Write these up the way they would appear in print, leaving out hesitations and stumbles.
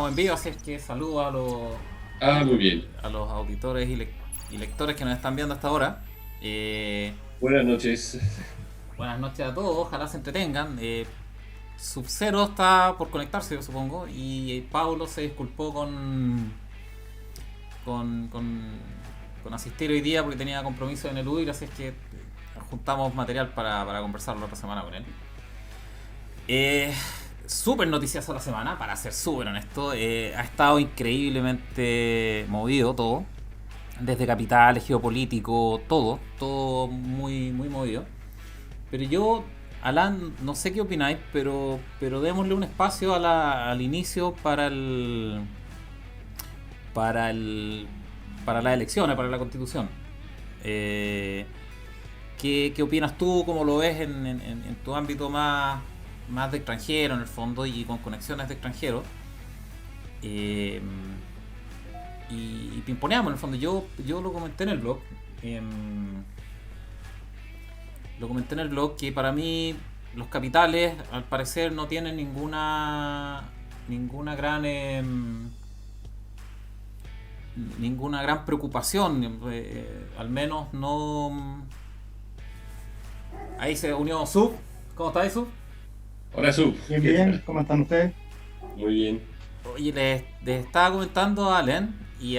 estamos en vivo, así es que saludo Muy bien. a los auditores y lectores que nos están viendo hasta ahora. Eh, Buenas noches. Buenas noches a todos, ojalá se entretengan. Sub-Zero está por conectarse, yo supongo, y Paulo se disculpó con, con, con asistir hoy día porque tenía compromiso en el UIR, así es que juntamos material para conversar la otra semana con él. Eh, Súper noticioso la semana, para ser súper honesto. Ha estado increíblemente movido todo. Desde capitales, geopolítico, todo muy, muy movido. Pero yo, Alan, no sé qué opináis, pero démosle un espacio al inicio para el, para las elecciones, para la constitución. Eh, ¿Qué opinas tú? ¿Cómo lo ves en tu ámbito más de extranjero, en el fondo, y con conexiones de extranjero? Eh, y pimponeamos, en el fondo. Yo lo comenté en el blog. Lo comenté en el blog que para mí los capitales, al parecer, no tienen ninguna gran ninguna gran preocupación. Al menos no. Ahí se unió Sub. ¿Cómo está Sub? Hola, Sub. Bien, ¿Qué bien, tal? ¿cómo están ustedes? Muy bien. Oye, les estaba comentando a Allen y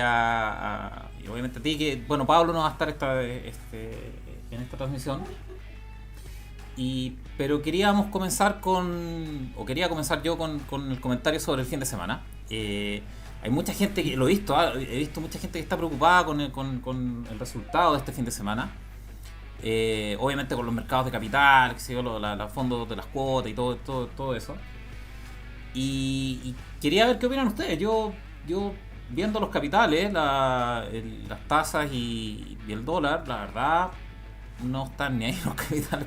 obviamente a ti que, bueno, Pablo no va a estar en esta transmisión. Pero queríamos comenzar quería comenzar yo con el comentario sobre el fin de semana. Hay mucha gente que, lo he visto mucha gente que está preocupada con el resultado de este fin de semana. Obviamente con los mercados de capital, qué sé yo, los fondos de las cuotas y todo eso. Y quería ver qué opinan ustedes. Yo viendo los capitales, las tasas y el dólar, la verdad, no están ni ahí los capitales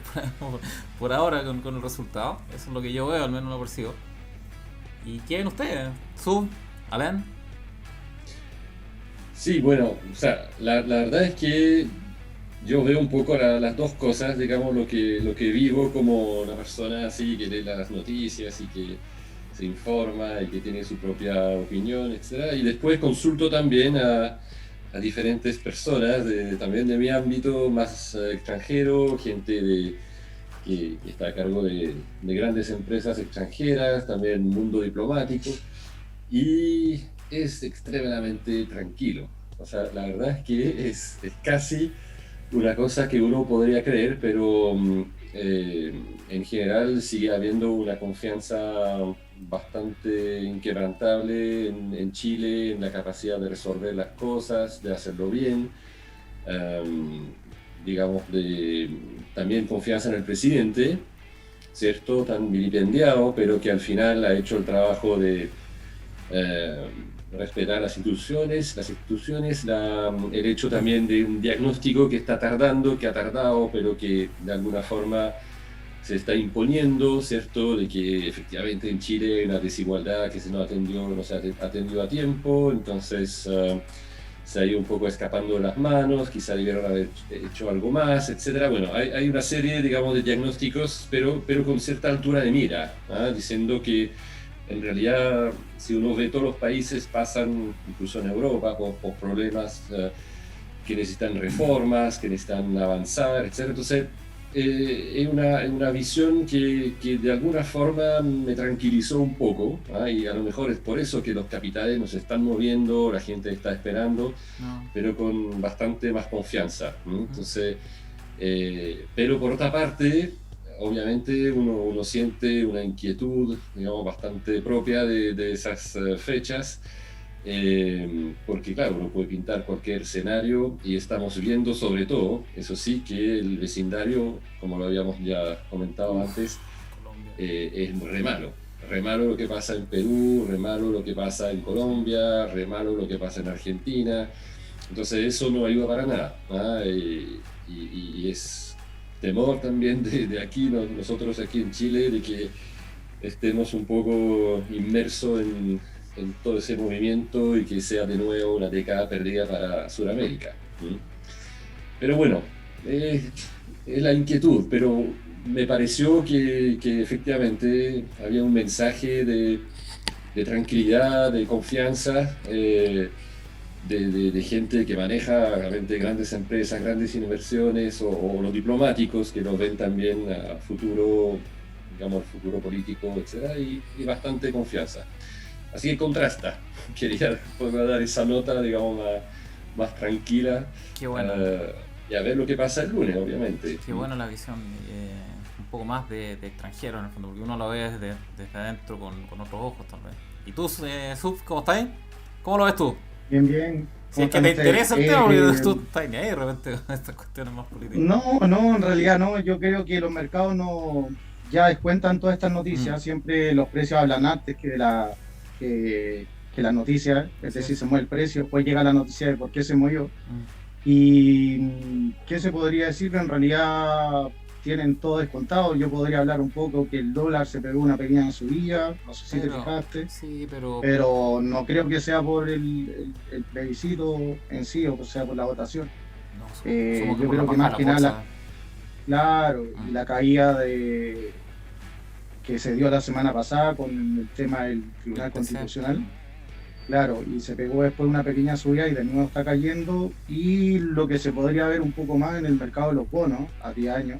por ahora con el resultado. Eso es lo que yo veo, al menos lo percibo. ¿Y qué ven ustedes? ¿Sub? ¿Alain? Sí, bueno, o sea, la verdad es que yo veo un poco las dos cosas, digamos, lo que vivo como una persona así que lee las noticias y que se informa y que tiene su propia opinión, etcétera. Y después consulto también a diferentes personas también de mi ámbito más extranjero, gente que está a cargo de grandes empresas extranjeras, también mundo diplomático, y es extremadamente tranquilo. O sea, la verdad es que es casi una cosa que uno podría creer, pero en general sigue habiendo una confianza bastante inquebrantable en Chile, en la capacidad de resolver las cosas, de hacerlo bien, um, digamos, también confianza en el presidente, ¿cierto? Tan vilipendiado, pero que al final ha hecho el trabajo de eh, respetar las instituciones, el hecho también de un diagnóstico que está tardando, que ha tardado, pero que de alguna forma se está imponiendo, ¿cierto? De que efectivamente en Chile hay una desigualdad que no se atendió a tiempo, entonces se ha ido un poco escapando de las manos, quizá debieron haber hecho algo más, etcétera. Bueno, hay una serie, digamos, de diagnósticos, pero con cierta altura de mira, ¿ah? Diciendo que en realidad, si uno ve, todos los países pasan, incluso en Europa, por problemas que necesitan reformas, que necesitan avanzar, etc. Entonces, es una visión que de alguna forma me tranquilizó un poco, ¿ah? Y a lo mejor es por eso que los capitales nos están moviendo, la gente está esperando, No. pero con bastante más confianza, ¿no? Entonces, pero por otra parte, obviamente uno siente una inquietud, digamos, bastante propia de esas fechas, porque claro, uno puede pintar cualquier escenario y estamos viendo sobre todo, eso sí, que el vecindario, como lo habíamos ya comentado Uf, antes, Colombia. es re malo. Re malo lo que pasa en Perú, re malo lo que pasa en Colombia, re malo lo que pasa en Argentina. Entonces eso no ayuda para nada, ¿ah? Y es temor también de aquí, nosotros aquí en Chile, de que estemos un poco inmersos en todo ese movimiento y que sea de nuevo una década perdida para Sudamérica. Pero bueno, es la inquietud, pero me pareció que efectivamente había un mensaje de tranquilidad, de confianza, de gente que maneja realmente grandes empresas, grandes inversiones, o los diplomáticos que lo ven también a futuro, digamos, futuro político, etcétera, y bastante confianza. Así que contrasta. Quería poder dar esa nota, digamos, más tranquila. Qué bueno. Y a ver lo que pasa el lunes, obviamente. Qué bueno la visión, un poco más de extranjero en el fondo, porque uno lo ve desde adentro con otros ojos tal vez. ¿Y tú, Suf, cómo estás? ¿Cómo lo ves tú? Bien, bien. Si es que te interesa el tema, porque tú estás ni ahí de repente con estas cuestiones más políticas. No, en realidad no. Yo creo que los mercados no ya descuentan todas estas noticias. Siempre los precios hablan antes que la noticia. Es decir, se mueve el precio, después llega la noticia de por qué se movió. Y ¿qué se podría decir? Que en realidad tienen todo descontado. Yo podría hablar un poco que el dólar se pegó una pequeña subida, no sé si te fijaste, sí, pero no creo que sea por el plebiscito en sí, o sea, por la votación. No, yo creo que más que nada, claro, y la caída que se dio la semana pasada con el tema del Tribunal Constitucional. Claro, y se pegó después una pequeña subida y de nuevo está cayendo. Y lo que se podría ver un poco más en el mercado de los bonos a 10 años,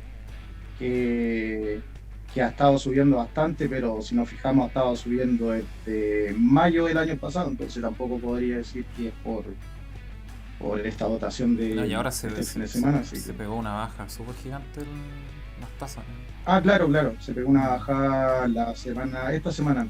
que ha estado subiendo bastante, pero si nos fijamos ha estado subiendo desde mayo del año pasado, entonces tampoco podría decir que es por esta votación de y ahora fin de semana. Se pegó una baja súper gigante en las tasas. Claro, se pegó una baja esta semana.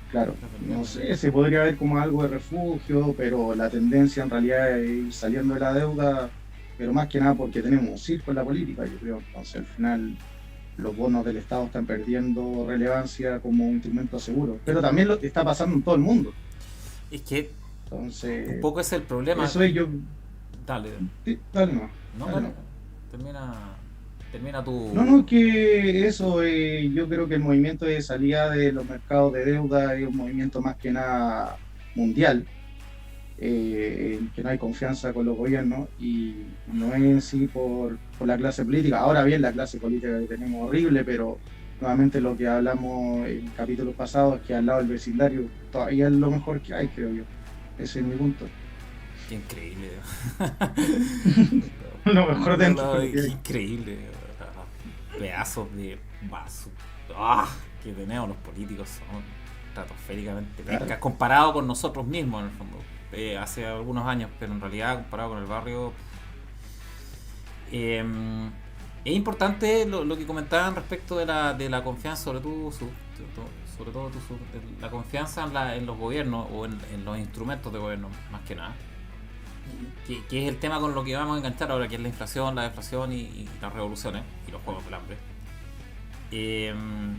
Claro, no sé, se podría ver como algo de refugio, pero la tendencia en realidad es ir saliendo de la deuda, pero más que nada porque tenemos un circo en la política, yo creo. Entonces al final los bonos del Estado están perdiendo relevancia como un instrumento seguro, pero también lo está pasando en todo el mundo. Es que entonces, un poco es el problema. Eso es yo. Dale. Sí, dale no. Dale. Termina tu... No, que eso, yo creo que el movimiento de salida de los mercados de deuda es un movimiento más que nada mundial, que no hay confianza con los gobiernos y no es en sí por la clase política. Ahora bien, la clase política que tenemos horrible, pero nuevamente lo que hablamos en capítulos pasados es que al lado del vecindario todavía es lo mejor que hay, creo yo. Ese es mi punto. Qué increíble. Lo mejor dentro. Increíble. Pedazos de vaso que tenemos los políticos son estratosféricamente pencas comparado con nosotros mismos en el fondo, hace algunos años, pero en realidad comparado con el barrio es importante lo que comentaban respecto de la confianza, sobre todo la confianza en los gobiernos o en los instrumentos de gobierno, más que nada, que es el tema con lo que vamos a enganchar ahora, que es la inflación, la deflación y las revoluciones y los juegos del hambre. En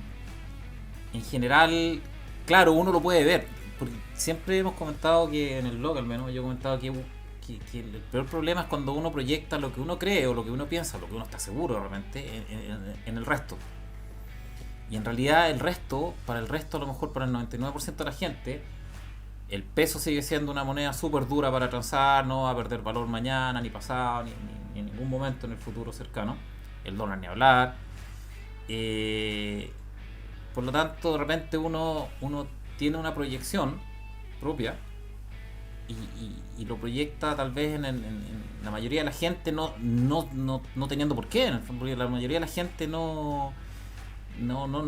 general, claro, uno lo puede ver, porque siempre hemos comentado que en el blog, al menos yo he comentado que el peor problema es cuando uno proyecta lo que uno cree o lo que uno piensa, lo que uno está seguro realmente en el resto. Y en realidad para el resto, a lo mejor para el 99% de la gente, el peso sigue siendo una moneda súper dura para transar, no va a perder valor mañana, ni pasado, ni en ningún momento en el futuro cercano. El dólar ni hablar. Por lo tanto, de repente uno tiene una proyección propia y lo proyecta tal vez en la mayoría de la gente no teniendo por qué, porque la mayoría de la gente no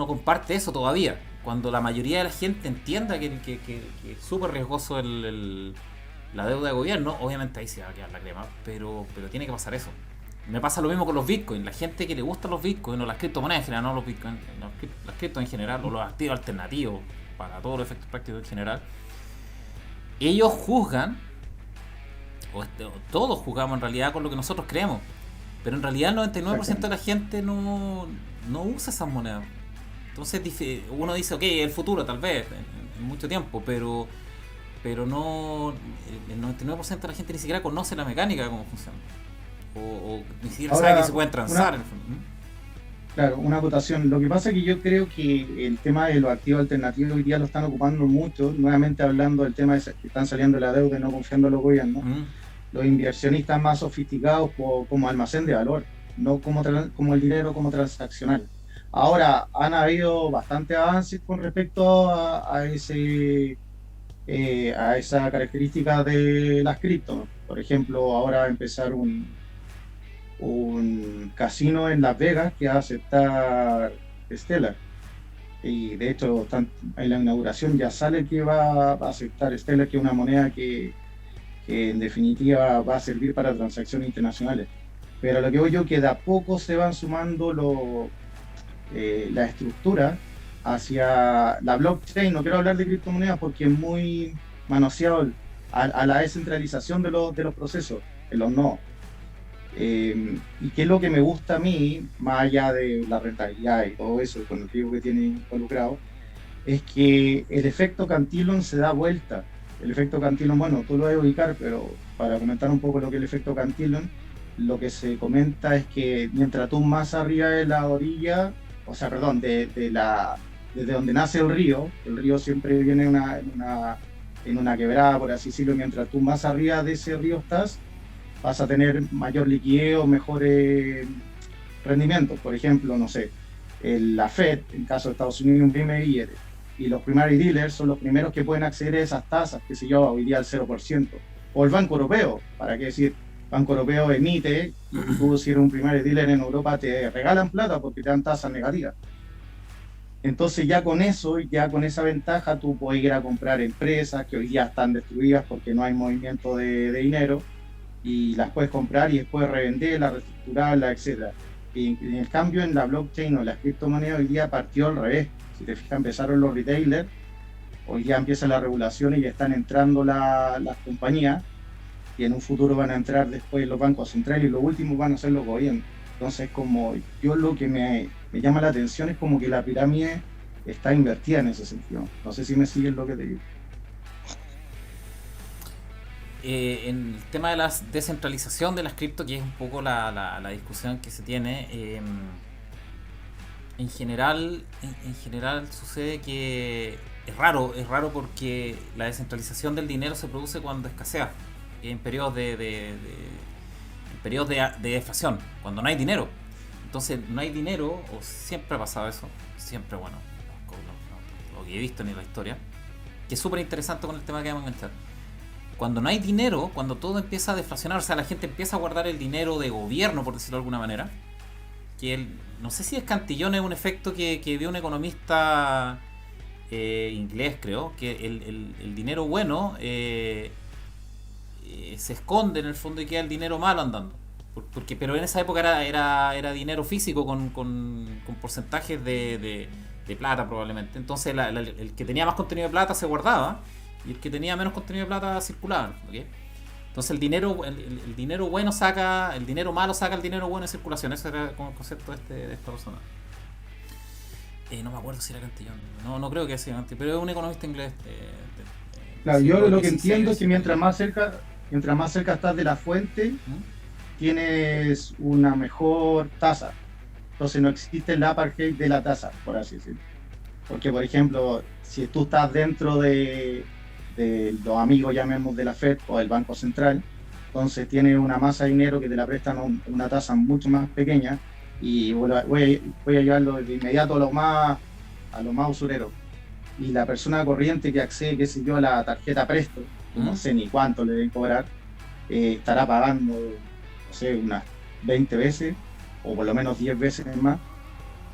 comparte eso todavía. Cuando la mayoría de la gente entienda que es súper riesgoso la deuda de gobierno, obviamente ahí se va a quedar la crema, pero tiene que pasar eso. Me pasa lo mismo con los bitcoins. La gente que le gustan los bitcoins o las criptomonedas en general, no los bitcoins, las criptos en general, o los activos alternativos para todos los efectos prácticos en general, ellos juzgan, o todos juzgamos en realidad con lo que nosotros creemos, pero en realidad el 99% de la gente no usa esas monedas. Entonces uno dice, ok, el futuro tal vez, en mucho tiempo, pero no, el 99% de la gente ni siquiera conoce la mecánica de cómo funciona. O ni siquiera sabe que se pueden transar. Claro, una acotación. Lo que pasa es que yo creo que el tema de los activos alternativos hoy día lo están ocupando mucho, nuevamente hablando del tema de que están saliendo de la deuda y no confiando en los gobiernos. Los inversionistas más sofisticados como almacén de valor, no como el dinero como transaccional. Ahora, han habido bastantes avances con respecto a esa característica de las cripto. Por ejemplo, ahora va a empezar un casino en Las Vegas que va a aceptar Stellar. Y de hecho, en la inauguración ya sale que va a aceptar Stellar, que es una moneda que en definitiva va a servir para transacciones internacionales. Pero a lo que voy yo, que de a poco se van sumando la estructura hacia la blockchain. No quiero hablar de criptomonedas porque es muy manoseado a la descentralización de los procesos, de los nodos. Y qué es lo que me gusta a mí, más allá de la rentabilidad y todo eso, con el riesgo que tiene involucrado, es que el efecto Cantillon se da vuelta. El efecto Cantillon, bueno, tú lo debes ubicar, pero para comentar un poco lo que es el efecto Cantillon, lo que se comenta es que mientras tú más arriba de la orilla, o sea, perdón, desde donde nace el río siempre viene en una quebrada, por así decirlo, mientras tú más arriba de ese río estás, vas a tener mayor liquidez o mejores rendimientos. Por ejemplo, no sé, la Fed, en caso de Estados Unidos, imprime billetes y los primary dealers son los primeros que pueden acceder a esas tasas, que se lleva hoy día al 0%. O el Banco Europeo, para qué decir, Banco Europeo emite, y tú si eres un primary dealer en Europa te regalan plata porque te dan tasas negativas. Entonces ya con eso, ya con esa ventaja, tú puedes ir a comprar empresas que hoy día están destruidas porque no hay movimiento de dinero, y las puedes comprar y después revenderlas, reestructurarlas, etc. Y en el cambio en la blockchain o las criptomonedas hoy día partió al revés. Si te fijas, empezaron los retailers, hoy ya empieza la regulación y ya están entrando las compañías, y en un futuro van a entrar después los bancos centrales y los últimos van a ser los gobiernos. Entonces, como yo lo que me llama la atención es como que la pirámide está invertida en ese sentido. No sé si me siguen lo que te digo. En el tema de la descentralización de las cripto, que es un poco la discusión que se tiene, en general sucede que es raro porque la descentralización del dinero se produce cuando escasea, en periodos en periodos de deflación, cuando no hay dinero. Entonces no hay dinero, o siempre ha pasado eso, siempre, bueno, lo que he visto en la historia, que es súper interesante con el tema que vamos a comentar. Cuando no hay dinero, cuando todo empieza a deflacionar, o sea, la gente empieza a guardar el dinero de gobierno, por decirlo de alguna manera, que no sé si es Cantillon, es un efecto que vio un economista inglés, creo, que el dinero bueno se esconde en el fondo y queda el dinero malo andando. Pero en esa época era dinero físico con porcentajes de plata probablemente. Entonces el que tenía más contenido de plata se guardaba y el que tenía menos contenido de plata circulaba, ¿okay? Entonces el dinero bueno saca, el dinero malo saca el dinero bueno en circulación. Ese era como el concepto de esta persona. No me acuerdo si era Cantillon, no creo que sea Cantillon, pero es un economista inglés. Claro, yo lo que entiendo es que mientras más cerca estás de la fuente, tienes una mejor tasa. Entonces no existe el apartheid de la tasa, por así decirlo. Porque, por ejemplo, si tú estás dentro de los amigos, llamemos, de la Fed o del Banco Central, entonces tienes una masa de dinero que te la prestan una tasa mucho más pequeña, y voy a llevarlo de inmediato a lo más usurero. Y la persona corriente que accede, qué sé yo, a la tarjeta Presto, no sé ni cuánto le deben cobrar, estará pagando, no sé, unas 20 veces, o por lo menos 10 veces más.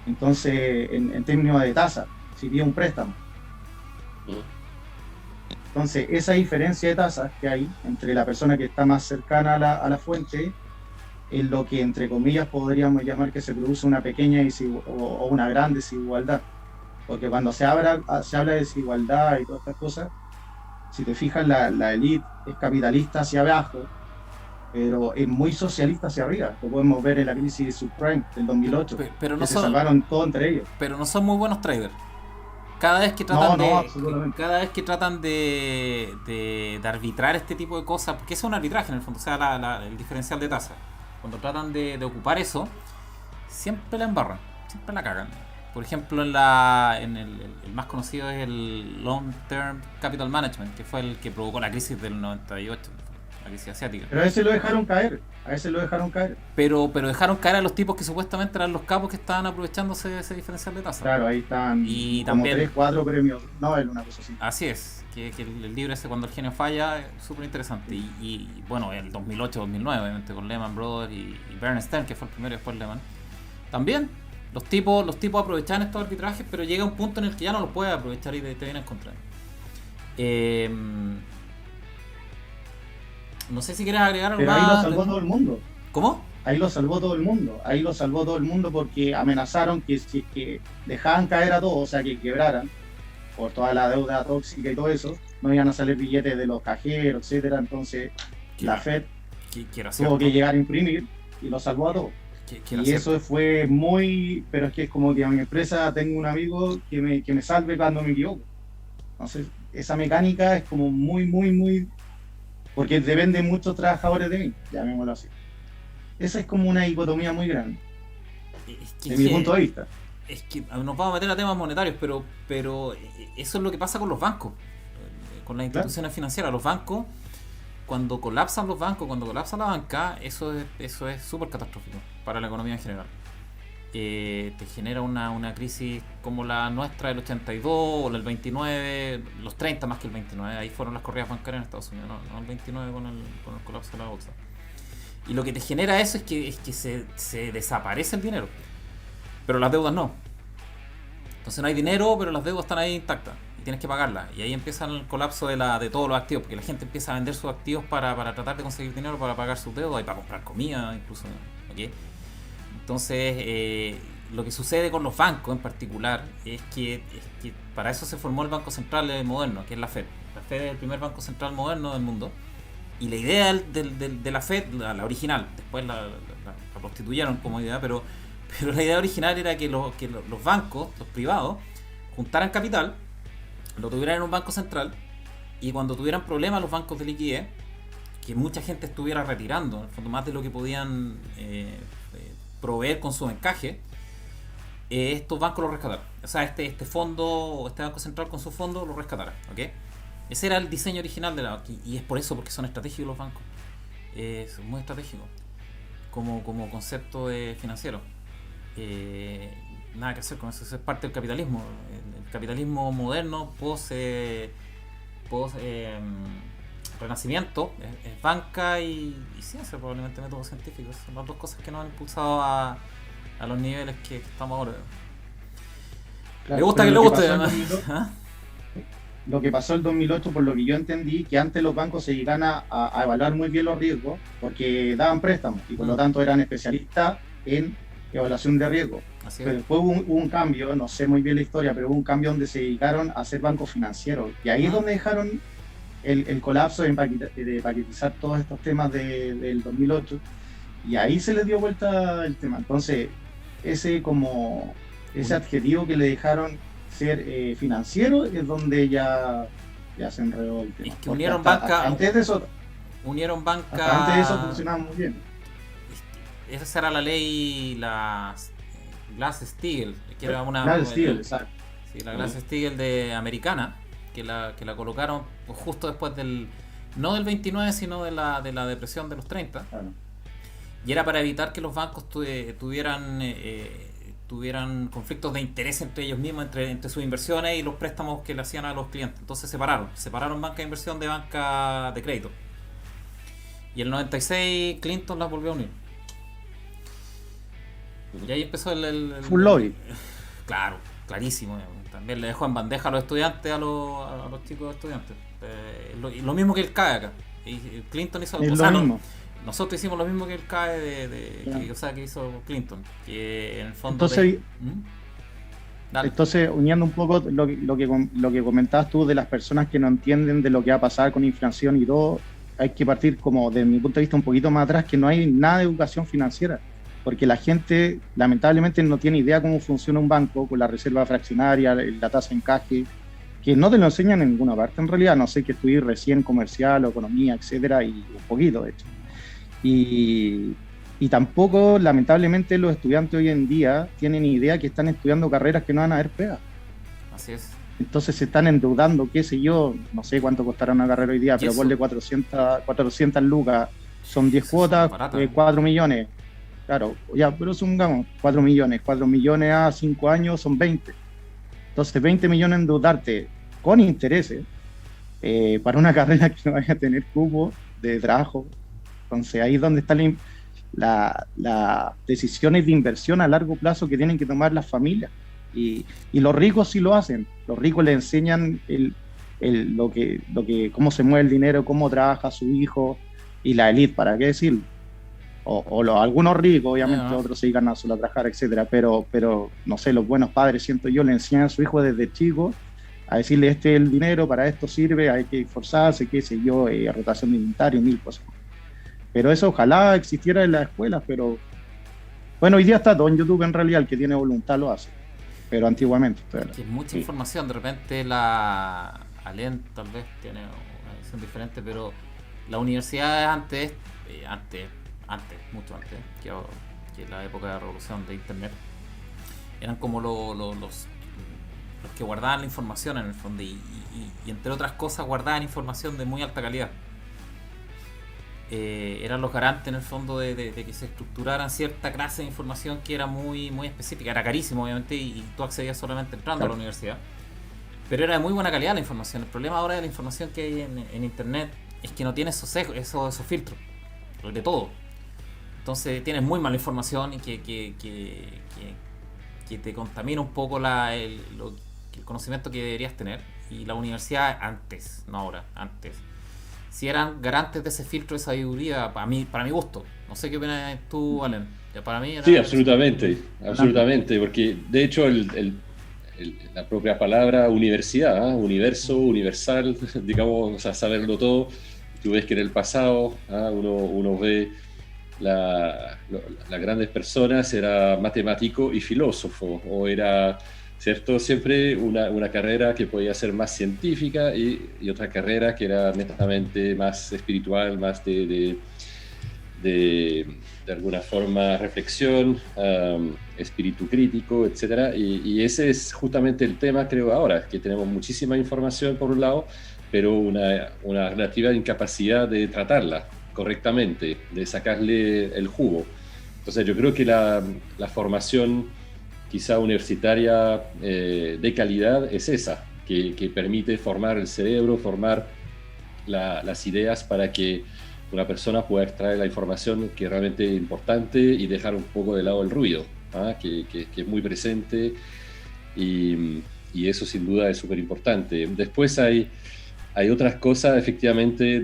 Entonces, en términos de tasa, si pide un préstamo. Entonces, esa diferencia de tasas que hay entre la persona que está más cercana a la fuente es lo que, entre comillas, podríamos llamar que se produce una pequeña o una gran desigualdad. Porque cuando se habla de desigualdad y todas estas cosas, si te fijas, la élite es capitalista hacia abajo, pero es muy socialista hacia arriba. Lo podemos ver en la crisis subprime del 2008, pero no se salvaron todo entre ellos. Pero no son muy buenos traders. Cada vez que tratan de arbitrar este tipo de cosas, porque eso es un arbitraje en el fondo, o sea, el diferencial de tasa. Cuando tratan de ocupar eso, siempre la embarran, siempre la cagan. Por ejemplo, el más conocido es el Long Term Capital Management, que fue el que provocó la crisis del 98, la crisis asiática. Pero a ese lo dejaron caer, Pero dejaron caer a los tipos que supuestamente eran los capos que estaban aprovechándose ese diferencial de tasa. Claro, ahí están y como también 3, 4 premios Nobel, una cosa así. Así es, que el libro ese Cuando el genio falla es súper interesante. Y bueno, el 2008-2009, obviamente, con Lehman Brothers y Bernstein, que fue el primero y después Lehman. También los tipos aprovechaban estos arbitrajes, pero llega un punto en el que ya no los puedes aprovechar y te vienen contra él. No sé si quieres agregar algo pero más. Ahí lo salvó todo el mundo. ¿Cómo? Ahí lo salvó todo el mundo porque amenazaron que si que dejaban caer a todos, o sea, que quebraran por toda la deuda tóxica y todo eso, no iban a salir billetes de los cajeros, etcétera. Entonces la Fed tuvo que llegar a imprimir y lo salvó a todos. Y eso fue muy... Pero es que es como que en mi empresa tengo un amigo que me salve cuando me equivoco. Entonces esa mecánica es como muy... Porque dependen muchos trabajadores de mí, llamémoslo así. Esa es como una dicotomía muy grande, de mi punto de vista. Es que nos vamos a meter a temas monetarios, pero eso es lo que pasa con los bancos, con las instituciones financieras. Los bancos, cuando colapsan los bancos, cuando colapsa la banca, eso es súper catastrófico para la economía en general. Te genera una crisis como la nuestra del 82 o del 29, los 30 más que el 29, ahí fueron las corridas bancarias en Estados Unidos, no el 29 con el colapso de la bolsa. Y lo que te genera eso es que se desaparece el dinero, pero las deudas no. Entonces no hay dinero, pero las deudas están ahí intactas y tienes que pagarlas. Y ahí empieza el colapso de todos los activos, porque la gente empieza a vender sus activos para tratar de conseguir dinero para pagar sus deudas y para comprar comida incluso, ¿okay? Entonces, lo que sucede con los bancos en particular es que para eso se formó el Banco Central moderno, que es la Fed. La Fed es el primer banco central moderno del mundo. Y la idea de la Fed, la original, después la prostituyeron como idea, pero la idea original era que los bancos, los privados, juntaran capital, lo tuvieran en un banco central, y cuando tuvieran problemas los bancos de liquidez, que mucha gente estuviera retirando, en el fondo más de lo que podían proveer con su encaje, estos bancos los rescataran. O sea, este fondo, este banco central con su fondo lo rescatara, ¿ok? Ese era el diseño original de la banca, y es por eso, porque son estratégicos los bancos. Son muy estratégicos como concepto financiero. Nada que hacer con eso, eso es parte del capitalismo. El capitalismo moderno post renacimiento es banca y ciencia, probablemente métodos científicos. Son las dos cosas que nos han impulsado a los niveles que estamos ahora. Claro, ¿Le gusta que le guste? ¿Ah? Lo que pasó el 2008, por lo que yo entendí, que antes los bancos se llegan a evaluar muy bien los riesgos porque daban préstamos y por lo tanto eran especialistas en evaluación de riesgo. Pero después hubo un cambio, no sé muy bien la historia, pero hubo un cambio donde se dedicaron a ser bancos financieros y ahí es donde dejaron el colapso de paquetizar todos estos temas del 2008 y ahí se les dio vuelta el tema. Entonces ese adjetivo que le dejaron ser financiero es donde ya se enredó el tema. Es que unieron banca. Antes de eso funcionaba muy bien. Esa era la ley, la Glass-Steagall, que era una Glass-Steagall, exacto. Sí, la Glass-Steagall de americana, que la colocaron justo después no del 29, sino de la depresión de los 30. Claro. Y era para evitar que los bancos tuvieran conflictos de interés entre ellos mismos, entre sus inversiones y los préstamos que le hacían a los clientes. Entonces separaron banca de inversión de banca de crédito. Y en el 96 Clinton las volvió a unir. Y ahí empezó full lobby. Claro, clarísimo. También le dejó en bandeja a los estudiantes, a los chicos estudiantes. Lo mismo que el CAE acá. Y Clinton hizo lo mismo. Nosotros hicimos lo mismo que el CAE que hizo Clinton. Que en el fondo. Entonces, uniendo un poco lo que comentabas tú de las personas que no entienden de lo que va a pasar con inflación y todo, hay que partir como desde mi punto de vista un poquito más atrás, que no hay nada de educación financiera. Porque la gente lamentablemente no tiene idea cómo funciona un banco con la reserva fraccionaria, la tasa de encaje, que no te lo enseñan en ninguna parte en realidad, no sé, que estudié recién comercial o economía, etcétera, y un poquito de hecho. Y tampoco lamentablemente los estudiantes hoy en día tienen idea que están estudiando carreras que no van a haber pega. Así es. Entonces se están endeudando, qué sé yo, no sé cuánto costará una carrera hoy día, pero ponle 400 lucas, son 10 cuotas, 4 millones. Claro, ya, pero supongamos 4 millones. 4 millones a 5 años son 20. Entonces 20 millones endeudarte con intereses para una carrera que no vaya a tener cupo de trabajo. Entonces ahí es donde están las decisiones de inversión a largo plazo que tienen que tomar las familias. Y los ricos sí lo hacen. Los ricos le enseñan cómo se mueve el dinero, cómo trabaja su hijo, y la élite, ¿para qué decirlo? Algunos ricos, obviamente, otros se dedican a solo a trabajar, etcétera, pero no sé, los buenos padres, siento yo, le enseñan a su hijo desde chico a decirle: este es el dinero, para esto sirve, hay que esforzarse, qué sé yo, rotación de inventario, 1000 cosas. Pero eso ojalá existiera en las escuelas, pero bueno, hoy día está todo en YouTube, en realidad, el que tiene voluntad lo hace, pero antiguamente. Es mucha información, de repente la Alén tal vez tiene una visión diferente, pero la universidad antes, mucho antes, que la época de la revolución de internet, eran como los que guardaban la información en el fondo, y entre otras cosas guardaban información de muy alta calidad. Eran los garantes en el fondo de que se estructuraran cierta clase de información que era muy, muy específica. Era carísimo, obviamente, y tú accedías solamente entrando a la universidad, pero era de muy buena calidad la información. El problema ahora de la información que hay en internet es que no tiene esos filtros de todo. Entonces tienes muy mala información y que te contamina un poco el conocimiento que deberías tener. Y la universidad antes, no ahora, antes, si eran garantes de ese filtro de sabiduría, para mi gusto. No sé qué opinas tú, Alén. Para mí era... Sí, absolutamente, porque de hecho la propia palabra universidad, universo, universal, digamos, o sea, saberlo todo. Tú ves que en el pasado uno ve las grandes personas, era matemático y filósofo, o era, ¿cierto? Siempre una carrera que podía ser más científica y otra carrera que era netamente más espiritual, más de alguna forma reflexión, espíritu crítico, etc. Y ese es justamente el tema, creo, ahora, que tenemos muchísima información por un lado, pero una relativa incapacidad de tratarla correctamente, de sacarle el jugo. Entonces yo creo que la formación quizá universitaria de calidad es esa, que permite formar el cerebro, formar las ideas para que una persona pueda extraer la información que es realmente importante y dejar un poco de lado el ruido, que es muy presente, y eso sin duda es súper importante. Después hay otras cosas, efectivamente,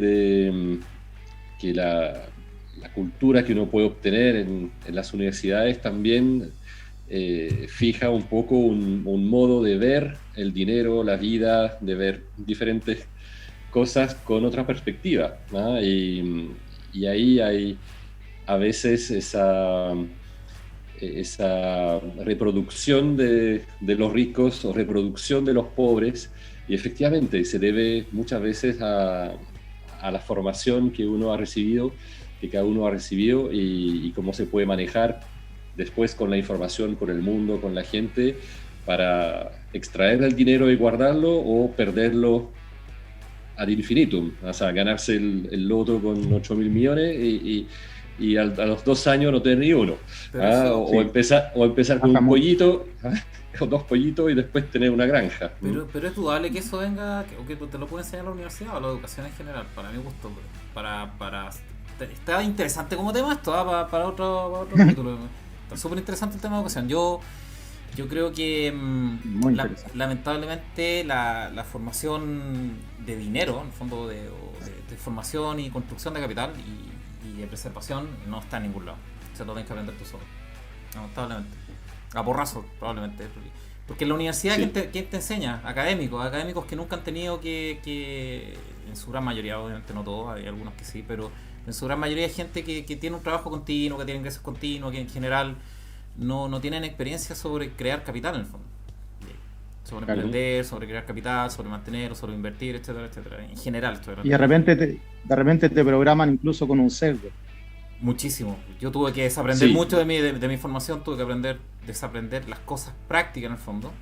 que la cultura que uno puede obtener en las universidades también fija un poco un modo de ver el dinero, la vida, de ver diferentes cosas con otra perspectiva, ¿no? Y ahí hay a veces esa reproducción de los ricos o reproducción de los pobres, y efectivamente se debe muchas veces a la formación que uno ha recibido, que cada uno ha recibido, y cómo se puede manejar después con la información, con el mundo, con la gente, para extraer el dinero y guardarlo o perderlo ad infinitum, o sea, ganarse el loto con 8.000 millones y a los 2 años no tener ni uno, o empezar con un pollito, con 2 pollitos, y después tener una granja. Pero es dudable que eso venga, o que te lo pueda enseñar la universidad o la educación en general, para mi gusto. Está interesante como tema esto, para otro capítulo. Está súper interesante el tema de educación. Yo creo que lamentablemente la formación de dinero, en el fondo de formación y construcción de capital y de preservación, no está en ningún lado. Se lo tienes que aprender tú solo, lamentablemente. A porrazo, probablemente. Porque en la universidad, sí. ¿quién te enseña? Académicos que nunca han tenido que en su gran mayoría, obviamente no todos, hay algunos que sí, pero en su gran mayoría hay gente que tiene un trabajo continuo, que tiene ingresos continuos, que en general no tienen experiencia sobre crear capital en el fondo. Sobre emprender, sobre crear capital, sobre mantener, sobre invertir, etcétera, etcétera. En general estoy hablando. Y de repente te programan incluso con un sesgo. Muchísimo. Yo tuve que desaprender mucho de mi formación, tuve que desaprender las cosas prácticas en el fondo.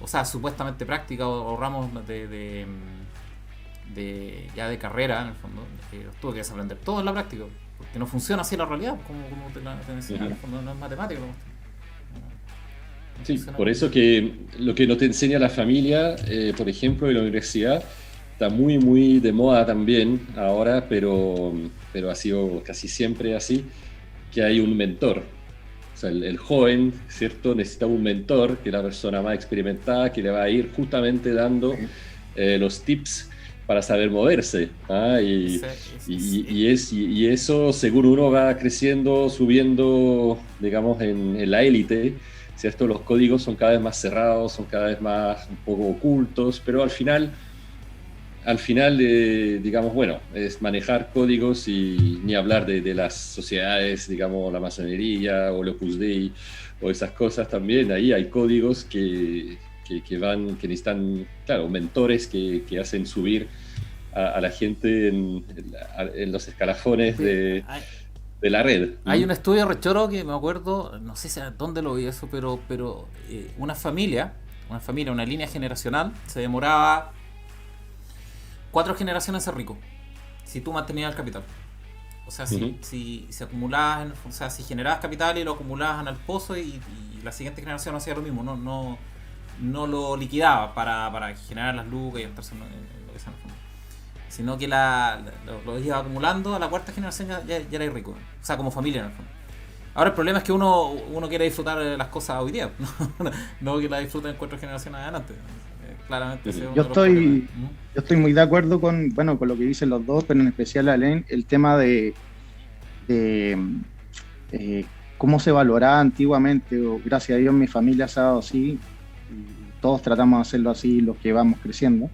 o sea, supuestamente práctica o ramos ya de carrera, en el fondo, que los tuve que desaprender todo en la práctica, porque no funciona así la realidad, como te enseñan, en el fondo no es matemática. Sí, por eso que lo que no te enseña la familia, por ejemplo, en la universidad, está muy, muy de moda también ahora, pero ha sido casi siempre así, que hay un mentor. O sea, el joven, ¿cierto? Necesita un mentor, que es la persona más experimentada, que le va a ir justamente dando los tips para saber moverse. ¿Ah? Y eso, según uno va creciendo, subiendo, digamos, en la élite, ¿cierto? Los códigos son cada vez más cerrados, son cada vez más un poco ocultos, pero al final, digamos, bueno, es manejar códigos y ni hablar de las sociedades, digamos, la masonería o el Opus Dei o esas cosas también. Ahí hay códigos que necesitan, claro, mentores que hacen subir a la gente en los escalafones de la red. Hay un estudio rechoro que me acuerdo, no sé si dónde lo vi eso, pero una familia, una línea generacional, se demoraba 4 generaciones ser rico, si tú mantenías el capital. O sea, si acumulabas, o sea, si generabas capital y lo acumulabas en el pozo y la siguiente generación hacía lo mismo, no lo liquidaba para generar las lucas y estarse en lo que sea, sino que lo iba acumulando, a la cuarta generación ya era rico. O sea, como familia en el fondo. Ahora el problema es que uno quiere disfrutar de las cosas hoy día, no que las disfruten 4 generaciones adelante. Claramente yo estoy muy de acuerdo con lo que dicen los dos, pero en especial Alain, el tema de cómo se valoraba antiguamente. Gracias a Dios mi familia se ha dado así, y todos tratamos de hacerlo así, los que vamos creciendo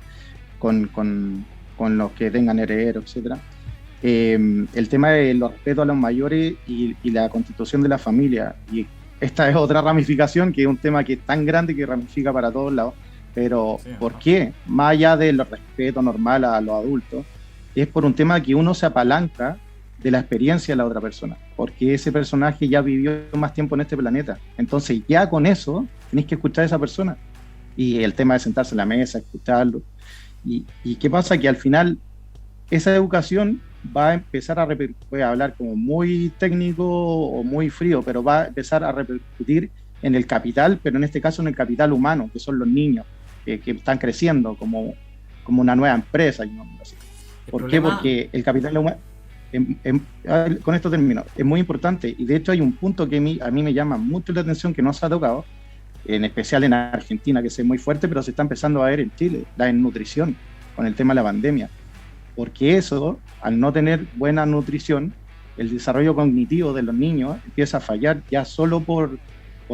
con los que tengan herederos, etcétera. El tema de los respetos a los mayores y la constitución de la familia, y esta es otra ramificación, que es un tema que es tan grande que ramifica para todos lados. Pero sí, ¿por qué? Más allá del respeto normal a los adultos, es por un tema que uno se apalanca de la experiencia de la otra persona, porque ese personaje ya vivió más tiempo en este planeta. Entonces ya con eso tenés que escuchar a esa persona. Y el tema de sentarse en la mesa, escucharlo. ¿Y qué pasa? Que al final esa educación va a empezar a repercutir, voy a hablar como muy técnico o muy frío, pero va a empezar a repercutir en el capital, pero en este caso en el capital humano, que son los niños, que están creciendo como una nueva empresa. ¿Por qué? Porque el capital humano, con esto termino, es muy importante, y de hecho hay un punto que a mí me llama mucho la atención, que no se ha tocado, en especial en Argentina, que es muy fuerte, pero se está empezando a ver en Chile, la desnutrición, con el tema de la pandemia. Porque eso, al no tener buena nutrición, el desarrollo cognitivo de los niños empieza a fallar ya solo por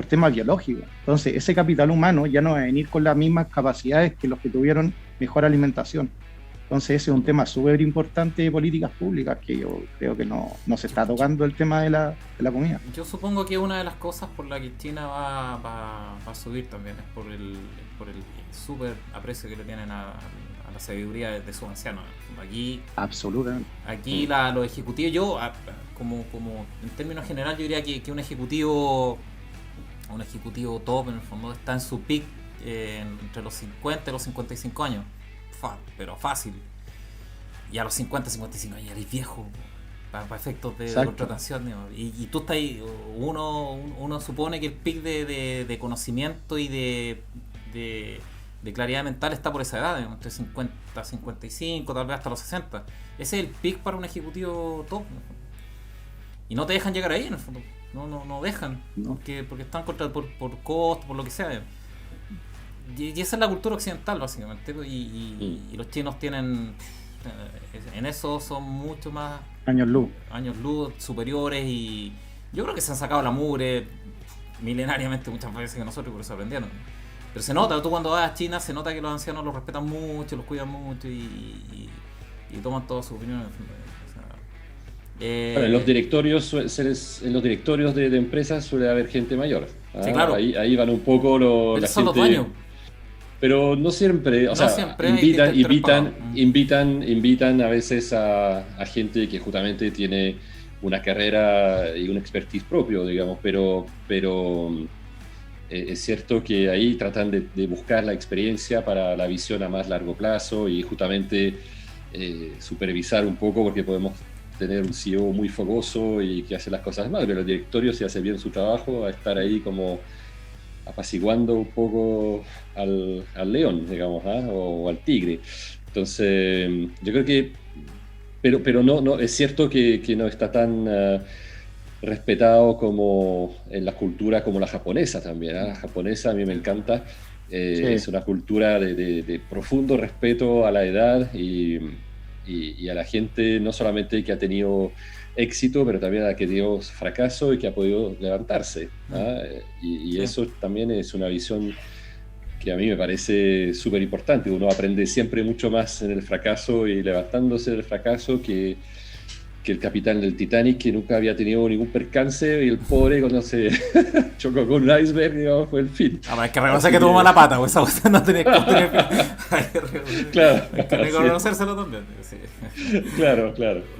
temas biológicos. Entonces, ese capital humano ya no va a venir con las mismas capacidades que los que tuvieron mejor alimentación. Entonces, ese es un tema súper importante de políticas públicas, que yo creo que no se está tocando el tema de la comida. Yo supongo que una de las cosas por la que China va a subir también es por el súper aprecio que le tienen a la sabiduría de sus ancianos. Aquí, absolutamente. Aquí los ejecutivos, como en términos generales, yo diría que un ejecutivo top, en el fondo, está en su peak entre los 50 y los 55 años. Pero fácil. Y a los 50, 55 años eres viejo, para efectos de contratación, ¿no? Y tú estás ahí, uno supone que el peak de conocimiento y de claridad mental está por esa edad, entre 50, 55, tal vez hasta los 60. Ese es el peak para un ejecutivo top, ¿no? Y no te dejan llegar ahí, en el fondo. No dejan, no. Porque están contra por costo, por lo que sea. Y esa es la cultura occidental, básicamente. Y los chinos tienen, en eso son mucho más años luz superiores, y yo creo que se han sacado la mugre milenariamente muchas veces que nosotros, y por eso aprendieron. Pero se nota, tú cuando vas a China, se nota que los ancianos los respetan mucho, los cuidan mucho y toman todas sus opiniones. En los directorios de empresas suele haber gente mayor. Sí, claro. Ahí van un poco la son gente, los dueños. Pero no siempre, invitan a veces a gente que justamente tiene una carrera y un expertise propio, digamos, pero es cierto que ahí tratan de buscar la experiencia para la visión a más largo plazo y justamente supervisar un poco, porque podemos tener un CEO muy fogoso y que hace las cosas mal, pero el directorio, si hace bien su trabajo, va a estar ahí como apaciguando un poco al león, digamos, o al tigre. Entonces, yo creo que, pero no, es cierto que no está tan respetado como en la cultura como la japonesa también. La japonesa a mí me encanta. Sí. Es una cultura de profundo respeto a la edad y a la gente, no solamente que ha tenido éxito, pero también a la que dio fracaso y que ha podido levantarse. Y Sí. eso también es una visión que a mí me parece súper importante. Uno aprende siempre mucho más en el fracaso y levantándose del fracaso que el capitán del Titanic, que nunca había tenido ningún percance, y el pobre cuando se chocó con un iceberg, digamos, fue el fin. Es que reconocer que tuvo mala pata, pues esa cosa no tenía que tener. Claro. Hay que reconocérselo también. Sí. Claro.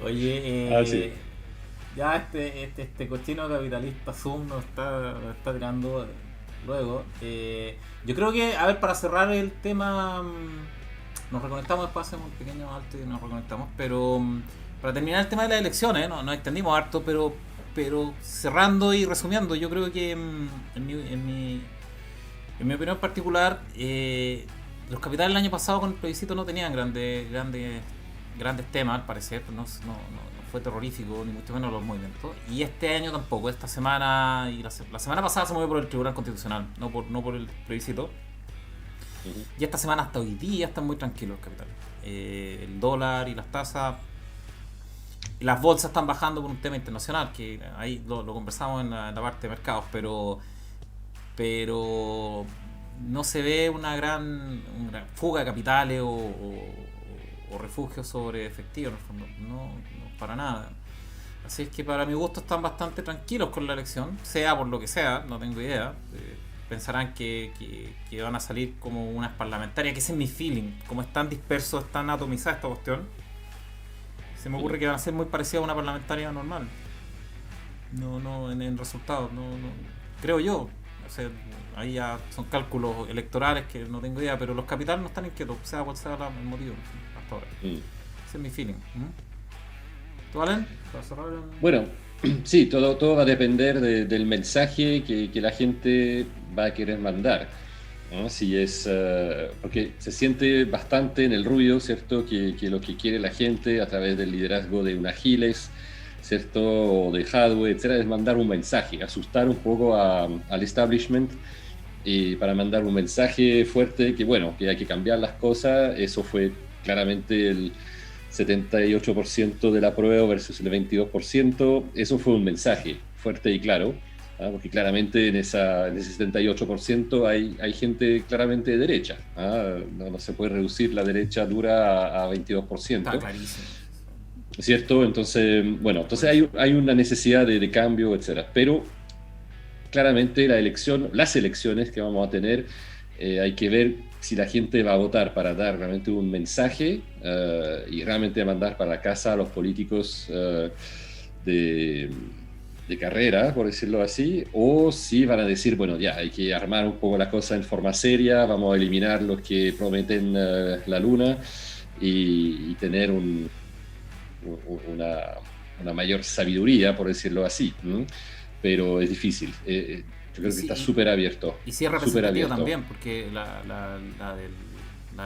Oye, Sí. ya este cochino capitalista Zoom nos está tirando luego. Yo creo que, a ver, para cerrar el tema, nos reconectamos después, hacemos un pequeño alto y nos reconectamos, pero para terminar el tema de las elecciones, no nos extendimos harto, pero cerrando y resumiendo, yo creo que en mi opinión particular, los capitales el año pasado con el plebiscito no tenían grandes temas, al parecer, no fue terrorífico, ni mucho menos los movimientos, y este año tampoco. Esta semana y la semana pasada se movió por el Tribunal Constitucional, no por el plebiscito. Y esta semana hasta hoy día están muy tranquilos los capitales. El dólar y las tasas, y las bolsas están bajando por un tema internacional, que ahí lo conversamos en la parte de mercados, pero no se ve una gran fuga de capitales o refugio sobre efectivo, en el fondo, no para nada. Así es que para mi gusto están bastante tranquilos con la elección, sea por lo que sea, no tengo idea. Pensarán que van a salir como unas parlamentarias, que ese es mi feeling. Como están dispersos, están atomizadas esta cuestión, se me ocurre que van a ser muy parecidas a una parlamentaria normal. No en resultados, no creo yo. O sea, ahí ya son cálculos electorales que no tengo idea, pero los capitales no están inquietos, sea cual sea el motivo, hasta ahora. Ese es mi feeling. ¿Tú, Allen? ¿Para cerrar Bueno, sí, todo va a depender del mensaje que la gente va a querer mandar, ¿no? Si es, porque se siente bastante en el ruido, ¿cierto? Que lo que quiere la gente a través del liderazgo de una Giles, ¿cierto? O de Hadwe, etcétera, es mandar un mensaje, asustar un poco al establishment, para mandar un mensaje fuerte que, bueno, que hay que cambiar las cosas. Eso fue claramente el 78% del apruebo versus el 22%. Eso fue un mensaje fuerte y claro, porque claramente en ese 78% hay gente claramente de derecha. No se puede reducir la derecha dura a 22%. Está clarísimo. ¿Cierto? Entonces, bueno, hay una necesidad de cambio, etc. Pero claramente las elecciones que vamos a tener, hay que ver si la gente va a votar para dar realmente un mensaje y realmente mandar para la casa a los políticos de carrera, por decirlo así, o si van a decir, bueno, ya hay que armar un poco la cosa en forma seria, vamos a eliminar los que prometen la luna y tener una mayor sabiduría, por decirlo así. Pero es difícil. Yo creo que está súper abierto. Y sí es representativo también, porque la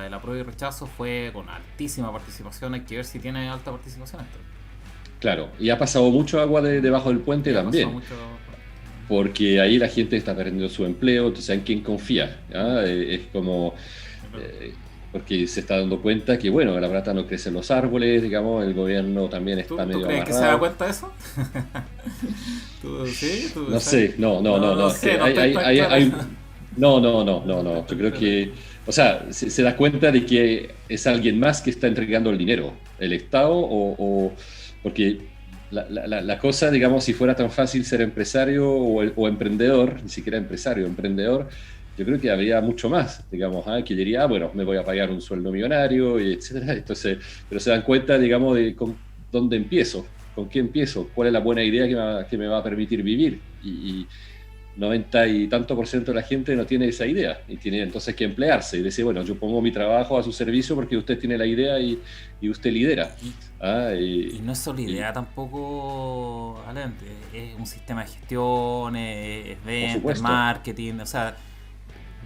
del apruebo y rechazo fue con altísima participación. Hay que ver si tiene alta participación esto. Claro, y ha pasado mucho agua debajo del puente también. Porque ahí la gente está perdiendo su empleo, entonces ¿en quién confía? Es como... porque se está dando cuenta que, bueno, la plata no crece en los árboles, digamos, el gobierno también está medio amarrado. ¿Tú crees que se da cuenta de eso? ¿Sí? No sé, no. No. Yo creo que, o sea, se da cuenta de que es alguien más que está entregando el dinero, el Estado, o porque la cosa, digamos, si fuera tan fácil ser empresario o emprendedor, ni siquiera emprendedor, yo creo que habría mucho más, digamos, que diría, bueno, me voy a pagar un sueldo millonario, y etcétera. Entonces, pero se dan cuenta, digamos, de con dónde empiezo, con qué empiezo, cuál es la buena idea que me va a permitir vivir. Y 90 y tanto por ciento de la gente no tiene esa idea y tiene entonces que emplearse y decir, bueno, yo pongo mi trabajo a su servicio porque usted tiene la idea y usted lidera. Y no es solo idea tampoco, Alan, es un sistema de gestión, es venta, es marketing, o sea,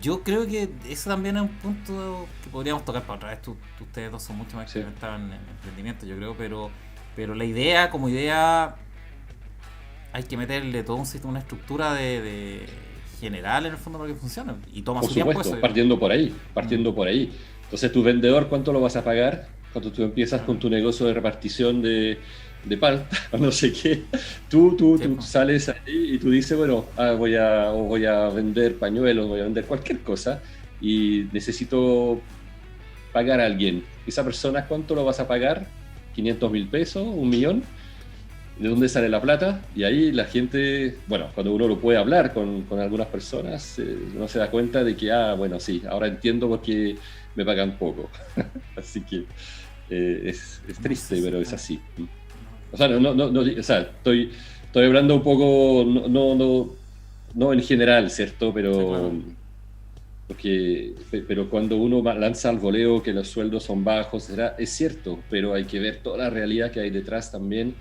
yo creo que eso también es un punto que podríamos tocar para otra vez. Ustedes dos son mucho más experimentados en emprendimiento, yo creo, pero la idea, como idea, hay que meterle todo un sistema, una estructura de general en el fondo para que funcione. Y toma por su tiempo supuesto, eso. partiendo por ahí. Entonces, tu vendedor, ¿cuánto lo vas a pagar cuando tú empiezas con tu negocio de repartición de pan o no sé qué? Tú sales ahí y tú dices, bueno, voy a vender pañuelos, voy a vender cualquier cosa y necesito pagar a alguien. ¿Esa persona cuánto lo vas a pagar? ¿500,000 pesos? ¿1 millón? ¿De dónde sale la plata? Y ahí la gente, bueno, cuando uno lo puede hablar con algunas personas, uno se da cuenta de que, bueno, sí, ahora entiendo por qué me pagan poco. Así que es triste, pero es así. O sea, o sea, estoy hablando un poco, no en general, ¿cierto? Pero, pero cuando uno lanza al voleo que los sueldos son bajos, es cierto, pero hay que ver toda la realidad que hay detrás también.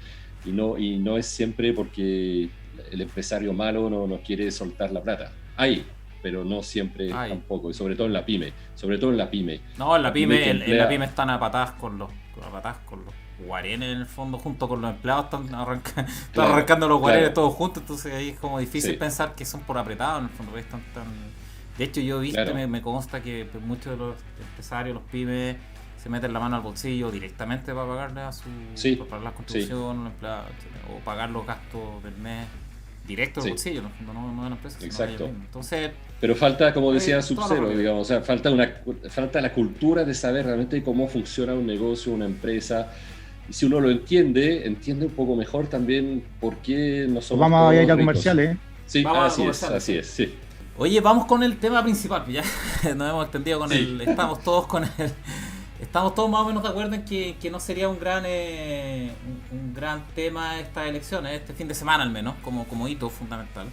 Y no es siempre porque el empresario malo no quiere soltar la plata. Pero no siempre tampoco, y sobre todo en la pyme. No, en la pyme están a patadas con los guarenes en el fondo, junto con los empleados, están arrancando los guarenes todos juntos, entonces ahí es como difícil pensar que son por apretado en el fondo. De hecho, yo he visto, me consta que muchos de los empresarios, los pymes, se meten la mano al bolsillo directamente para pagarle a para pagar la construcción, o pagar los gastos del mes directo al bolsillo, no de la empresa. Exacto. Entonces, pero falta, como decía Sub-Zero, digamos, o sea, falta la cultura de saber realmente cómo funciona un negocio, una empresa. Y si uno lo entiende un poco mejor también por qué no somos vamos a ir a ricos. comerciales. Sí, así es, sí. Oye, vamos con el tema principal, ya nos hemos extendido con Estamos todos más o menos de acuerdo en que no sería un gran tema estas elecciones, este fin de semana al menos, como hito fundamental.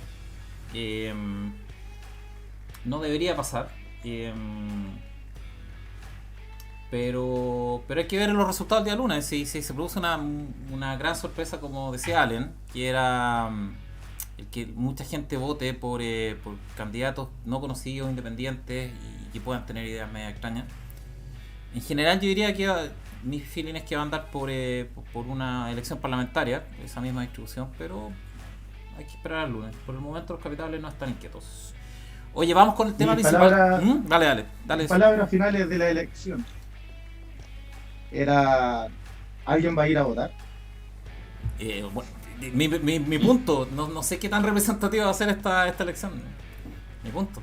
No debería pasar. Pero hay que ver los resultados del día lunes. Si se produce una gran sorpresa, como decía Allen, que era el que mucha gente vote por candidatos no conocidos, independientes y que puedan tener ideas medio extrañas. En general yo diría que mi feeling es que va a andar por una elección parlamentaria, esa misma distribución, pero hay que esperar al lunes. Por el momento los capitales no están inquietos. Oye, vamos con el tema principal. Dale. Palabras finales de la elección. ¿Alguien va a ir a votar? Bueno, mi punto, no sé qué tan representativa va a ser esta elección. Mi punto.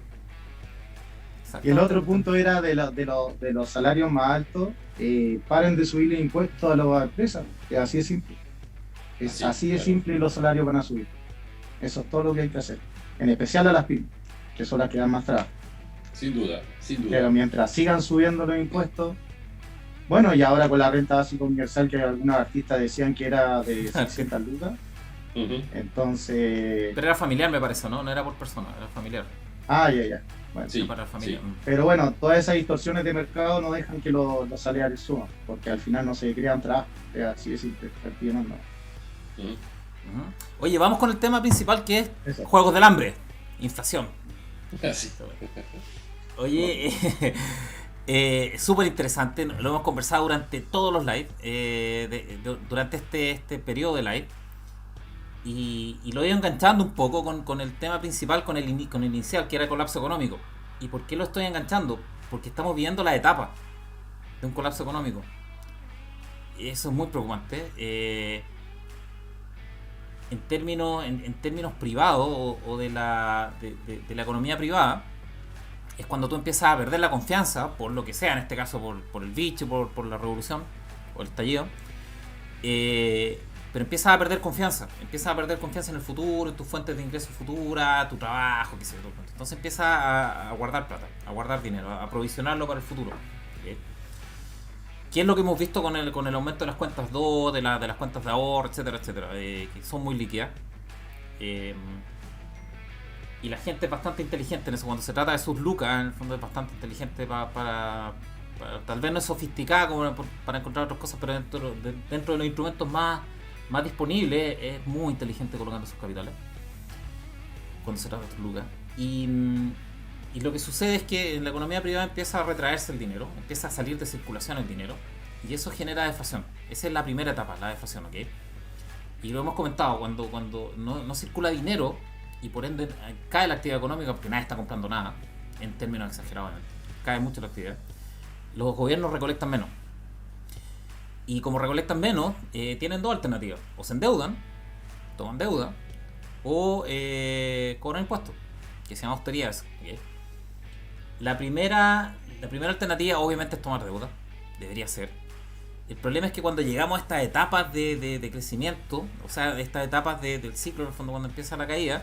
Y el otro punto era de los salarios más altos, paren de subirle impuestos a las empresas. Así de simple. Así de simple, los salarios van a subir. Eso es todo lo que hay que hacer. En especial a las pymes, que son las que dan más trabajo. Sin duda. Pero mientras sigan subiendo los impuestos, bueno, y ahora con la renta básica universal, que algunos artistas decían que era de 600 lucas. Entonces... Pero era familiar, me parece, ¿no? No era por persona, era familiar. Ya. Bueno, para la familia. Pero bueno, todas esas distorsiones de mercado no dejan que los salarios suban, porque al final no se crean trabajos. Así de simple, Oye, vamos con el tema principal, que es Juegos del Hambre, inflación. Oye, súper interesante, lo hemos conversado durante todos los live, durante este periodo de live. Y lo he ido enganchando un poco con el tema principal, con el inicial, que era el colapso económico. ¿Y por qué lo estoy enganchando? Porque estamos viviendo la etapa de un colapso económico. Eso es muy preocupante. En términos privados o de la economía privada, es cuando tú empiezas a perder la confianza, por lo que sea, en este caso por el bicho, por la revolución o el estallido. Pero empiezas a perder confianza en el futuro, en tus fuentes de ingresos futuras, tu trabajo, qué sé yo. Entonces empiezas a guardar plata, a guardar dinero, a provisionarlo para el futuro. ¿Okay? ¿Qué es lo que hemos visto con el aumento de las cuentas 2, de las cuentas de ahorro, etcétera, que son muy líquidas? y la gente es bastante inteligente en eso. Cuando se trata de sus lucas, en el fondo es bastante inteligente para tal vez no es sofisticada como para encontrar otras cosas, pero dentro de los instrumentos más disponibles es muy inteligente colocando sus capitales cuando se trata de sus lucas. Y lo que sucede es que en la economía privada empieza a retraerse el dinero, empieza a salir de circulación el dinero, y eso genera deflación. Esa es la primera etapa, la deflación, ¿ok? Y lo hemos comentado, cuando no circula dinero y por ende cae la actividad económica porque nadie está comprando nada, en términos exagerados, cae mucho la actividad, los gobiernos recolectan menos. Y como recolectan menos, tienen dos alternativas: o se endeudan, toman deuda, o cobran impuestos, que se llama austeridad, ¿okay? La primera alternativa obviamente es tomar deuda, debería ser. El problema es que cuando llegamos a estas etapas de crecimiento, o sea, estas etapas del ciclo, en el fondo, cuando empieza la caída,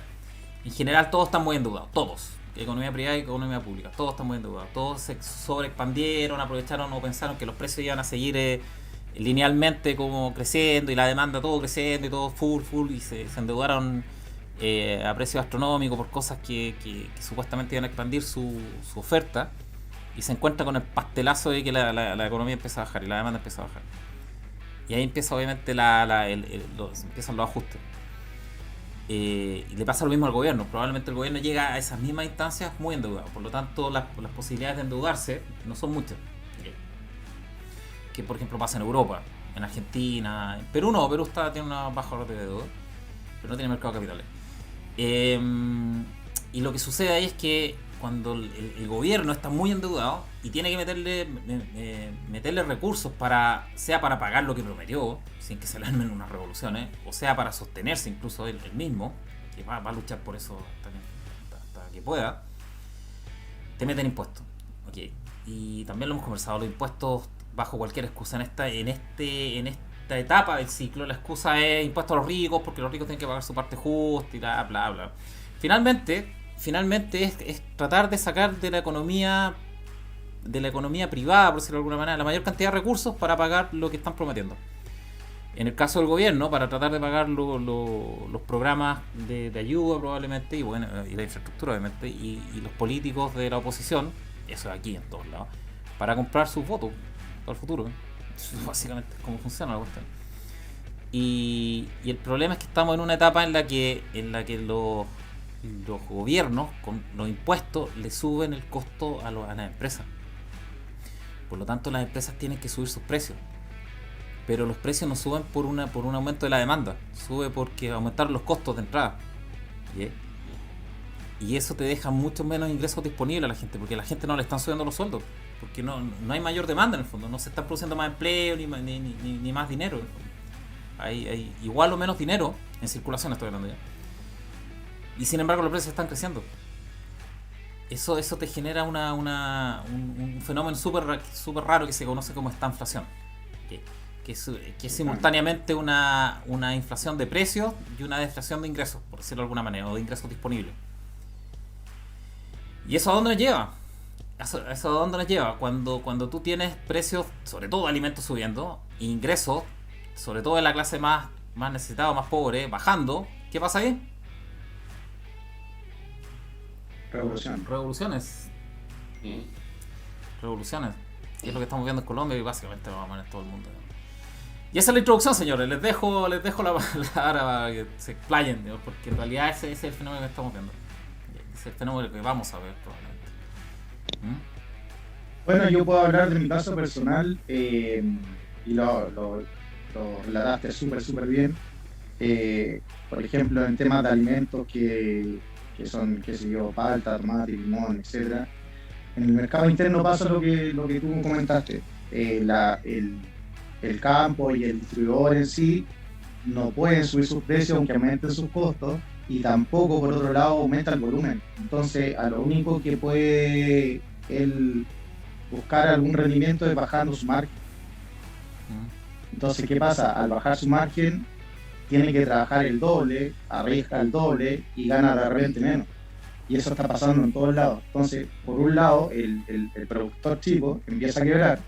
en general todos están muy endeudados, todos, economía privada y economía pública, todos están muy endeudados, todos se sobreexpandieron, aprovecharon o pensaron que los precios iban a seguir linealmente como creciendo y la demanda todo creciendo y todo full y se endeudaron a precios astronómicos por cosas que supuestamente iban a expandir su oferta, y se encuentra con el pastelazo de que la economía empieza a bajar y la demanda empieza a bajar, y ahí empieza obviamente empiezan los ajustes. Y le pasa lo mismo al gobierno. Probablemente el gobierno llega a esas mismas instancias muy endeudado, por lo tanto las posibilidades de endeudarse no son muchas, que por ejemplo pasa en Europa, en Argentina, en Perú no, Perú tiene una baja rata de deuda, pero no tiene mercado de capitales. Y lo que sucede ahí es que cuando el gobierno está muy endeudado y tiene que meterle recursos sea para pagar lo que prometió, sin que se le armen unas revoluciones, o sea para sostenerse incluso él mismo, que va a luchar por eso hasta que pueda, te meten impuestos, ¿okay? Y también lo hemos conversado, los impuestos bajo cualquier excusa en esta etapa del ciclo, la excusa es impuestos a los ricos porque los ricos tienen que pagar su parte justa y bla bla. Finalmente es tratar de sacar de la economía privada, por decirlo de alguna manera, la mayor cantidad de recursos para pagar lo que están prometiendo. En el caso del gobierno, para tratar de pagar los programas de ayuda probablemente, y la infraestructura obviamente, y los políticos de la oposición, eso aquí en todos lados, para comprar sus votos para el futuro. Eso básicamente es cómo funciona la cuestión. Y el problema es que estamos en una etapa en la que los gobiernos con los impuestos le suben el costo a las empresas. Por lo tanto, las empresas tienen que subir sus precios. Pero los precios no suben por un aumento de la demanda, sube porque aumentaron los costos de entrada. ¿Sí? Y eso te deja mucho menos ingresos disponibles a la gente, porque a la gente no le están subiendo los sueldos, porque no hay mayor demanda en el fondo, no se está produciendo más empleo ni más dinero. Hay igual o menos dinero en circulación, estoy hablando ya. Y sin embargo los precios están creciendo. Eso te genera un fenómeno súper raro que se conoce como estanflación, que es simultáneamente una inflación de precios y una deflación de ingresos, por decirlo de alguna manera, o de ingresos disponibles. ¿Y eso a dónde nos lleva? ¿Eso a dónde nos lleva? Cuando tú tienes precios, sobre todo de alimentos, subiendo, e ingresos, sobre todo de la clase más necesitada, más pobre, bajando, ¿qué pasa ahí? Revoluciones. Revoluciones. Que es lo que estamos viendo en Colombia y básicamente lo vamos a ver en todo el mundo. Y esa es la introducción, señores. Les dejo la palabra para que se explayen, ¿no? Porque en realidad ese es el fenómeno que estamos viendo. Es el fenómeno que vamos a ver probablemente. Bueno, yo puedo hablar de mi caso personal y lo relataste súper bien. Por ejemplo, en temas de alimentos que son, qué sé yo, palta, tomate, limón, etcétera. En el mercado interno pasa lo que tú comentaste. El campo y el distribuidor en sí no pueden subir sus precios aunque aumenten sus costos, y tampoco por otro lado aumenta el volumen. Entonces a lo único que puede él buscar algún rendimiento es bajando su margen. Entonces, ¿qué pasa? Al bajar su margen tiene que trabajar el doble, arriesga el doble y gana de repente menos. Y eso está pasando en todos lados. Entonces, por un lado, el productor chico empieza a quebrar,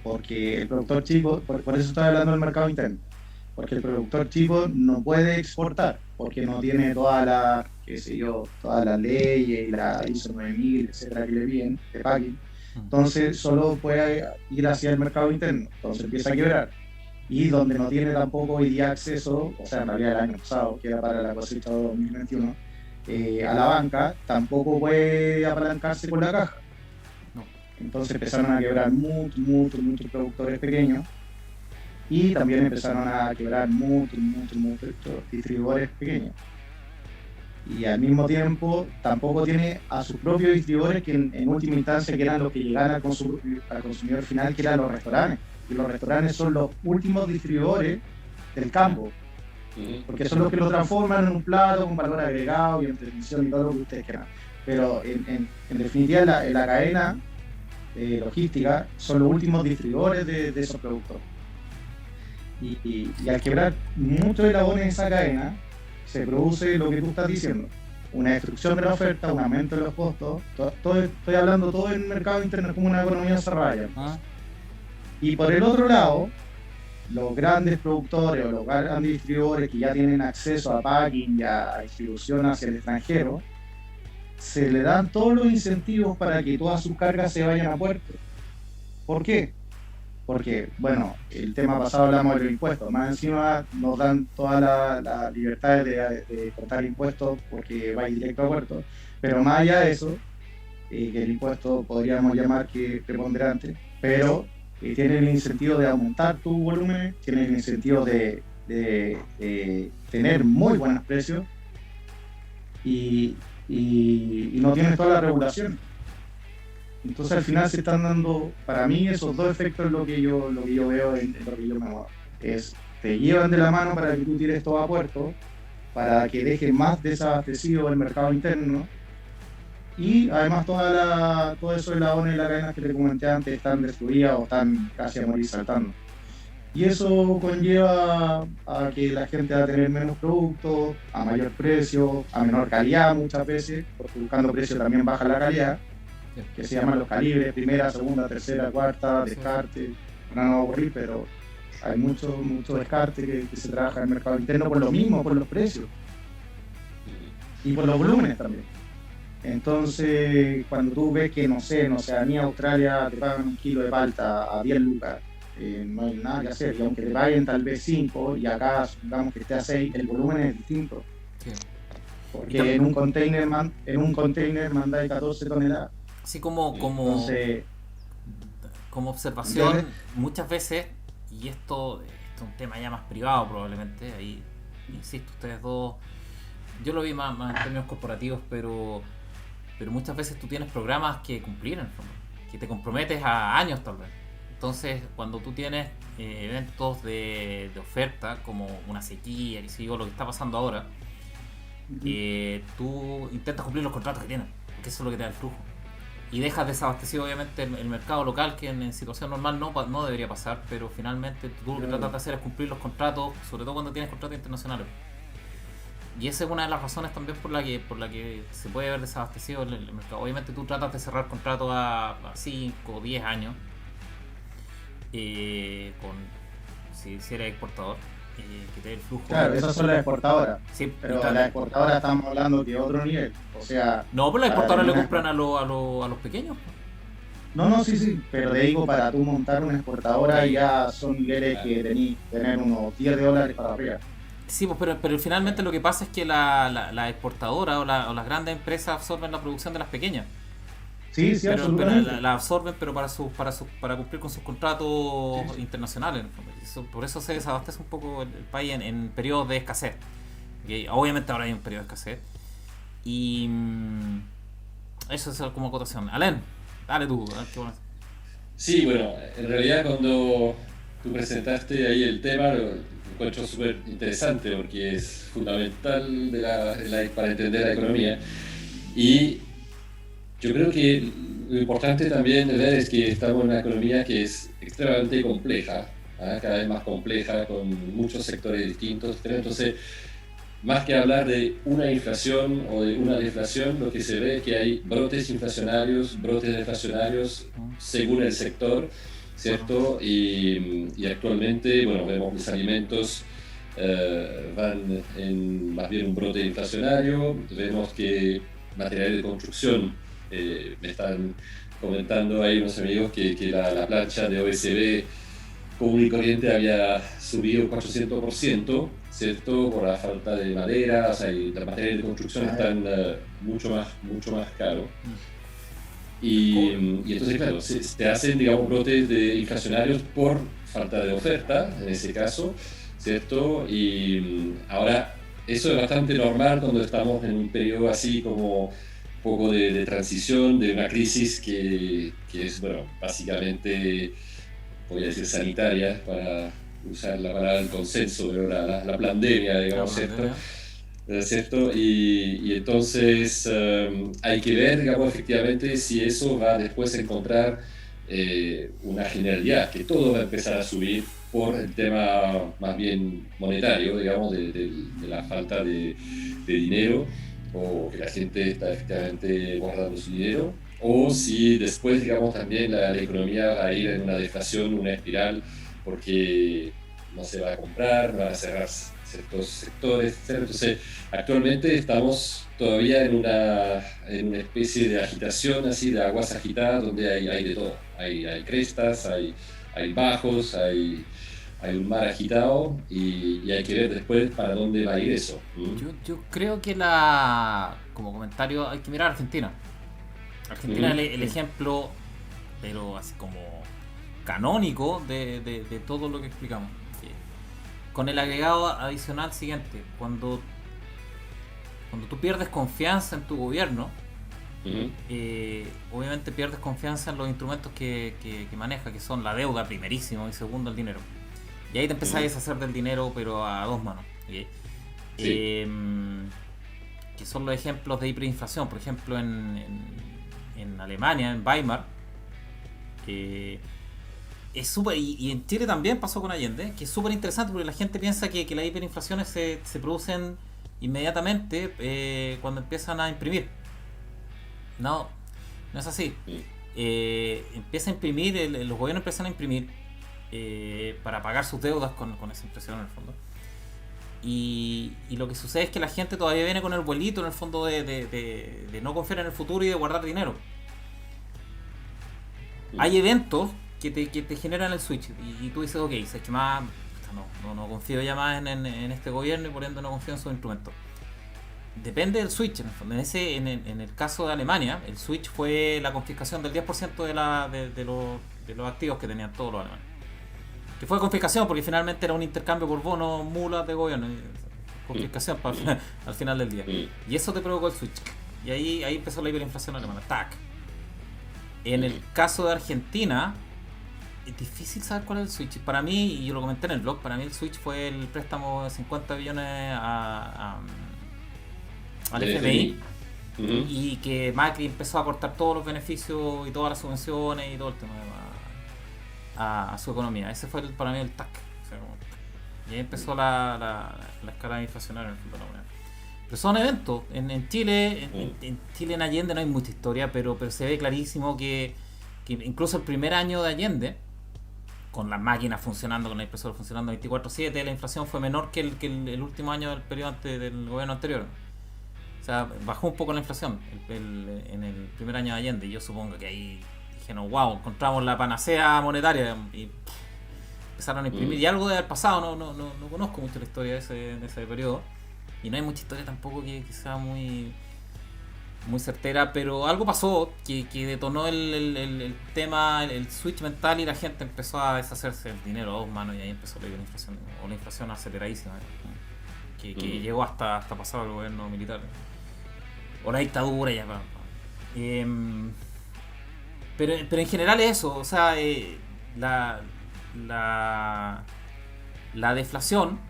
porque el productor chico, por eso estoy hablando del mercado interno, porque el productor chico no puede exportar, porque no tiene todas las, qué sé yo, todas las leyes y la ISO 9000, etcétera, que le piden de packing. Entonces solo puede ir hacia el mercado interno, entonces empieza a quebrar. Y donde no tiene tampoco hoy día acceso, o sea, en realidad el año pasado, que era para la cosecha 2021, a la banca, tampoco puede apalancarse con la caja. Entonces empezaron a quebrar muchos productores pequeños y también empezaron a quebrar muchos distribuidores pequeños. Y al mismo tiempo tampoco tiene a sus propios distribuidores que en última instancia que eran los que llegaban al consumidor final, que eran los restaurantes. Y los restaurantes son los últimos distribuidores del campo, porque son los que lo transforman en un plato con valor agregado y entretención y todo lo que ustedes quieran. Pero en definitiva en la cadena logística son los últimos distribuidores de esos productos. Y al quebrar muchos eslabones en esa cadena, se produce lo que tú estás diciendo, una destrucción de la oferta, un aumento de los costos. Estoy hablando todo en el mercado interno como una economía cerrada. Y por el otro lado, los grandes productores o los grandes distribuidores que ya tienen acceso a packing y a distribución hacia el extranjero, se le dan todos los incentivos para que todas sus cargas se vayan a puerto. ¿Por qué? Porque, bueno, el tema pasado hablamos de los impuestos, más encima nos dan toda la libertad de cortar impuestos porque va directo a puerto, pero más allá de eso, que el impuesto podríamos llamar que es preponderante, pero tiene el incentivo de aumentar tu volumen, tiene el incentivo de tener muy buenos precios y no tienes toda la regulación. Entonces al final se están dando, para mí esos dos efectos es lo que yo veo en lo que yo me muevo. Te llevan de la mano para que tú tires todo a puerto, para que dejes más desabastecido el mercado interno, y además todos esos eslabones de la cadena que te comenté antes están destruidas o están casi a morir saltando. Y eso conlleva a que la gente va a tener menos productos, a mayor precio, a menor calidad muchas veces, porque buscando precio también baja la calidad, que se llaman los calibres, primera, segunda, tercera, cuarta, descarte. No va a ocurrir, pero hay mucho descarte que se trabaja en el mercado interno por lo mismo, por los precios y por los volúmenes también. Entonces, cuando tú ves que, no sé, a mí en Australia te pagan un kilo de palta a 10 lucas, no hay nada que hacer, y aunque te paguen tal vez 5 y acá supongamos que esté a 6, el volumen es distinto. Sí. Porque en un container mandáis 14 toneladas. Así como Entonces, como observación, muchas veces, y esto es un tema ya más privado probablemente, ahí insisto, ustedes dos, yo lo vi más en términos corporativos, pero muchas veces tú tienes programas que cumplir en el fondo, que te comprometes a años tal vez. Entonces, cuando tú tienes eventos de oferta, como una sequía, y sigo lo que está pasando ahora, tú intentas cumplir los contratos que tienes, porque eso es lo que te da el flujo. Y dejas desabastecido obviamente el mercado local, que en situación normal no debería pasar, pero finalmente tú lo que tratas de hacer es cumplir los contratos, sobre todo cuando tienes contratos internacionales. Y esa es una de las razones también por la que se puede ver desabastecido el mercado. Obviamente tú tratas de cerrar contratos a 5 o 10 años, si eres exportador, que te dé el flujo. Claro, esas son las exportadoras. Sí, pero las exportadoras estamos hablando de otro nivel. O sea, no, pero las exportadoras le compran a los pequeños. No, sí, pero te digo, para tú montar una exportadora ya son niveles que tenés que tener unos $10 para arriba. Sí, pues, pero finalmente lo que pasa es que la exportadora o las grandes empresas absorben la producción de las pequeñas. Sí, pero absolutamente. la absorben, pero para cumplir con sus contratos internacionales. Por eso se desabastece un poco el país en periodos de escasez. ¿Okay? Obviamente ahora hay un periodo de escasez. Y eso es como acotación. Alén, dale tú. ¿Qué bueno? Sí, bueno, en realidad cuando tú presentaste ahí el tema, lo encuentro súper interesante porque es fundamental para entender la economía. Y yo creo que lo importante también de ver es que estamos en una economía que es extremadamente compleja, cada vez más compleja, con muchos sectores distintos. Entonces, más que hablar de una inflación o de una deflación, lo que se ve es que hay brotes inflacionarios, brotes deflacionarios según el sector, ¿cierto? Y actualmente, bueno, vemos los alimentos van en más bien un brote inflacionario. Vemos que materiales de construcción, me están comentando ahí unos amigos que la plancha de OSB común y corriente había subido 400%, ¿cierto? Por la falta de madera, o sea, y los materiales de construcción están mucho más caros. Y entonces, claro, se hacen, digamos, brotes inflacionarios por falta de oferta, en ese caso, ¿cierto? Y ahora, eso es bastante normal cuando estamos en un periodo así como un poco de transición, de una crisis que es, bueno, básicamente, voy a decir sanitaria, para usar la palabra del consenso, pero la pandemia, digamos, ¿cierto? ¿Cierto? Y entonces hay que ver, digamos, efectivamente si eso va después a encontrar una generalidad, que todo va a empezar a subir por el tema más bien monetario, digamos, de la falta de dinero, o que la gente está efectivamente guardando su dinero, o si después, digamos, también la economía va a ir en una deflación, una espiral, porque no se va a comprar, van a cerrar ciertos sectores, etc. Entonces, actualmente estamos todavía en una especie de agitación, así de aguas agitadas, donde hay de todo. Hay crestas, hay bajos, hay un mar agitado y hay que ver después para dónde va a ir eso. Yo creo que como comentario hay que mirar a Argentina. Argentina es el ejemplo, pero así como canónico de todo lo que explicamos. Con el agregado adicional siguiente, cuando tú pierdes confianza en tu gobierno, obviamente pierdes confianza en los instrumentos que maneja, que son la deuda primerísimo y segundo el dinero. Y ahí te empezás a deshacer del dinero, pero a dos manos. ¿Sí? Que son los ejemplos de hiperinflación. Por ejemplo, en Alemania, en Weimar, es súper, y en Chile también pasó con Allende, que es súper interesante porque la gente piensa que las hiperinflaciones se producen inmediatamente cuando empiezan a imprimir. No es así. Empieza a imprimir, los gobiernos empiezan a imprimir para pagar sus deudas con esa impresión en el fondo. Y lo que sucede es que la gente todavía viene con el vuelito en el fondo de no confiar en el futuro y de guardar dinero. Hay eventos que te generan el switch y tú dices, ok, sé que más no confío ya más en este gobierno y por ende no confío en sus instrumentos. Depende del switch en el fondo. En el caso de Alemania, el switch fue la confiscación del 10% de los activos que tenían todos los alemanes. Que fue confiscación porque finalmente era un intercambio por bonos, mulas de gobierno. Confiscación al final del día. Y eso te provocó el switch. Y ahí empezó la hiperinflación alemana. ¡Tac! En el caso de Argentina, es difícil saber cuál es el switch. Para mí, y yo lo comenté en el blog, para mí el switch fue el préstamo de 50 billones al FMI. Y que Macri empezó a aportar todos los beneficios y todas las subvenciones y todo el tema a su economía. Ese fue para mí el TAC. O sea, y ahí empezó la escalada inflacionaria en el fondo de la moneda. Pero son eventos. En Chile, en Chile, en Allende no hay mucha historia, pero se ve clarísimo que incluso el primer año de Allende, con las máquinas funcionando, con la impresora funcionando 24/7, la inflación fue menor que el último año del periodo del gobierno anterior. O sea, bajó un poco la inflación en el primer año de Allende. Y yo supongo que ahí dijeron, wow, encontramos la panacea monetaria y empezaron a imprimir. Y algo de haber pasado, no conozco mucho la historia de ese periodo. Y no hay mucha historia tampoco que sea muy certera, pero algo pasó que detonó el tema, el switch mental y la gente empezó a deshacerse del dinero a dos manos y ahí empezó la inflación, o la inflación aceleradísima, que llegó hasta pasado el gobierno militar. O la dictadura ya. Pero en general es eso, o sea, la deflación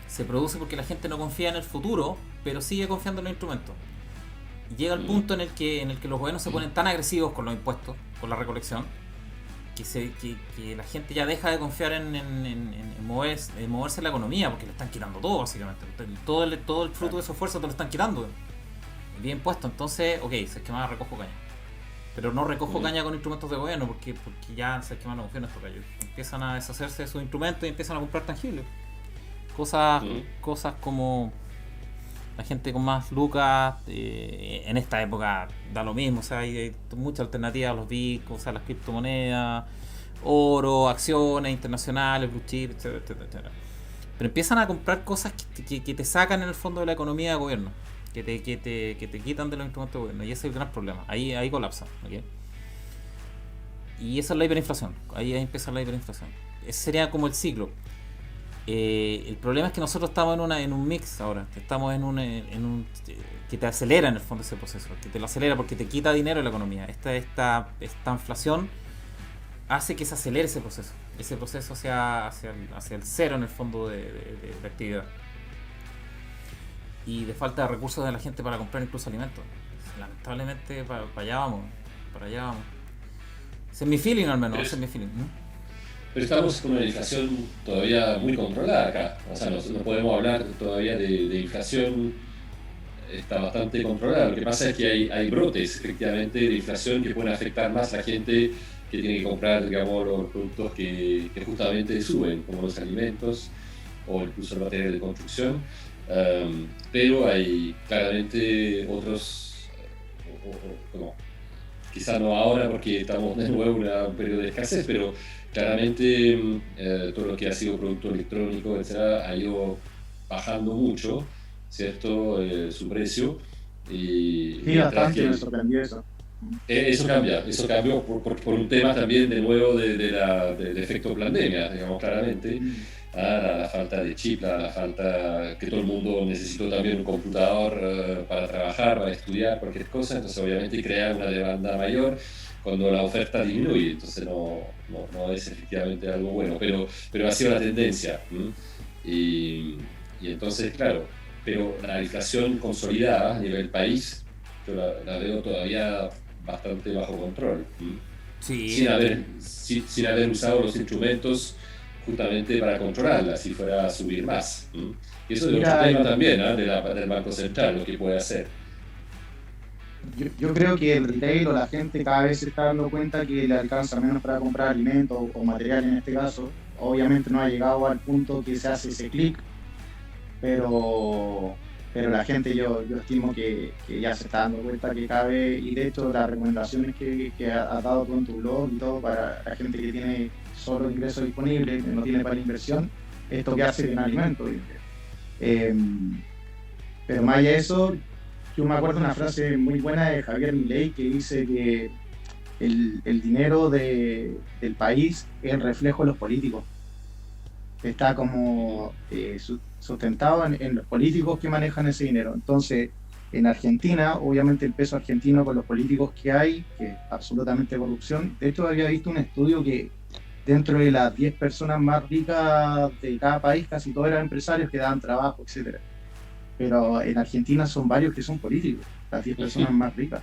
se produce porque la gente no confía en el futuro, pero sigue confiando en los instrumentos. Y llega el punto en el que los gobiernos se ponen tan agresivos con los impuestos, con la recolección, que la gente ya deja de confiar en moverse en la economía, porque le están quitando todo, básicamente. Todo el fruto de su esfuerzo te lo están quitando. Bien puesto, entonces, ok, se es que más recojo caña. Pero no recojo caña con instrumentos de gobierno, porque ya se es que más no confío en estos gallos. Empiezan a deshacerse de sus instrumentos y empiezan a comprar tangibles. Cosas, cosas como la gente con más lucas, en esta época da lo mismo, o sea, hay muchas alternativas a los bitcoins, o sea, las criptomonedas, oro, acciones internacionales, blue chip, etcétera, etcétera, etcétera. Pero empiezan a comprar cosas que te sacan en el fondo de la economía de gobierno, que te quitan de los instrumentos de gobierno, y ese es el gran problema, ahí colapsa, ¿okay? Y esa es la hiperinflación, ahí empieza la hiperinflación. Ese sería como el ciclo. El problema es que nosotros estamos en un mix ahora, que estamos en un que te acelera en el fondo ese proceso, que te lo acelera porque te quita dinero de la economía. Esta inflación hace que se acelere ese proceso hacia el cero en el fondo de actividad y de falta de recursos de la gente para comprar incluso alimentos. Lamentablemente para allá vamos. Ese es mi feeling, al menos, ese es mi feeling. Pero estamos con una inflación todavía muy controlada acá. O sea, no podemos hablar todavía de inflación, está bastante controlada. Lo que pasa es que hay brotes, efectivamente, de inflación que pueden afectar más a la gente que tiene que comprar, digamos, los productos que justamente suben, como los alimentos o incluso el material de construcción. Pero hay claramente otros, como, quizá no ahora porque estamos de nuevo en un periodo de escasez, pero claramente todo lo que ha sido producto electrónico, etcétera, ha ido bajando mucho, ¿cierto? Su precio. Sí, bastante, me sorprendió eso. Eso cambió por un tema también de nuevo del efecto pandemia, digamos claramente. La falta de chip, la falta que todo el mundo necesitó también un computador para trabajar, para estudiar, cualquier cosa, entonces obviamente crea una demanda mayor cuando la oferta disminuye, entonces no es efectivamente algo bueno, pero ha sido la tendencia. Y entonces, claro, pero la inflación consolidada a nivel país, yo la veo todavía bastante bajo control, sí. sin haber usado los instrumentos justamente para controlarla, si fuera a subir más. Y eso es otro tema también, del Banco Central, lo que puede hacer. Yo creo que el retail o la gente cada vez se está dando cuenta que le alcanza menos para comprar alimentos o material en este caso. Obviamente no ha llegado al punto que se hace ese clic, pero la gente yo estimo que ya se está dando cuenta que cada vez, y de hecho las recomendaciones que has dado tú en tu blog y todo para la gente que tiene solo ingresos disponibles, que no tiene para la inversión, esto que hace en alimentos. Pero más allá de eso, yo me acuerdo una frase muy buena de Javier Milei que dice que el dinero del país es el reflejo de los políticos. Está como sustentado en los políticos que manejan ese dinero. Entonces, en Argentina, obviamente el peso argentino con los políticos que hay, que es absolutamente corrupción. De hecho, había visto un estudio que dentro de las 10 personas más ricas de cada país, casi todos eran empresarios que daban trabajo, etcétera. Pero en Argentina son varios que son políticos, las 10 personas más ricas.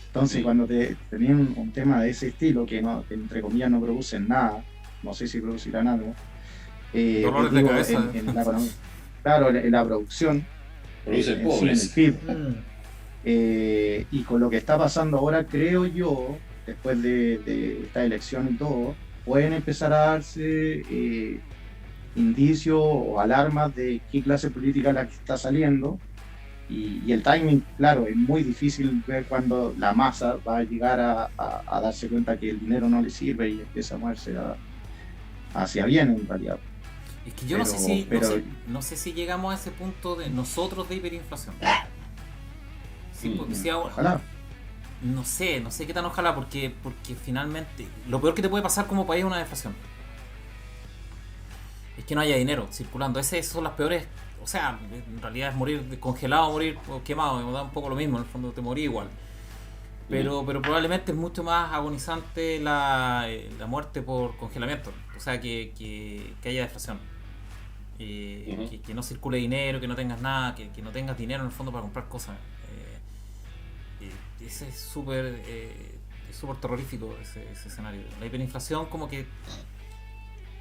Entonces, cuando tenían un tema de ese estilo, que entre comillas no producen nada, no sé si producirán algo, dolores de cabeza. Claro, en la producción, producen pobres. En el PIB. Y con lo que está pasando ahora, creo yo, después de esta elección y todo, pueden empezar a darse indicios o alarmas de qué clase política es la que está saliendo, y el timing, claro, es muy difícil ver cuando la masa va a llegar a darse cuenta que el dinero no le sirve y empieza a moverse hacia bien en realidad. Es que yo no sé si llegamos a ese punto de nosotros de hiperinflación. Sí, porque ojalá. No sé qué tan ojalá, porque finalmente lo peor que te puede pasar como país es una deflación. Es que no haya dinero circulando. Esas son las peores. O sea, en realidad es morir congelado o morir quemado. Me da un poco lo mismo, en el fondo te morí igual. Pero probablemente es mucho más agonizante la muerte por congelamiento. O sea, que haya deflación. Que no circule dinero, que no tengas nada, que no tengas dinero en el fondo para comprar cosas. Ese es súper terrorífico ese escenario. La hiperinflación, como que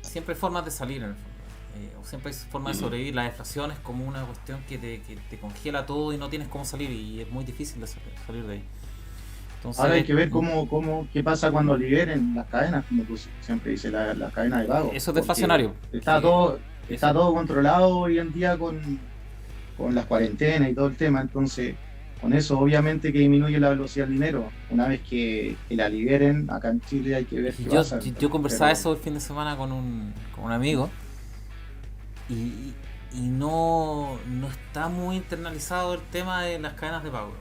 siempre hay formas de salir en el fondo, o siempre hay formas de sobrevivir. La deflación es como una cuestión que te congela todo y no tienes cómo salir, y es muy difícil de salir de ahí. Entonces, ahora hay que ver qué pasa cuando liberen las cadenas, como tú siempre dices, las cadenas de pago. Eso es deflacionario. Está todo, está todo controlado hoy en día con las cuarentenas y todo el tema, entonces con eso obviamente que disminuye la velocidad del dinero. Una vez que la liberen, acá en Chile hay que ver qué pasa. Yo conversaba eso el fin de semana con un amigo y no está muy internalizado el tema de las cadenas de pago.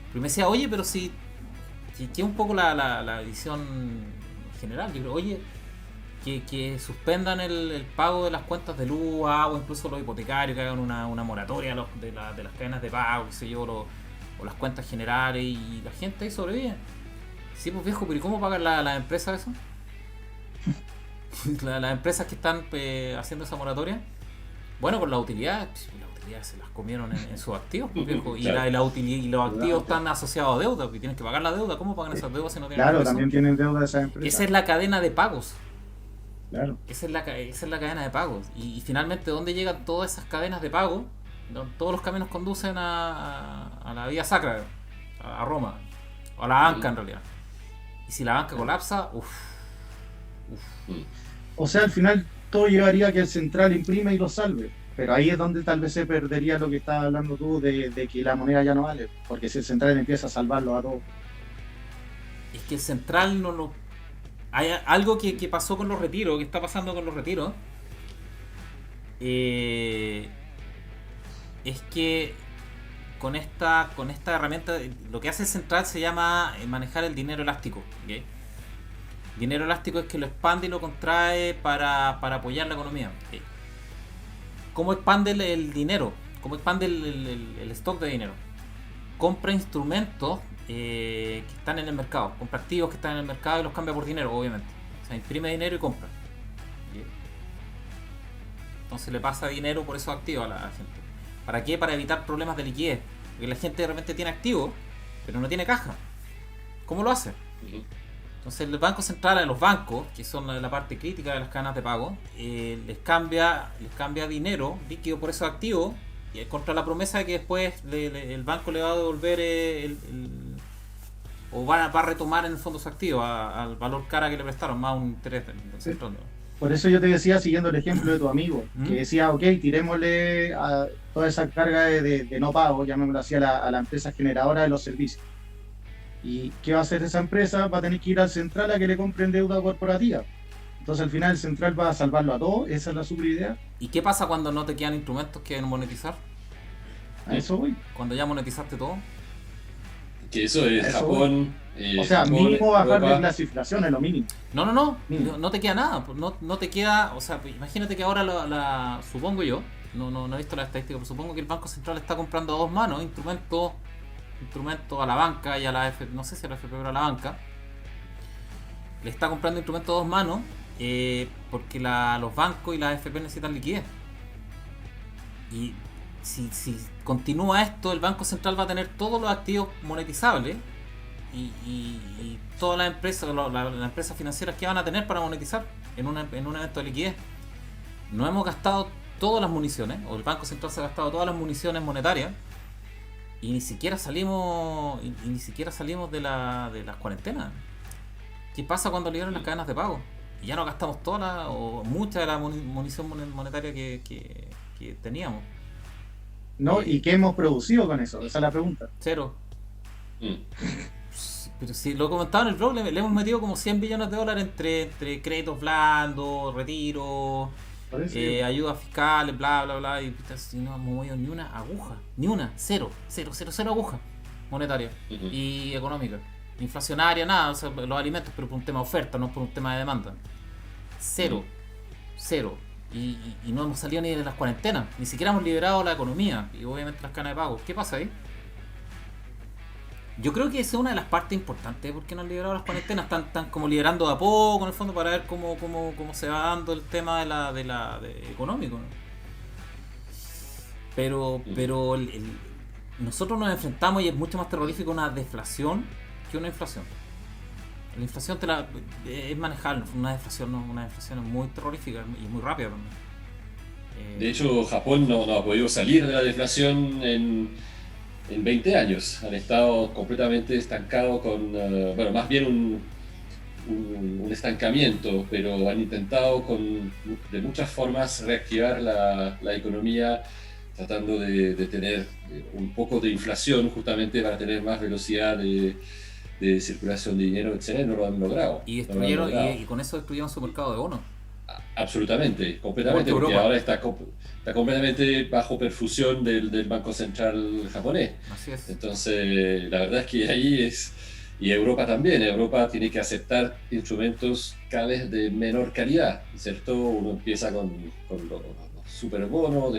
Pero me decía, oye, pero si que un poco la visión general, yo creo, oye, que suspendan el pago de las cuentas de luz, agua, incluso los hipotecarios, que hagan una moratoria de las cadenas de pago, qué sé yo, o las cuentas generales, y la gente ahí sobrevive. Sí, pues viejo, pero ¿y cómo pagan las empresas eso? Las empresas que están haciendo esa moratoria, bueno, con las utilidades se las comieron en sus activos, pues, viejo, y, Claro. y los activos están asociados a deuda, y tienen que pagar la deuda. ¿Cómo pagan esas deudas si no tienen Claro, ingresos? también tienen deuda esas empresas. Esa es la cadena de pagos. Claro. Esa es la cadena de pagos. Y finalmente, ¿dónde llegan todas esas cadenas de pagos? Todos los caminos conducen a la vía sacra, a Roma, o a la banca en realidad. Y si la banca colapsa, O sea, al final todo llevaría a que el central imprime y lo salve. Pero ahí es donde tal vez se perdería lo que estabas hablando tú de que la moneda ya no vale. Porque si el central empieza a salvarlo a todos. es que el central no lo... Hay algo que pasó con los retiros, que está pasando con los retiros. Es que con esta herramienta, lo que hace el central se llama manejar el dinero elástico. ¿Okay? Dinero elástico es que lo expande y lo contrae para apoyar la economía. ¿Okay? ¿Cómo expande el dinero? ¿Cómo expande el stock de dinero? Compra instrumentos que están en el mercado, compra activos que están en el mercado y los cambia por dinero, obviamente. O sea, imprime dinero y compra. ¿Okay? Entonces le pasa dinero por esos activos a la gente. ¿Para qué? Para evitar problemas de liquidez. Porque la gente de repente tiene activos, pero no tiene caja. ¿Cómo lo hace? Entonces el Banco Central a los bancos, que son la parte crítica de las cadenas de pago, les cambia dinero líquido por esos activos, y contra la promesa de que después el banco le va a devolver o va a retomar en el fondo su activo al valor cara que le prestaron, más un interés del central. Por eso yo te decía, siguiendo el ejemplo de tu amigo, que decía, ok, tirémosle a toda esa carga de no pago, llamémoslo así, a la empresa generadora de los servicios. ¿Y qué va a hacer esa empresa? Va a tener que ir al central a que le compren deuda corporativa. Entonces al final el central va a salvarlo a todos, esa es la super idea. ¿Y qué pasa cuando no te quedan instrumentos que monetizar? A eso voy. Cuando ya monetizaste todo. Que eso es Japón. O sea, Japón, mínimo bajar Europa. de clasificación es lo mínimo. No te queda nada. No te queda, o sea, imagínate que ahora supongo yo, no he visto la estadística, pero supongo que el Banco Central está comprando a dos manos instrumentos a la banca y a la FP, no sé si a la FP, pero a la banca. Le está comprando instrumentos a dos manos porque los bancos y la FP necesitan liquidez. Y si continúa esto, el Banco Central va a tener todos los activos monetizables y todas las empresas financieras que van a tener para monetizar en un evento de liquidez. No hemos gastado todas las municiones, o el Banco Central se ha gastado todas las municiones monetarias, y ni siquiera salimos de las cuarentenas. ¿Qué pasa cuando liberan las cadenas de pago? Y ya no gastamos o mucha de la munición monetaria que teníamos. ¿No? ¿Y qué hemos producido con eso? Esa es la pregunta. Cero. Pero si lo comentaba en el blog, le hemos metido como 100 billones de dólares entre créditos blandos, retiros, ayudas fiscales, bla, bla, bla, y si no hemos movido ni una aguja, cero aguja monetaria y económica, inflacionaria, nada, o sea, los alimentos, pero por un tema de oferta, no por un tema de demanda. Cero. Y no hemos salido ni de las cuarentenas, ni siquiera hemos liberado la economía y obviamente las cadenas de pago. ¿Qué pasa ahí? Yo creo que esa es una de las partes importantes de por qué no han liberado las cuarentenas. Están como liberando de a poco en el fondo para ver cómo se va dando el tema de económico, ¿no? Pero nosotros nos enfrentamos, y es mucho más terrorífico, una deflación que una inflación. La inflación es manejable, una deflación es muy terrorífica y muy rápida también. De hecho, Japón no ha podido salir de la deflación en 20 años. Han estado completamente estancados con, más bien un estancamiento, pero han intentado de muchas formas reactivar la economía, tratando de tener un poco de inflación justamente para tener más velocidad de circulación de dinero, etc. No lo han logrado. Y no lo han logrado. y con eso destruyeron su mercado de bonos. Absolutamente, completamente, porque ahora está completamente bajo perfusión del Banco Central japonés. Así es. Entonces, la verdad es que ahí es... Y Europa también, Europa tiene que aceptar instrumentos cada vez de menor calidad, ¿cierto? Uno empieza con los superbonos,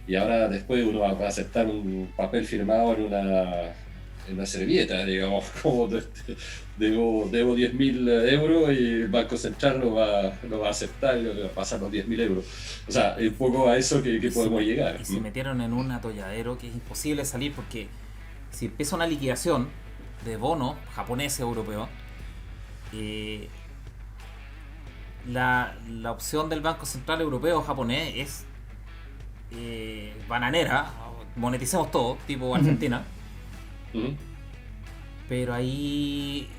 y ahora después uno va a aceptar un papel firmado en una servilleta, digamos, como debo 10.000 euros y el Banco Central lo va a aceptar y lo va a pasar los 10.000 euros. O sea, es un poco a eso que podemos llegar. Y se metieron en un atolladero que es imposible salir, porque si empieza una liquidación de bonos japoneses, europeos, la opción del Banco Central Europeo o japonés es bananera, moneticemos todo, tipo Argentina. Pero ahí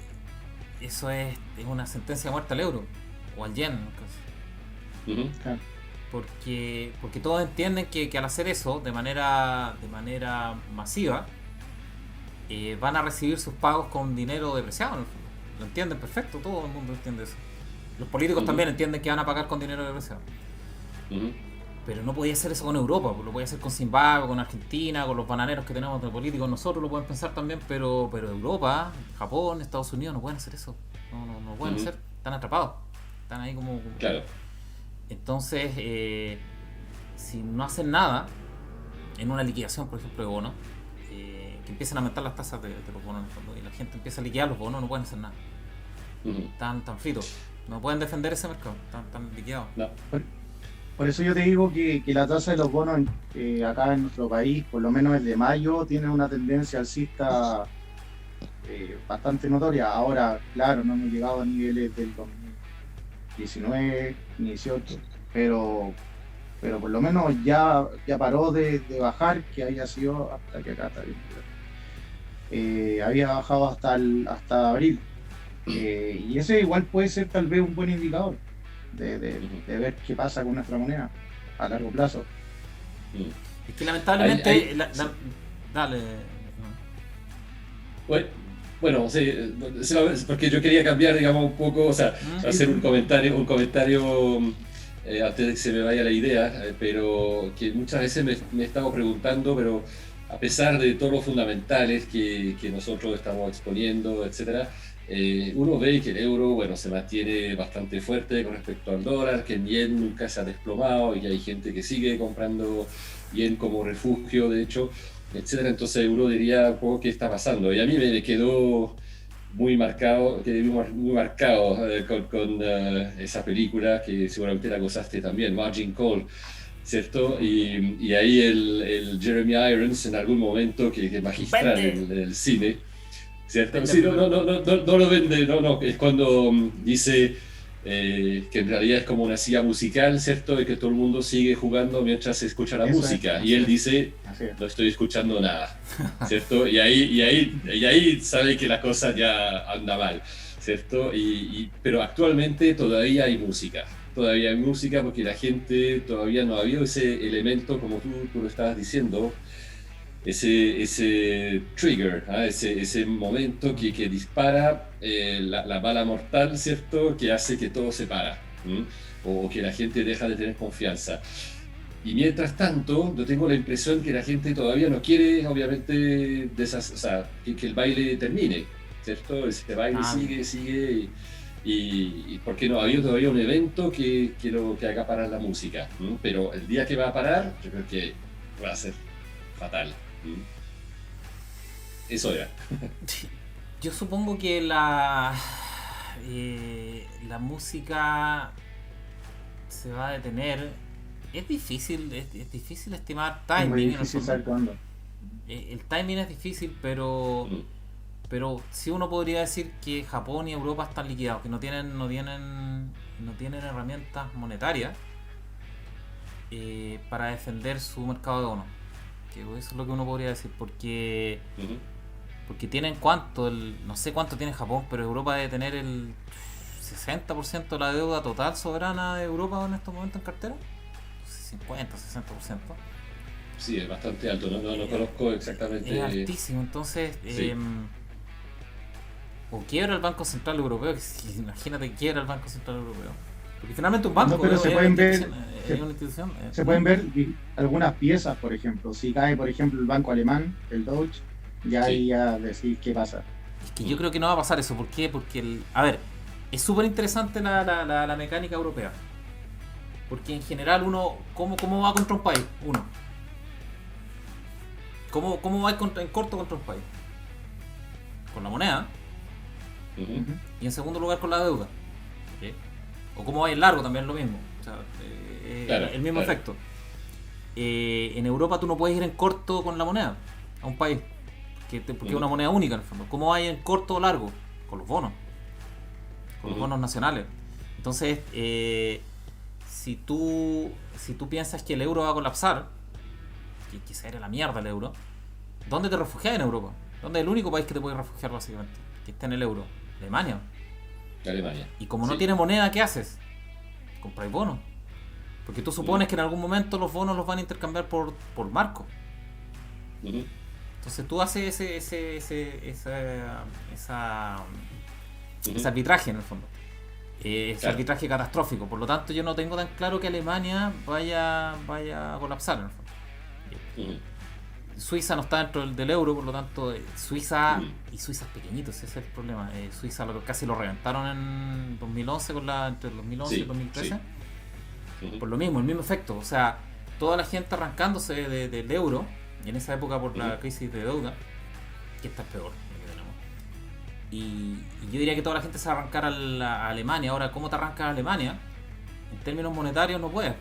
eso es una sentencia de muerte al euro o al yen, porque todos entienden que al hacer eso de manera masiva, van a recibir sus pagos con dinero depreciado, en el fondo. Lo entienden perfecto, todo el mundo entiende eso. Los políticos también entienden que van a pagar con dinero depreciado. Pero no podía hacer eso con Europa, lo podía hacer con Zimbabue, con Argentina, con los bananeros que tenemos de políticos. Nosotros lo pueden pensar también, pero Europa, Japón, Estados Unidos no pueden hacer eso. No pueden hacer, están atrapados. Están ahí como... Claro. Entonces, si no hacen nada, en una liquidación, por ejemplo, de bonos, que empiezan a aumentar las tasas de los bonos en el fondo, y la gente empieza a liquidar los bonos, no pueden hacer nada. Están fritos. No pueden defender ese mercado, están liquidados. No. Por eso yo te digo que la tasa de los bonos acá en nuestro país, por lo menos el de mayo, tiene una tendencia alcista bastante notoria. Ahora, claro, no hemos llegado a niveles del 2019 ni 18, pero por lo menos ya paró de bajar, que había sido hasta que acá está bien. Había bajado hasta abril. Y ese igual puede ser tal vez un buen indicador de ver qué pasa con nuestra moneda a largo plazo. Es que lamentablemente dale. Bueno, sí, porque yo quería cambiar, digamos, un poco, o sea, hacer un comentario antes de que se me vaya la idea, pero que muchas veces me he estado preguntando, pero a pesar de todos los fundamentales que nosotros estamos exponiendo, etcétera, uno ve que el euro, bueno, se mantiene bastante fuerte con respecto al dólar, que el yen nunca se ha desplomado y que hay gente que sigue comprando yen como refugio, de hecho, etcétera. Entonces uno diría un poco qué está pasando. Y a mí me quedó muy marcado con esa película que seguramente la gozaste también, Margin Call, ¿cierto? Y ahí el Jeremy Irons en algún momento que es magistral en el cine, ¿cierto? Sí, no lo vende, no, es cuando dice que en realidad es como una silla musical, ¿cierto? Y que todo el mundo sigue jugando mientras se escucha la música. Y él dice, no estoy escuchando nada, ¿cierto? Y ahí sabe que la cosa ya anda mal, ¿cierto? Pero actualmente todavía hay música. Todavía hay música porque la gente todavía no ha habido ese elemento, como tú lo estabas diciendo, ese trigger, ese momento que dispara la bala mortal, ¿cierto? Que hace que todo se para, o que la gente deja de tener confianza. Y mientras tanto, yo tengo la impresión que la gente todavía no quiere, obviamente, que el baile termine, ¿cierto? Ese baile sigue y porque no ha habido todavía un evento que haga parar la música, pero el día que va a parar, yo creo que va a ser fatal. Eso era. Yo supongo que la música se va a detener. Es difícil estimar timing. Es muy difícil saber cuándo. El timing es difícil, pero sí uno podría decir que Japón y Europa están liquidados, que no tienen herramientas monetarias para defender su mercado de bonos. Que eso es lo que uno podría decir, porque Porque tienen no sé cuánto tiene Japón, pero Europa debe tener el 60% de la deuda total soberana de Europa en estos momentos en cartera. 50, 60%. Sí, es bastante alto, no conozco exactamente. Es altísimo, entonces Sí. o quiebra el Banco Central Europeo, imagínate que quiebra el Banco Central Europeo. Porque finalmente un banco No, pero es se pueden ver, una institución. se pueden ver algunas piezas, por ejemplo. Si cae, por ejemplo, el banco alemán, el Deutsche, ya Sí. ahí ya decir qué pasa. Es que yo creo que no va a pasar eso. ¿Por qué? Porque, a ver, es súper interesante la mecánica europea. Porque en general ¿cómo va contra un país? ¿Cómo va en corto contra un país? Con la moneda. Ujú. Y en segundo lugar con la deuda. ¿Okay? O cómo va en largo también es lo mismo. O sea, Claro, el mismo claro. efecto. En Europa tú no puedes ir en corto con la moneda a un país. Porque es una moneda única en el fondo. ¿Cómo va en corto o largo? Con los bonos. Con los bonos nacionales. Entonces, si tú piensas que el euro va a colapsar, que se irá a la mierda el euro, ¿dónde te refugias en Europa? ¿Dónde es el único país que te puede refugiar básicamente? Que esté en el euro. Alemania. Alemania. Y como no Sí. tiene moneda, ¿qué haces? Compráis bonos. Porque tú supones que en algún momento los bonos los van a intercambiar por marcos. Ujú. Entonces tú haces ese Ujú. arbitraje en el fondo. Ese Claro. arbitraje catastrófico. Por lo tanto, yo no tengo tan claro que Alemania vaya a colapsar en el fondo. Ujú. Suiza no está dentro del euro, por lo tanto, Suiza, Mm. y Suiza es pequeñito, ese es el problema. Suiza casi lo reventaron en 2011, entre el 2011 y Sí, el 2013. sí. Ujú. Por lo mismo, el mismo efecto. O sea, toda la gente arrancándose del euro, y en esa época por la crisis de deuda, que esta es peor, lo que tenemos. Y yo diría que toda la gente se arrancara a Alemania. Ahora, ¿cómo te arrancas a Alemania? En términos monetarios no puedes,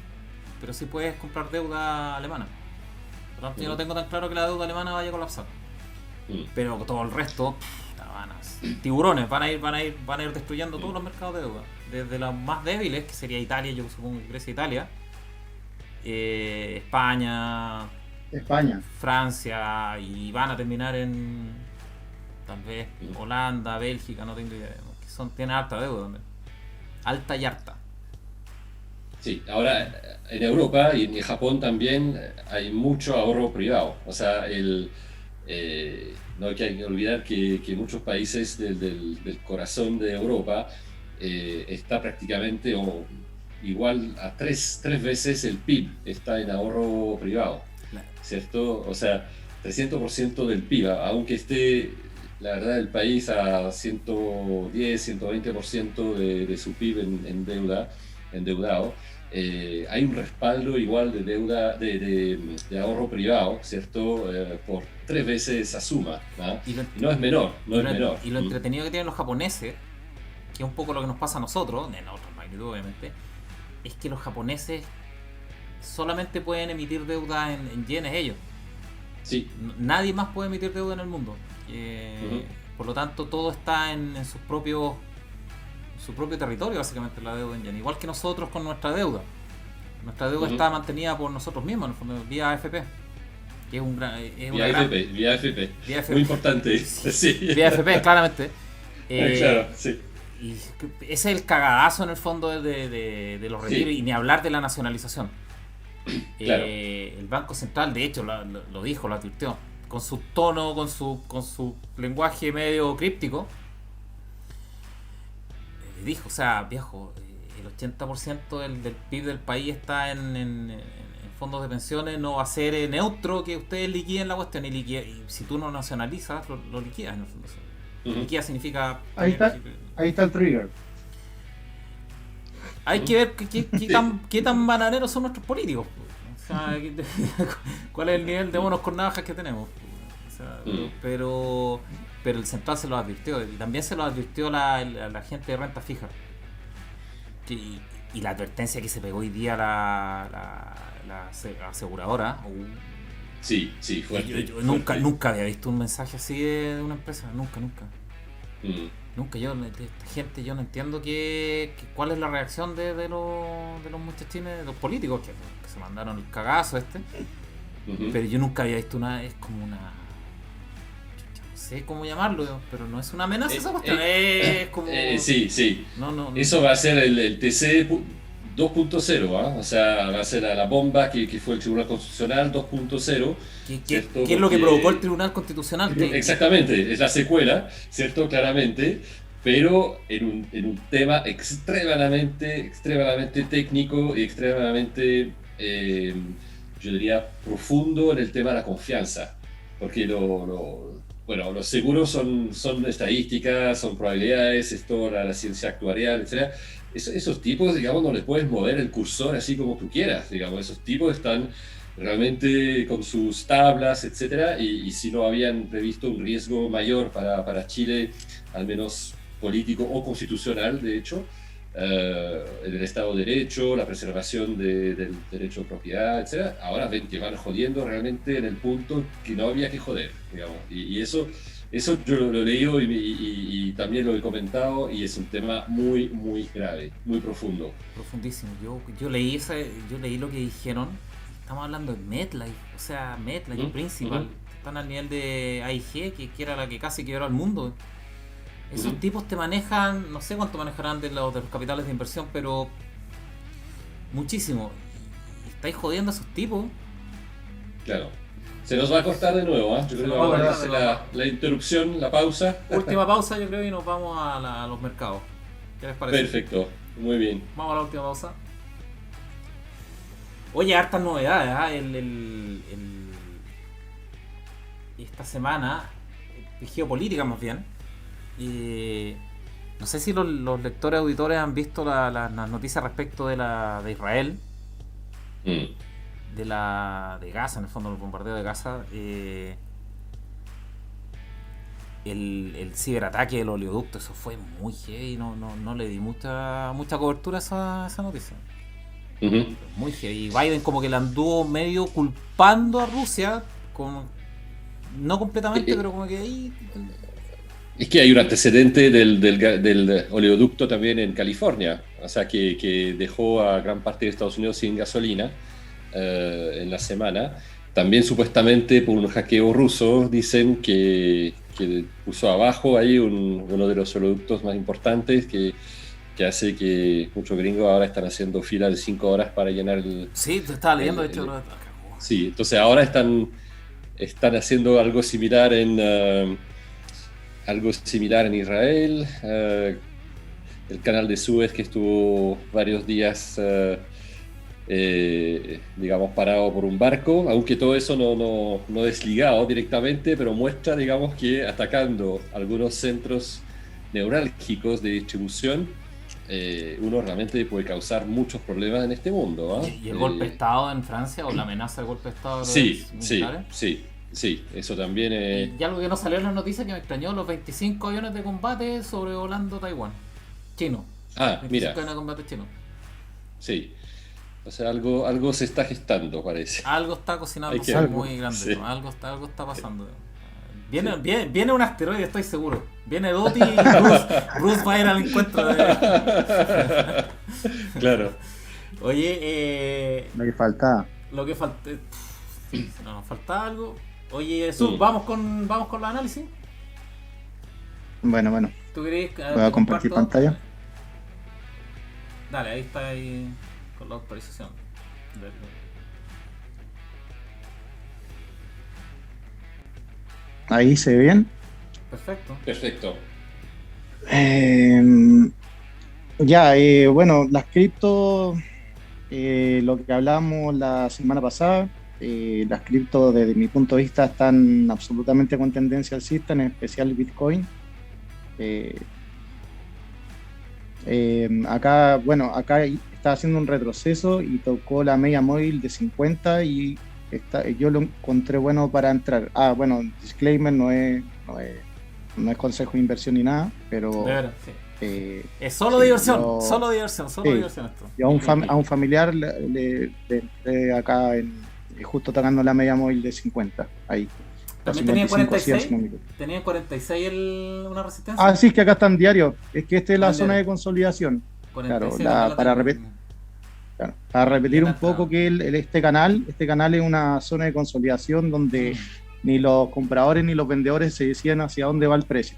pero sí puedes comprar deuda alemana. Por lo tanto, yo no tengo tan claro que la deuda alemana vaya a colapsar. Pero todo el resto, tiburones, van a ir destruyendo todos los mercados de deuda. Desde los más débiles, que sería Italia, yo supongo que Grecia e Italia, España, Francia, y van a terminar en tal vez Holanda, Bélgica, no tengo idea. Que tienen alta deuda también. Alta y harta. Sí, ahora en Europa y en Japón también hay mucho ahorro privado. O sea, no hay que olvidar que muchos países del corazón de Europa está prácticamente igual a tres veces el PIB está en ahorro privado, ¿cierto? O sea, 300% del PIB, aunque esté, la verdad, el país a 110, 120% de su PIB endeudado. Hay un respaldo igual de deuda de ahorro privado, ¿cierto? Por 3 veces esa suma, ¿no? Y no es menor, Y lo entretenido que tienen los japoneses, que es un poco lo que nos pasa a nosotros, en otra magnitud obviamente, es que los japoneses solamente pueden emitir deuda en yenes ellos. Sí. Nadie más puede emitir deuda en el mundo. Por lo tanto, todo está en su propio territorio, básicamente, la deuda en yen. Igual que nosotros con nuestra deuda. Nuestra deuda está mantenida por nosotros mismos, en el fondo, vía AFP. Que es Vía AFP. Muy importante. Sí. Vía AFP, claramente. Claro, sí. Y ese es el cagadazo en el fondo de los retiros, y ni hablar de la nacionalización. Claro. El Banco Central, de hecho, lo dijo, lo advirtió, con su tono, con su lenguaje medio críptico. Dijo, o sea, viejo, el 80% del PIB del país está en fondos de pensiones, no va a ser neutro que ustedes liquiden la cuestión, y si tú no nacionalizas, lo liquidas en el fondo. Liquida significa... Ahí está el trigger. Hay que ver qué tan bananeros son nuestros políticos. O sea, cuál es el nivel de bonos con navajas que tenemos. O sea, pero el central se lo advirtió, y también se lo advirtió la gente de renta fija. Y la advertencia que se pegó hoy día la aseguradora. Sí, fuerte. Yo nunca había visto un mensaje así de una empresa, nunca. Nunca, esta gente, yo no entiendo cuál es la reacción de los muchachines, de los políticos que se mandaron el cagazo pero yo nunca había visto es como una, no sé, sé cómo llamarlo, pero no es una amenaza esa cuestión, es como... Sí. No. Eso va a ser el TC 2.0, ¿ah? O sea, va a ser la bomba que fue el Tribunal Constitucional 2.0. ¿Qué es lo que provocó el Tribunal Constitucional? Exactamente, es la secuela, ¿cierto? Claramente, pero en un tema extremadamente técnico y extremadamente, yo diría, profundo en el tema de la confianza. Porque bueno, los seguros son estadísticas, son probabilidades, es toda la ciencia actuarial, etc. Esos tipos, digamos, no les puedes mover el cursor así como tú quieras, digamos. Esos tipos están realmente con sus tablas, etcétera, y si no habían previsto un riesgo mayor para Chile, al menos político o constitucional, de hecho, en el Estado de Derecho, la preservación del derecho de propiedad, etcétera, ahora ven que van jodiendo realmente en el punto que no había que joder, digamos, y eso yo lo he leído y también lo he comentado, y es un tema muy, muy grave, muy profundo. Profundísimo. Yo leí lo que dijeron. Estamos hablando de MetLife, o sea, MetLife Principal. Están al nivel de AIG, que era la que casi quebró al mundo. Esos tipos te manejan, no sé cuánto manejarán de los capitales de inversión, pero muchísimo. Y estáis jodiendo a esos tipos. Claro. Se nos va a cortar de nuevo, ¿eh? Yo creo que vamos a hacer la interrupción, la pausa. Última pausa, yo creo, y nos vamos a los mercados. ¿Qué les parece? Perfecto, muy bien. Vamos a la última pausa. Oye, hartas novedades, esta semana, geopolítica más bien. No sé si los lectores auditores han visto las noticias respecto de Israel, de Gaza, en el fondo, el bombardeo de Gaza, el ciberataque del oleoducto. Eso fue muy heavy, no le di mucha cobertura a esa noticia. Muy heavy. Y Biden como que le anduvo medio culpando a Rusia, no completamente, pero como que ahí... Es que hay un antecedente del oleoducto también en California, o sea, que dejó a gran parte de Estados Unidos sin gasolina en la semana. También supuestamente por un hackeo ruso dicen que puso abajo ahí uno de los oleoductos más importantes que hace que muchos gringos ahora están haciendo fila de 5 horas para llenar el... Sí, te estaba leyendo, de hecho. Sí, entonces ahora están haciendo algo similar en Israel. El canal de Suez, que estuvo varios días, digamos, parado por un barco, aunque todo eso no desligado directamente, pero muestra, digamos, que atacando algunos centros neurálgicos de distribución, uno realmente puede causar muchos problemas en este mundo, ¿eh? ¿Y el golpe de Estado en Francia, o la amenaza del golpe de Estado de los militares? Sí, eso también es... Y algo que no salió en las noticias que me extrañó: los 25 aviones de combate sobrevolando Taiwán. Chino. Ah, 25 mira. aviones de combate chino. Sí. O sea, algo se está gestando, parece. Algo está cocinando muy grande. Sí. ¿No? Algo está pasando. Viene un asteroide, estoy seguro. Viene Doty y Bruce va a ir al encuentro de... Claro. Oye, Lo que faltaba. Lo que falta... No, nos faltaba algo. Oye, Jesús, vamos con los análisis. Bueno. ¿Tú querés? Voy a compartir pantalla. Dale, ahí está ahí con la actualización. Ahí se ve bien. Perfecto. Bueno, las cripto, lo que hablábamos la semana pasada, las cripto desde mi punto de vista están absolutamente con tendencia alcista, en especial Bitcoin. Acá está haciendo un retroceso y tocó la media móvil de 50 y yo lo encontré bueno para entrar. Disclaimer, no es consejo de inversión ni nada, pero es solo diversión, solo diversión esto. Y a un familiar le entré acá justo tocando la media móvil de 50, ahí. También tenía 46. Tenía 46 una resistencia. Sí, es que acá está en diario. Es que esta es la zona de consolidación. 46, claro, para repetir un poco que este canal es una zona de consolidación donde ni los compradores ni los vendedores se decían hacia dónde va el precio.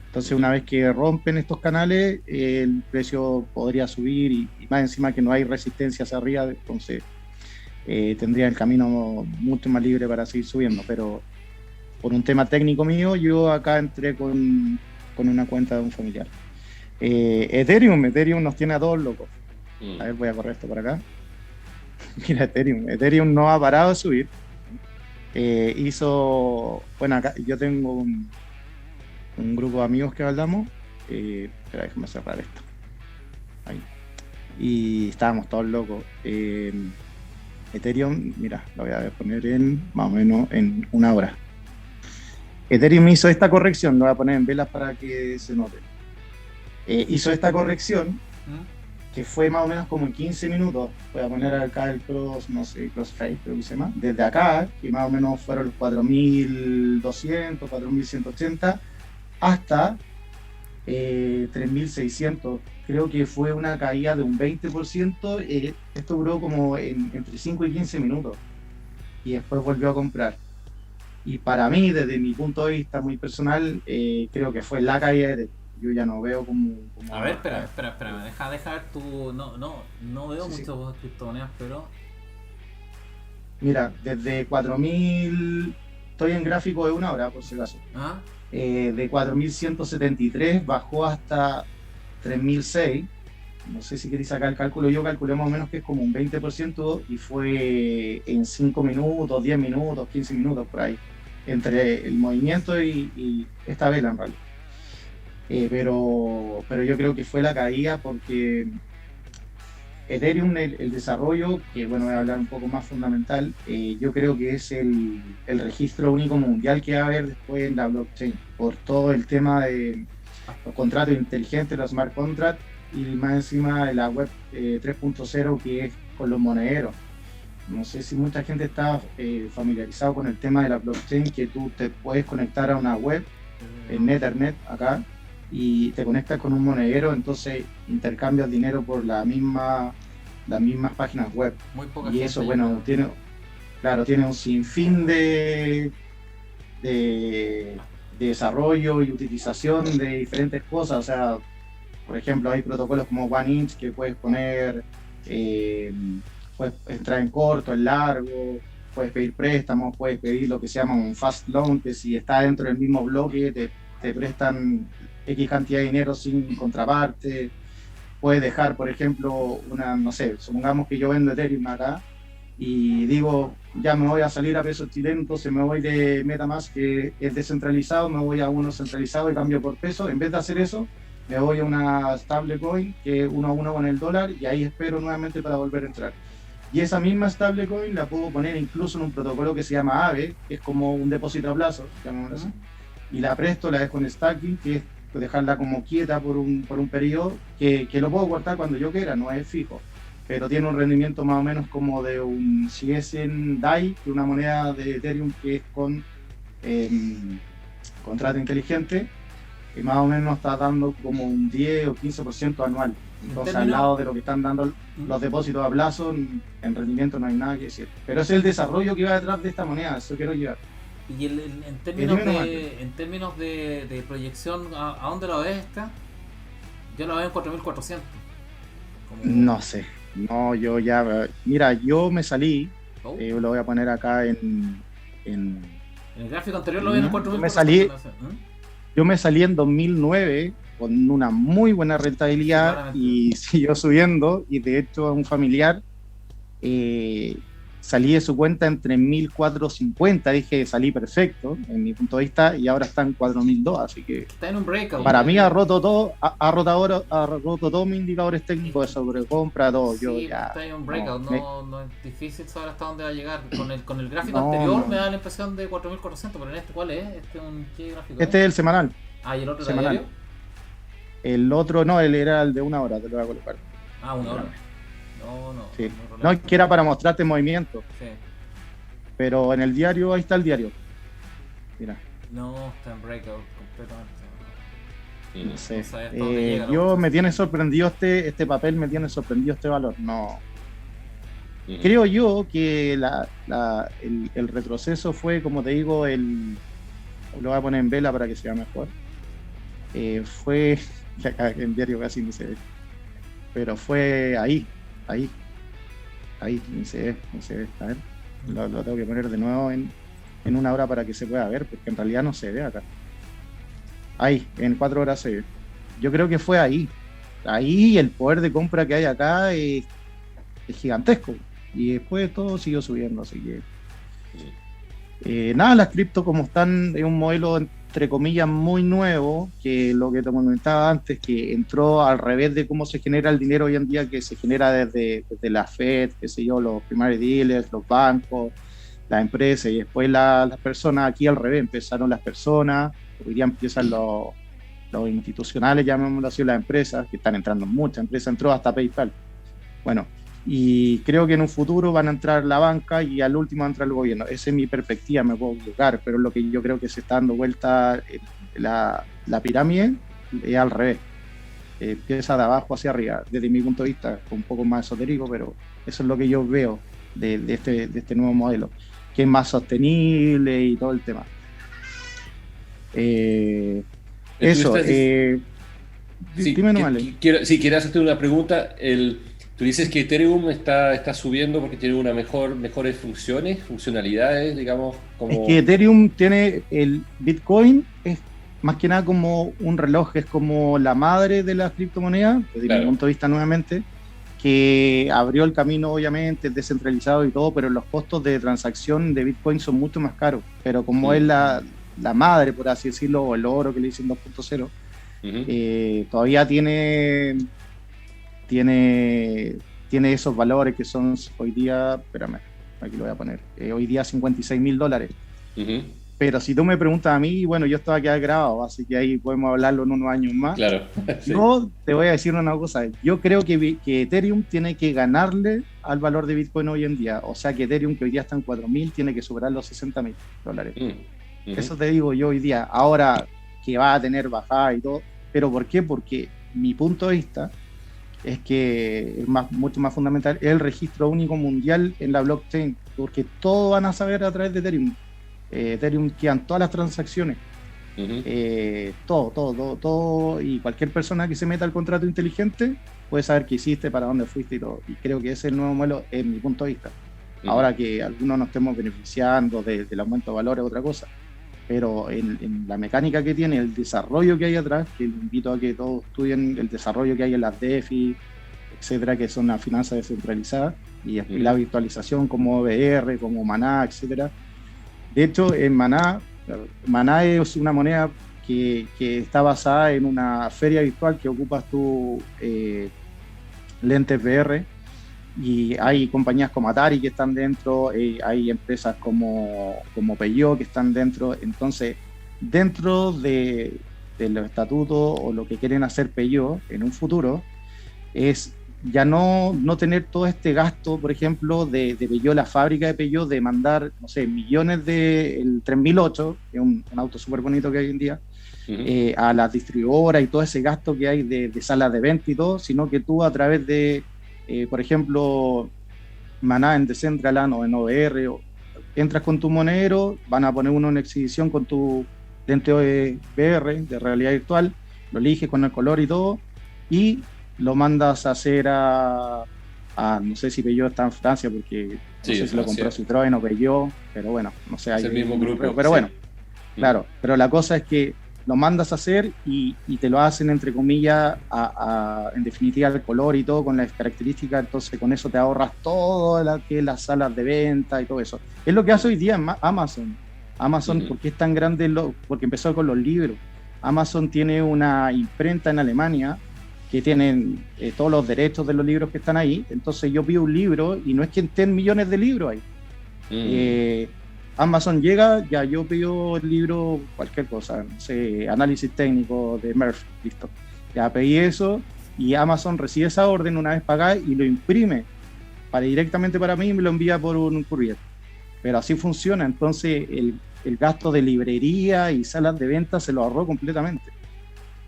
Entonces, una vez que rompen estos canales, el precio podría subir y más encima que no hay resistencia hacia arriba, entonces tendría el camino mucho más libre para seguir subiendo. Pero por un tema técnico mío, yo acá entré con una cuenta de un familiar. Ethereum nos tiene a todos locos. A ver, voy a correr esto por acá. Mira, Ethereum no ha parado de subir. Bueno, acá yo tengo un grupo de amigos que hablamos. Espera, déjame cerrar esto. Ahí. Y estábamos todos locos. Ethereum, mira, lo voy a poner en más o menos en una hora. Ethereum hizo esta corrección, lo voy a poner en velas para que se note. Hizo esta corrección que fue más o menos como en 15 minutos. Voy a poner acá el crossfade, creo que se llama. Desde acá, que más o menos fueron los 4.200, 4.180, hasta 3.600. Creo que fue una caída de un 20%. Esto duró como entre 5 y 15 minutos. Y después volvió a comprar. Y para mí, desde mi punto de vista muy personal, creo que fue la caída de... Yo ya no veo como... A ver, espera. Deja ver tu... No veo muchas criptomonedas, pero... Mira, desde 4.000... Estoy en gráfico de una hora, por si acaso. De 4.173 bajó hasta 3.006. No sé si queréis sacar el cálculo. Yo calculé más o menos que es como un 20% y fue en 5 minutos, 10 minutos, 15 minutos por ahí. Entre el movimiento y esta vela en realidad. Pero yo creo que fue la caída porque Ethereum, el desarrollo, que bueno, voy a hablar un poco más fundamental, yo creo que es el registro único mundial que va a haber después en la blockchain, por todo el tema de los contratos inteligentes, los smart contracts, y más encima de la web 3.0 que es con los monederos. No sé si mucha gente está familiarizado con el tema de la blockchain, que tú te puedes conectar a una web en Ethernet acá y te conectas con un monedero, entonces intercambias dinero por las mismas páginas web. Muy poca y gente eso, bueno, tiene un sinfín de desarrollo y utilización de diferentes cosas. O sea, por ejemplo, hay protocolos como OneInch que puedes poner, puedes entrar en corto, en largo, puedes pedir préstamos, puedes pedir lo que se llama un fast loan, que si está dentro del mismo bloque te prestan X cantidad de dinero sin contraparte. Puedes dejar, por ejemplo, no sé, supongamos que yo vendo Ethereum acá y digo, ya me voy a salir a pesos chilenos, entonces me voy de MetaMask, que es descentralizado, me voy a uno centralizado y cambio por peso. En vez de hacer eso, me voy a una stablecoin que es 1 a 1 con el dólar y ahí espero nuevamente para volver a entrar. Y esa misma stablecoin la puedo poner incluso en un protocolo que se llama Aave, que es como un depósito a plazo, llamémoslo así, y la presto, la dejo en stacking, que es dejarla como quieta por un periodo, que lo puedo cortar cuando yo quiera, no es fijo, pero tiene un rendimiento más o menos como si es en DAI, que una moneda de Ethereum que es con contrato inteligente, y más o menos está dando como un 10 o 15% anual. Entonces, al lado de lo que están dando los depósitos a plazo, en rendimiento no hay nada que decir. Pero es el desarrollo que va detrás de esta moneda, eso quiero llevar. Y en términos de proyección, ¿a dónde lo ves esta? Yo lo veo en 4.400. No sé. No, yo ya... Mira, yo me salí, lo voy a poner acá en el gráfico anterior lo veo en 4.400. Yo me salí en 2009 con una muy buena rentabilidad y siguió subiendo, y de hecho un familiar salí de su cuenta en 3.450, dije salí perfecto en mi punto de vista, y ahora está en 4.002, así que está en un breakout. Para mí ha roto todo, ha roto todos mis indicadores técnicos de sobrecompra, todo. Sí, yo ya está en un breakout, no es difícil saber hasta dónde va a llegar. Con el gráfico anterior me da la impresión de 4.400, pero en este, ¿cuál es? ¿Qué gráfico? Este es el semanal. ¿Y el otro semanal. diario? El otro no, él era el de una hora, te lo voy a colocar. Una hora. Sí. No, es que era para mostrarte movimiento. Sí. Pero en el diario, ahí está el diario. Mira. No, está en breakout completamente. No sé. Llega, me tiene sorprendido este papel, me tiene sorprendido este valor. No. Creo yo que el retroceso fue, como te digo, lo voy a poner en vela para que sea mejor. Fue, que acá en diario casi ni se ve, pero fue ahí, ni se ve, a ver, lo tengo que poner de nuevo en una hora para que se pueda ver, porque en realidad no se ve acá. Ahí, en 4 horas se ve. Yo creo que fue ahí el poder de compra que hay acá es gigantesco. Y después todo siguió subiendo, así que nada, las cripto como están, es un modelo entre comillas muy nuevo, que lo que te comentaba antes, que entró al revés de cómo se genera el dinero hoy en día, que se genera desde la Fed, qué sé yo, los primary dealers, los bancos, las empresas, y después las personas. Aquí al revés, empezaron las personas, hoy día empiezan los institucionales, llamémoslo así, las empresas, que están entrando muchas empresas, entró hasta PayPal. Bueno, y creo que en un futuro van a entrar la banca y al último va a entrar el gobierno. Esa es mi perspectiva, me puedo equivocar, pero es lo que yo creo que se está dando vuelta. La pirámide es al revés, empieza de abajo hacia arriba, desde mi punto de vista, un poco más esotérico, pero eso es lo que yo veo de este nuevo modelo, que es más sostenible y todo el tema. Eso, dime nomás. Quiero hacerte una pregunta. Tú dices que Ethereum está subiendo porque tiene mejores funcionalidades, digamos. Es que Ethereum tiene el Bitcoin, es más que nada como un reloj, es como la madre de las criptomonedas, desde mi punto de vista nuevamente, que abrió el camino, obviamente, es descentralizado y todo, pero los costos de transacción de Bitcoin son mucho más caros. Pero como es la madre, por así decirlo, o el oro que le dicen 2.0, todavía tiene esos valores que son hoy día, espérame, aquí lo voy a poner, hoy día $56,000. Pero si tú me preguntas a mí, bueno, yo estaba quedado grabado, así que ahí podemos hablarlo en unos años más. Claro. Sí. Yo te voy a decir una cosa, yo creo que Ethereum tiene que ganarle al valor de Bitcoin hoy en día, o sea que Ethereum, que hoy día está en 4.000, tiene que superar los $60,000. Eso te digo yo hoy día, ahora que va a tener bajada y todo, pero ¿por qué? Porque mi punto de vista es que es mucho más fundamental el registro único mundial en la blockchain, porque todos van a saber a través de Ethereum. Ethereum quedan todas las transacciones, todo, y cualquier persona que se meta al contrato inteligente puede saber qué hiciste, para dónde fuiste y todo, y creo que ese es el nuevo modelo en mi punto de vista. Ahora que algunos nos estemos beneficiando del aumento de valor es otra cosa, pero en la mecánica que tiene, el desarrollo que hay atrás, que invito a que todos estudien el desarrollo que hay en las DeFi, etcétera, que son las finanzas descentralizadas, y la virtualización como VR, como Maná, etcétera. De hecho, en Maná es una moneda que está basada en una feria virtual que ocupas tu lentes VR, y hay compañías como Atari que están dentro, hay empresas como Peugeot que están dentro. Entonces, dentro de los estatutos o lo que quieren hacer Peugeot en un futuro es ya no tener todo este gasto, por ejemplo, de Peugeot, la fábrica de Peugeot, de mandar, no sé, millones del 3008, que es un auto súper bonito que hay hoy en día, a las distribuidoras, y todo ese gasto que hay de salas de venta y todo, sino que tú a través de, por ejemplo, Maná en Decentraland o en OVR, entras con tu monedero, van a poner uno en exhibición con tu lente VR de realidad virtual, lo eliges con el color y todo, y lo mandas a hacer a no sé si Peugeot está en Francia, porque no sé si lo compró Citroën o Peugeot, pero bueno, no sé. Es el mismo grupo. Pero bueno, claro, pero la cosa es que lo mandas a hacer y te lo hacen, entre comillas, en definitiva el color y todo con las características, entonces con eso te ahorras todo las salas de venta y todo eso. Es lo que hace hoy día Amazon. ¿Por qué es tan grande? Porque empezó con los libros. Amazon tiene una imprenta en Alemania que tienen todos los derechos de los libros que están ahí, entonces yo pido un libro y no es que estén millones de libros ahí. Amazon llega, ya yo pido el libro, cualquier cosa, no sé, análisis técnico de Murphy, listo. Ya pedí eso y Amazon recibe esa orden una vez pagada y lo imprime directamente para mí y me lo envía por un courier. Pero así funciona, entonces el gasto de librería y salas de venta se lo ahorró completamente.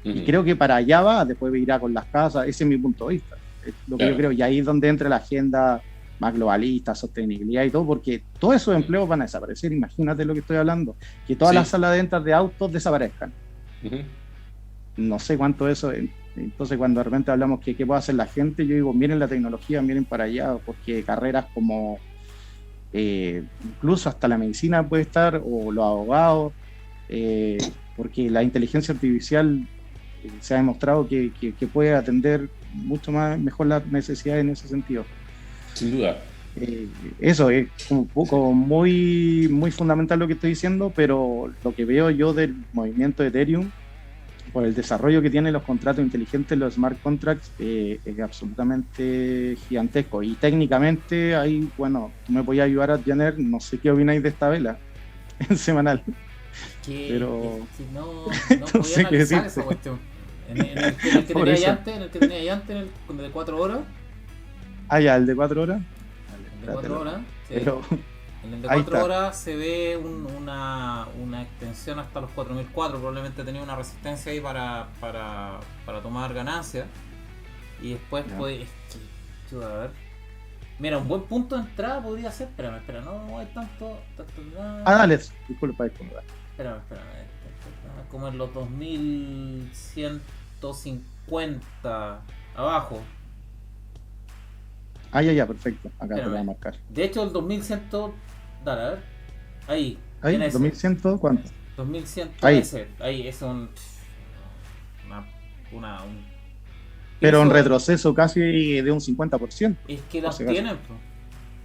Y creo que para allá va, después irá con las casas, ese es mi punto de vista, es lo que yo creo, y ahí es donde entra la agenda más globalista, sostenibilidad y todo, porque todos esos empleos van a desaparecer. Imagínate lo que estoy hablando, que todas las salas de ventas de autos desaparezcan. No sé cuánto eso es. Entonces, cuando de repente hablamos que qué puede hacer la gente, yo digo, miren la tecnología, miren para allá, porque carreras como incluso hasta la medicina puede estar, o los abogados, porque la inteligencia artificial se ha demostrado que puede atender mucho mejor las necesidades en ese sentido. Sin duda. Eso es un poco muy, muy fundamental lo que estoy diciendo, pero lo que veo yo del movimiento de Ethereum, por el desarrollo que tienen los contratos inteligentes, los smart contracts, es absolutamente gigantesco. Y técnicamente, ahí, bueno, tú me podías ayudar a tener, no sé qué opináis de esta vela en semanal. Pero no podía analizar esa cuestión. En el que tenía ahí antes, el de 4 horas. Ah, ya, el de 4 horas. El de 4 horas. Sí. Pero en el de 4 horas se ve una extensión hasta los 4004. Probablemente tenía una resistencia ahí para tomar ganancias. Y después puede. A ver. Mira, un buen punto de entrada podría ser. Espera, no hay tanto dale, disculpa. Espérame. Como en los 2150 abajo. Ya, perfecto. Acá te voy a marcar. De hecho, el 2100. Dale, a ver. Ahí. ¿2100 cuánto? 2100. Ahí es un. Pero un retroceso casi de un 50%. Es que los tienen,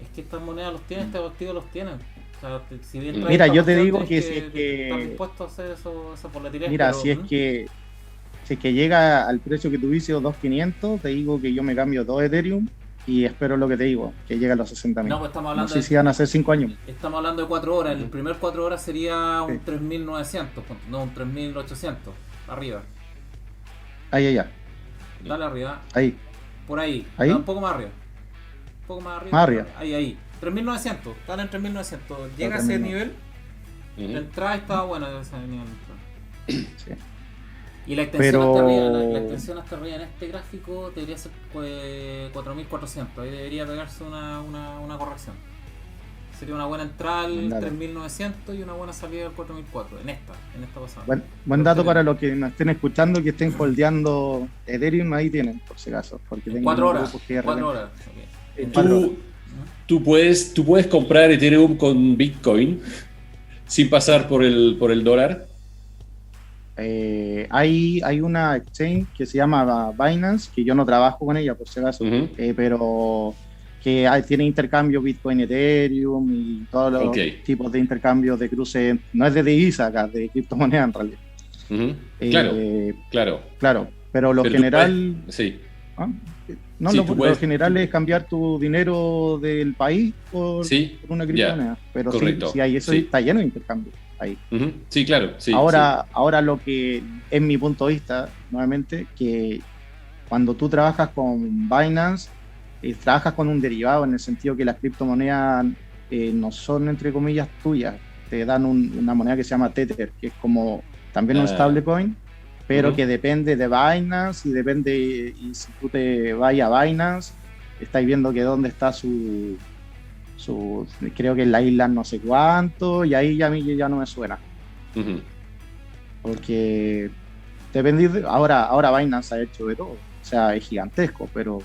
es que estas monedas los tienen, estos activos los tienen. O sea, si bien mira, yo te digo que si es que están dispuestos a hacer eso por la tirez. Mira, pero, si es que llega al precio que tuviste, 2.500, te digo que yo me cambio 2 Ethereum y espero lo que te digo, que llegue a los 60.000. No, pues estamos hablando. No sé si van a ser 5 años. Estamos hablando de 4 horas. El primer 4 horas sería un 3.900, no un 3.800 arriba. Ya. Dale arriba. Ahí. Por ahí. ¿Ahí? No, un poco más arriba. Un poco más arriba. Más arriba. Ahí. 3.900. Dale en 3.900. Llega a ese nivel. La entrada estaba buena de ese nivel. Sí. Y la extensión hasta arriba en este gráfico debería ser 4.400. Ahí debería pegarse una corrección. Sería una buena entrada al 3.900 y una buena salida al 4.400 en esta pasada. Buen dato para los que nos estén escuchando, que estén holdeando Ethereum, ahí tienen, por si acaso. Porque 4 horas. 4 horas. Okay. Tú puedes comprar Ethereum con Bitcoin sin pasar por el dólar. Hay una exchange que se llama Binance, que yo no trabajo con ella, por si acaso, pero que tiene intercambio Bitcoin, Ethereum y todos los tipos de intercambios de cruce. No es de divisa acá, de criptomoneda en realidad. Claro, pero lo general... Lo general es cambiar tu dinero del país por una criptomoneda. Pero sí, hay eso, está lleno de intercambio ahí. Sí, claro. Ahora lo que es mi punto de vista, nuevamente, que cuando tú trabajas con Binance, trabajas con un derivado, en el sentido que las criptomonedas no son, entre comillas, tuyas. Te dan una moneda que se llama Tether, que es como también un stablecoin, pero que depende de Binance y si tú te vas a Binance, estáis viendo que dónde está su creo que en la isla no sé cuánto, y ahí a mí ya no me suena. Porque ahora Binance ha hecho de todo, o sea, es gigantesco, pero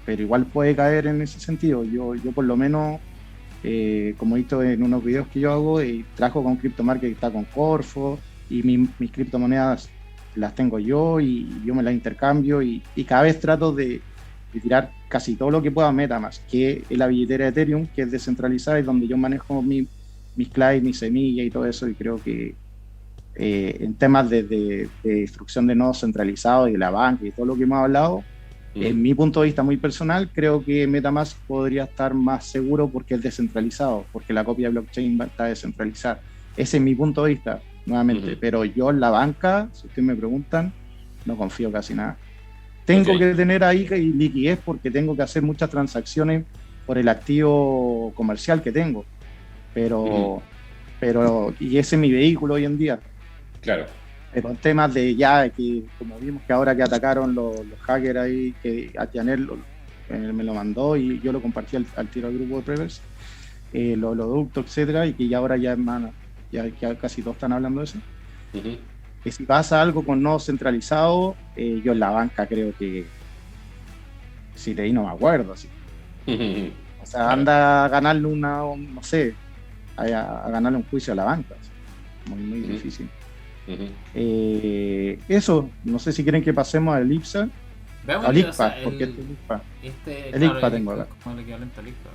igual puede caer en ese sentido. Yo por lo menos, como he visto en unos videos que yo hago, trabajo con CryptoMarket, que está con Corfo, y mis criptomonedas las tengo yo y yo me las intercambio, y cada vez trato de tirar casi todo lo que pueda a MetaMask, que es la billetera de Ethereum, que es descentralizada y donde yo manejo mis clients, mis semillas y todo eso, y creo que en temas de instrucción de nodos centralizados y de la banca y todo lo que hemos hablado, en mi punto de vista muy personal, creo que MetaMask podría estar más seguro porque es descentralizado, porque la copia de blockchain está descentralizada. Ese es mi punto de vista, nuevamente. Pero yo en la banca, si ustedes me preguntan, no confío casi nada. Tengo que tener ahí liquidez porque tengo que hacer muchas transacciones por el activo comercial que tengo. Pero y ese es mi vehículo hoy en día. Claro. Pero en temas que como vimos que ahora que atacaron los hackers ahí, que a tener me lo mandó y yo lo compartí al tiro al grupo de Prevers, los ductos, etcétera, y que ya ahora ya, ya casi todos están hablando de eso. Ujú. Que si pasa algo con nodo centralizado, yo en la banca creo que si leí no me acuerdo, así. Ujú. O sea, anda a ganarle no sé, a ganarle un juicio a la banca. Así. Muy Ujú. difícil. Ujú. Eso, no sé si quieren que pasemos al IPSA, Veamos al que, o ICPA, sea, porque este es ICPA. El claro, ICPA tengo acá. es como el equivalente al ICPA.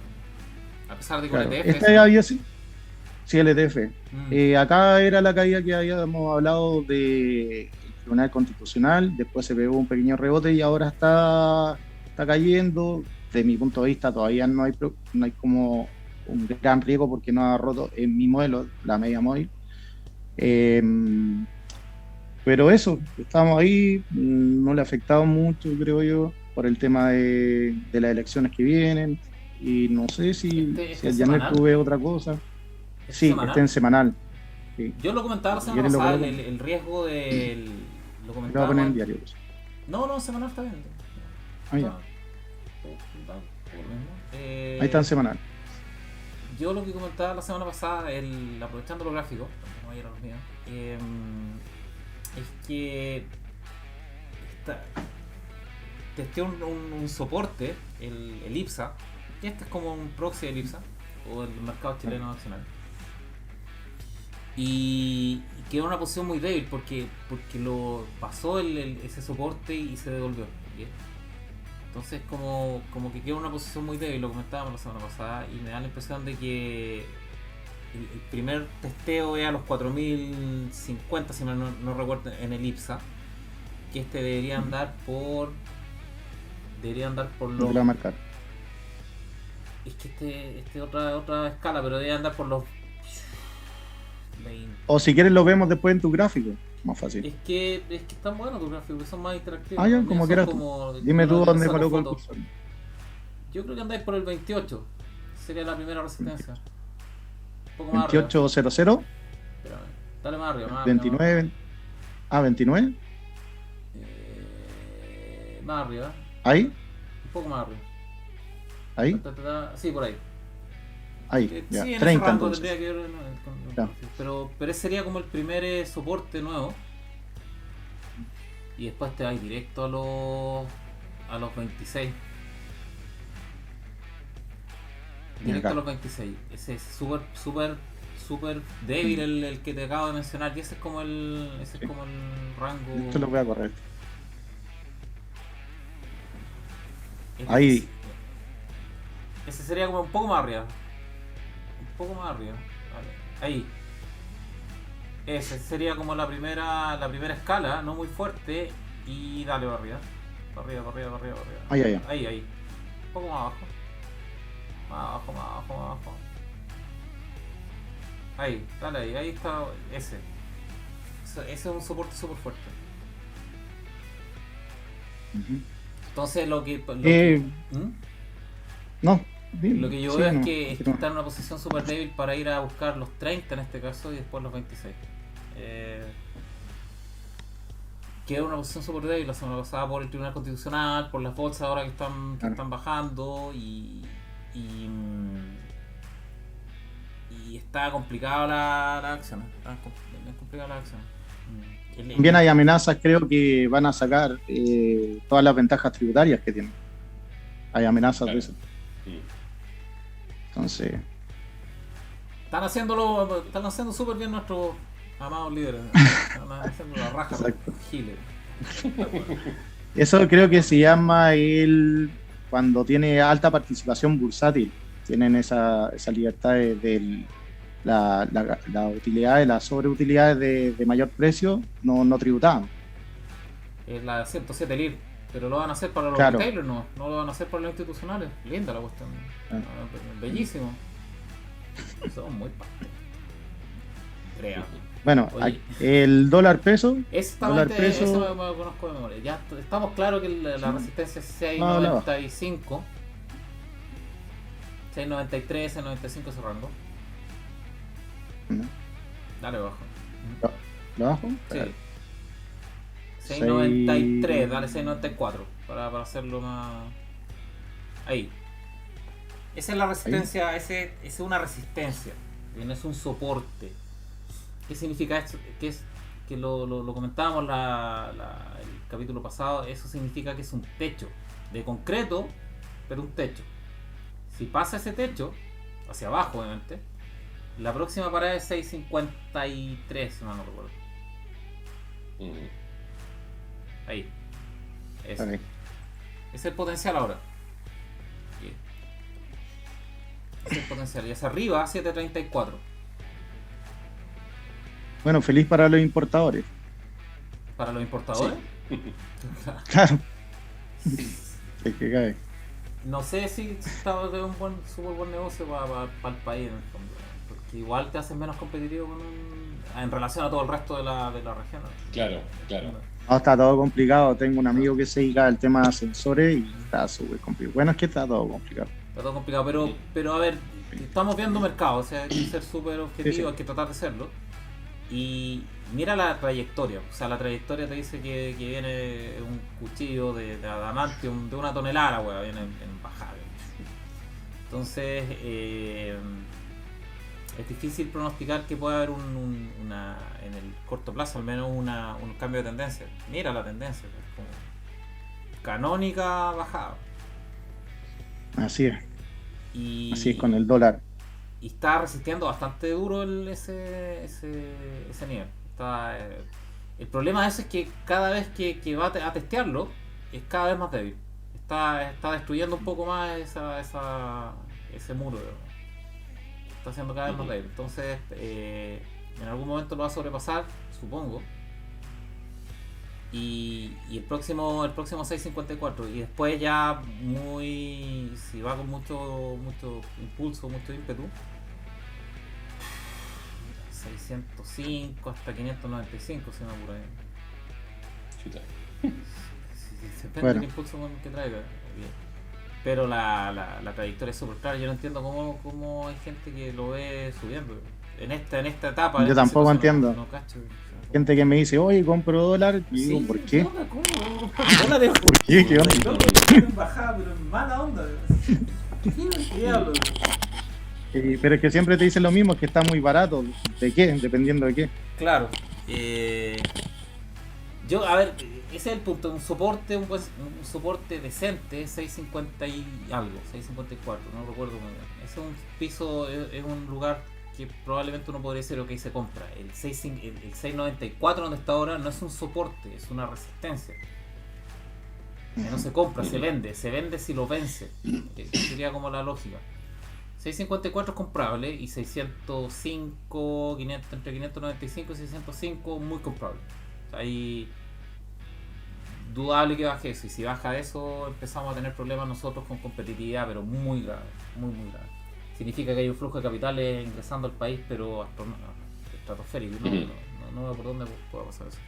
A pesar de que Claro, un ETF este ¿no? había sí, LTF. Mm. Acá era la caída que habíamos hablado del Tribunal Constitucional, después se pegó un pequeño rebote y ahora está cayendo. De mi punto de vista todavía no hay como un gran riesgo porque no ha roto en mi modelo, la media móvil. Pero eso, estamos ahí, no le ha afectado mucho, creo yo, por el tema de las elecciones que vienen. Y no sé si Este el es Janet semanal. tú ves otra cosa. ¿Es Sí, está semanal? en semanal. Sí. Yo lo comentaba la Si semana quieres lo pasada, coloco, el riesgo del. Lo lo voy a poner comentábamos. en diario. Pues. No, semanal está bien. Ah, ya. Está por lo mismo. Ahí está en semanal. Yo lo que comentaba la semana pasada, aprovechando los gráficos, no vayan a los míos, es que testé un soporte, el IPSA, que este es como un proxy del IPSA, o el mercado chileno nacional. Y quedó en una posición muy débil porque lo pasó ese soporte y se devolvió. ¿Okay? Entonces como que quedó en una posición muy débil, lo comentábamos la semana pasada, y me da la impresión de que el primer testeo es a los 4050, si no recuerdo, en el IPSA, que debería andar por Lo los... que lo va a marcar. Es que otra escala, pero debe andar por los 20. O si quieres lo vemos después en tu gráfico. Más fácil. Es que están buenos tus gráficos, que son más interactivos. Ah, ya, Los como míos quieras son tú. como- Dime tú yo dónde saco coloco el fotos. cursor. Yo creo que andáis por el 28. Sería la primera resistencia. Un poco más arriba. 2800, Espérame. Dale más arriba, más arriba. 29. Ah, 29. Más arriba. Ahí, Un poco más arriba. ahí, Sí, por ahí. ahí. Ya. Sí, en ese 30 rango entonces. tendría que ver. Ya. Pero ese sería como el primer soporte nuevo. Y después te vas directo a los 26. Directo acá. a los 26. Ese es súper débil el que te acabo de mencionar. Y ese es como el rango. Esto lo voy a correr. Ese- Ahí. Ese sería como un poco más arriba. Un poco más arriba. Vale. Ahí. Ese sería como la primera escala, no muy fuerte. Y dale para arriba. Para arriba. Ahí. Un poco más abajo. Más abajo. Ahí, dale ahí está ese. Ese es un soporte súper fuerte. Ujú. Entonces ¿Mm? No, dime. Lo que yo Sí, veo no, es que continúa. está en una posición súper débil para ir a buscar los 30 en este caso y después los 26. Quedó en una posición súper débil la semana pasada por el Tribunal Constitucional, por las bolsas ahora que están bajando y está complicada la acción. Está complicada la acción. También hay amenazas, creo que van a sacar todas las ventajas tributarias que tienen. Hay amenazas de eso. Entonces, Están haciendo súper bien nuestros amados líderes. Están haciendo la raja. Exacto. Giles. eso creo que se llama cuando tiene alta participación bursátil. Tienen esa libertad de la utilidad, las sobreutilidades de mayor precio no tributaban. Es la 107 LIR. Pero lo van a hacer para los Claro. retailers, no lo van a hacer para los institucionales. Linda la cuestión. Bellísimo. Son muy pastel. Creo. Bueno, Oye. el dólar peso, Exactamente, dólar peso. eso me conozco de memoria. Ya estamos claros que la resistencia es 6.95. 6.93, 6.95 ese rango. ¿no? Dale abajo. ¿Lo bajo? Sí. 6.93, dale 6.94 para hacerlo más. Ahí. Esa es la resistencia, ese es una resistencia, no es un soporte. ¿Qué significa esto? Que lo comentábamos el capítulo pasado, eso significa que es un techo de concreto, pero un techo. Si pasa ese techo, hacia abajo obviamente, la próxima parada es 6.53, si no recuerdo. Ahí. Eso. Okay. Ese es el potencial ahora. Ese es el potencial. Y hacia arriba, 7.34. Bueno, feliz para los importadores. ¿Para los importadores? Sí. Claro. Es que cae. No sé si está de un súper buen negocio para el país en el fondo. Porque igual te hacen menos competitivo en relación a todo el resto de la región. Claro. No, está todo complicado. Tengo un amigo que se dedica al tema de ascensores y está súper complicado. Bueno, es que está todo complicado. Está todo complicado, pero a ver, estamos viendo mercado, o sea, hay que ser súper objetivo, Sí. hay que tratar de serlo. Y mira la trayectoria, o sea, la trayectoria te dice que viene un cuchillo de adamantium de 1 tonelada, weón, viene en bajada. Entonces, es difícil pronosticar que pueda haber en el corto plazo al menos un cambio de tendencia. Mira la tendencia, es como canónica bajada. Así es. Y Así es con el dólar. y está resistiendo bastante duro ese nivel. El problema de eso es que cada vez que va a testearlo es cada vez más débil. Está destruyendo un poco más ese muro. Está haciendo cada vez más débil. Entonces, en algún momento lo va a sobrepasar, supongo. Y el próximo 6.54. Y después ya si va con mucho impulso, mucho ímpetu, 605 hasta 595, si no por ahí. Chuta. Si depende Bueno. del impulso que traiga. Bien. Pero la trayectoria es súper clara. Yo no entiendo cómo hay gente que lo ve subiendo. En esta etapa. Yo en esta tampoco situación, entiendo. No cacho. Gente que me dice, oye, compro dólar. Y digo, Sí, ¿por qué? onda? ¿Cómo? Dólares. ¿Por qué? ¿Qué onda? Dólares en bajada, pero en mala onda. ¿Qué diablo? Pero es que siempre te dicen lo mismo, que está muy barato. ¿De qué? Dependiendo de qué. Claro. Yo, a ver, ese es el punto. Un soporte decente, 6.50 y algo, 6.54, no recuerdo muy bien. Ese es un piso, es un lugar que probablemente uno podría decir, ok, se compra. El 6.94 donde está ahora no es un soporte, es una resistencia. No se compra, se vende si lo vence. Que sería como la lógica. 6.54 es comprable y 605, entre 595 y 605 muy comprable. O sea, ahí dudable que baje eso, y si baja eso empezamos a tener problemas nosotros con competitividad, pero muy grave, muy grave. Significa que hay un flujo de capitales ingresando al país, pero estratosférico. No veo por dónde pueda pasar eso.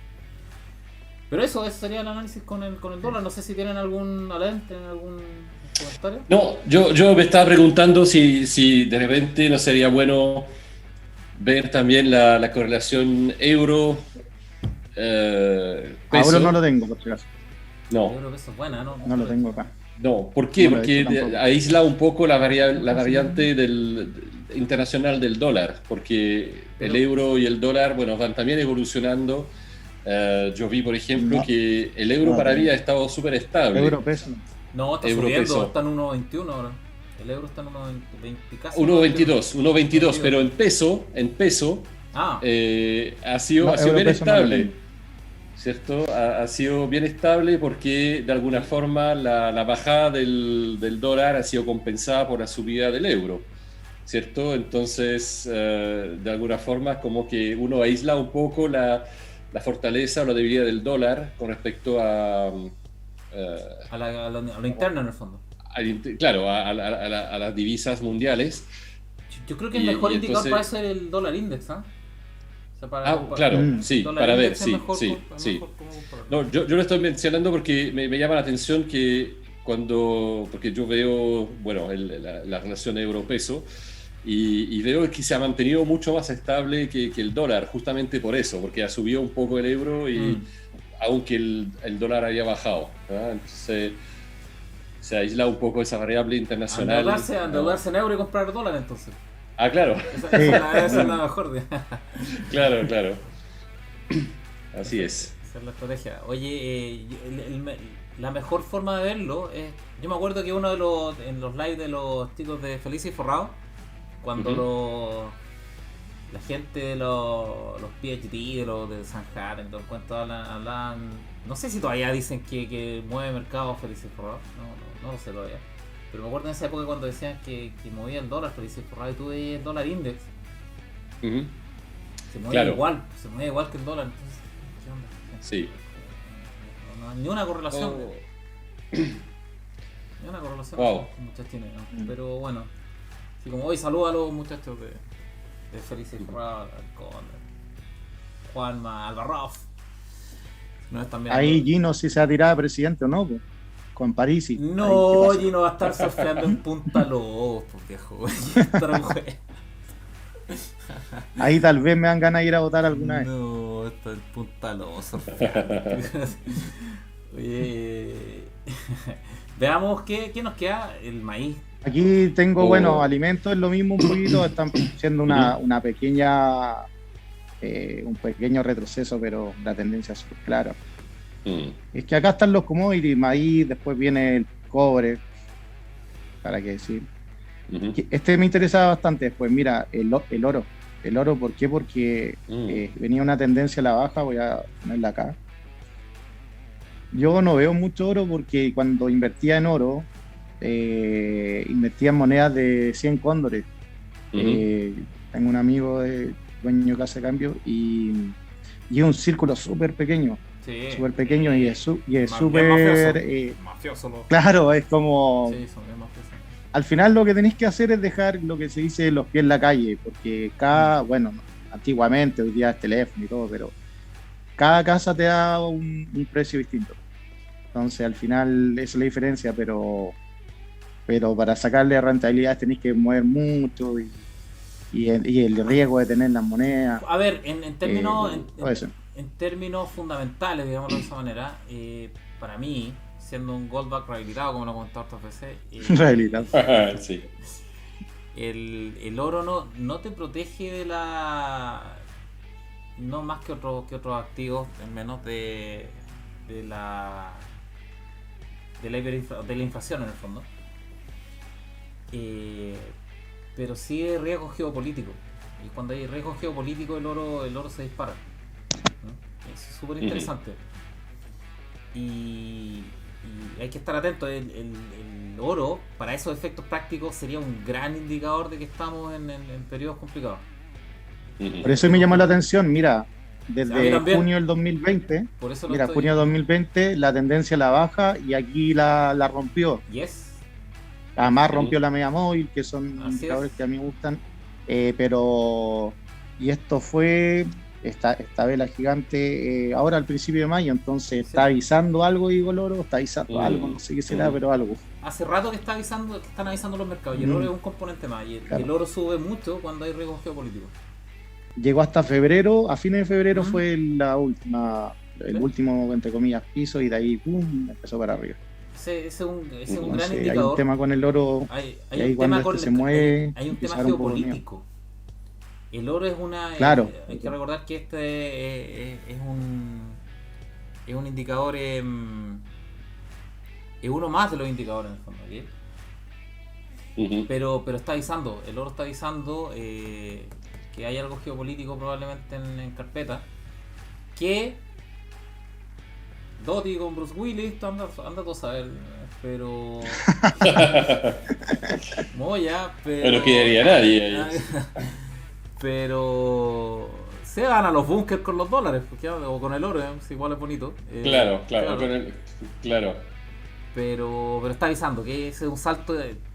Pero eso sería el análisis con el dólar. No sé si tienen algún comentario. No, yo me estaba preguntando si de repente no sería bueno ver también la correlación euro peso. Ahora no lo tengo, por si acaso. Yo No, creo que eso es buena, ¿no? No lo tengo acá. no. ¿Por qué? No lo he hecho Porque tampoco. aísla un poco la variante internacional del dólar, porque el euro y el dólar, bueno, van también evolucionando. Yo vi, por ejemplo, No. que el euro No, para mí no. ha estado súper estable. Euro peso. No, está Euro subiendo, peso. está en 1.21 ahora. El euro está en 1.20 casi. 1.22, pero en peso Ah, ha sido No, euro bien peso no lo estable, tengo. ¿cierto? Ha sido bien estable porque de alguna forma la bajada del dólar ha sido compensada por la subida del euro, ¿cierto? Entonces, de alguna forma, como que uno aísla un poco la fortaleza o la debilidad del dólar con respecto a a lo interno en el fondo. claro, a las divisas mundiales. Yo creo que el Y- mejor y indicador entonces- para eso es el dólar index, ¿ah? O sea, Claro, sí, el dólar para ver, index es sí, mejor sí, es sí. mejor cómo compararlo. No, yo lo estoy mencionando porque me llama la atención que porque yo veo, bueno, la relación euro-peso y veo que se ha mantenido mucho más estable que el dólar, justamente por eso, porque ha subido un poco el euro y aunque el dólar haya bajado, ¿verdad? Entonces, se aísla un poco esa variable internacional. Endeudarse en euro y comprar dólar entonces. Ah, claro. Esa es la mejor. Claro. Así es. Esa es la estrategia. Oye, la mejor forma de verlo es... Yo me acuerdo que en los lives de los chicos de Felices y Forrados, cuando la gente de los PhD, de los de San Jaren, todo el cuento, hablan... No sé si todavía dicen que mueve mercado Felices y Forrados. No lo sé todavía. Pero me acuerdo en esa época cuando decían que movía el dólar Felices y Forrados, y tú veías el dólar index. Se mueve igual que el dólar. Entonces, ¿qué onda? Sí. No hay ni una correlación. Ni una correlación con muchas chinas, ¿no? Pero bueno. Así como hoy saludo a los muchachos de Felices y Forrados, con Juanma, Albarrof. No es también. Ahí Gino si se ha tirado a presidente o no, pues. Con Parisi. No, Gino va a estar surfeando en Punta Lobos, viejo. Ahí tal vez me dan ganas de ir a votar alguna vez. No, está en Punta Lobos. Oye, veamos qué nos queda. El maíz. Aquí tengo, alimentos, es lo mismo un poquito. Están siendo una pequeña... un pequeño retroceso, pero la tendencia es súper clara. Es que acá están los commodities, maíz, después viene el cobre, para qué decir. Este me interesaba bastante después. Mira, el oro. El oro, ¿por qué? Porque venía una tendencia a la baja, voy a ponerla acá. Yo no veo mucho oro porque cuando invertía en oro, invertía en monedas de 100 cóndores. Tengo un amigo dueño de casa de cambio y es un círculo súper pequeño. Sí, súper pequeño y es súper mafioso. Claro, es como sí, son bien mafiosos. Al final lo que tenéis que hacer es dejar lo que se dice los pies en la calle, porque antiguamente, hoy día es teléfono y todo, pero cada casa te da un precio distinto. Entonces al final esa es la diferencia, pero para sacarle rentabilidad tenéis que mover mucho y el riesgo de tener las monedas. A ver, en términos fundamentales, digámoslo de esa manera, para mí, siendo un goldback rehabilitado, como lo he comentado otras veces, rehabilitado. Sí. El oro no te protege de no más que otros activos, en menos de la inflación en el fondo. Pero sí hay riesgo geopolítico, y cuando hay riesgo geopolítico el oro se dispara. Es súper interesante. Y hay que estar atento. El oro, para esos efectos prácticos, sería un gran indicador de que estamos en periodos complicados. Por eso me llamó la atención, mira, desde junio del 2020, junio de 2020, la tendencia a la baja y aquí la rompió. Yes. Además rompió la media móvil, que son indicadores que a mí me gustan, y esto fue esta vela gigante ahora al principio de mayo, entonces está avisando algo, digo el oro, está avisando algo, no sé qué será, pero algo. Hace rato que están avisando los mercados, y el oro es un componente más, y el oro sube mucho cuando hay riesgos geopolíticos. Llegó hasta febrero, a fines de febrero fue el último, entre comillas, piso, y de ahí pum, empezó para arriba. Ese es un gran indicador. Hay un tema con el oro, hay cuando se mueve, hay un tema geopolítico. El oro es hay que recordar que es un indicador, es uno más de los indicadores en el fondo, ¿okay? Pero está avisando, el oro está avisando que hay algo geopolítico probablemente en carpeta, que Doty con Bruce Willis, anda tú a saber, pero Moya, pero no quedaría nadie. Pero se van a los bunkers con los dólares, porque, o con el oro, igual es bonito. Claro. Pero está avisando que ese es un salto,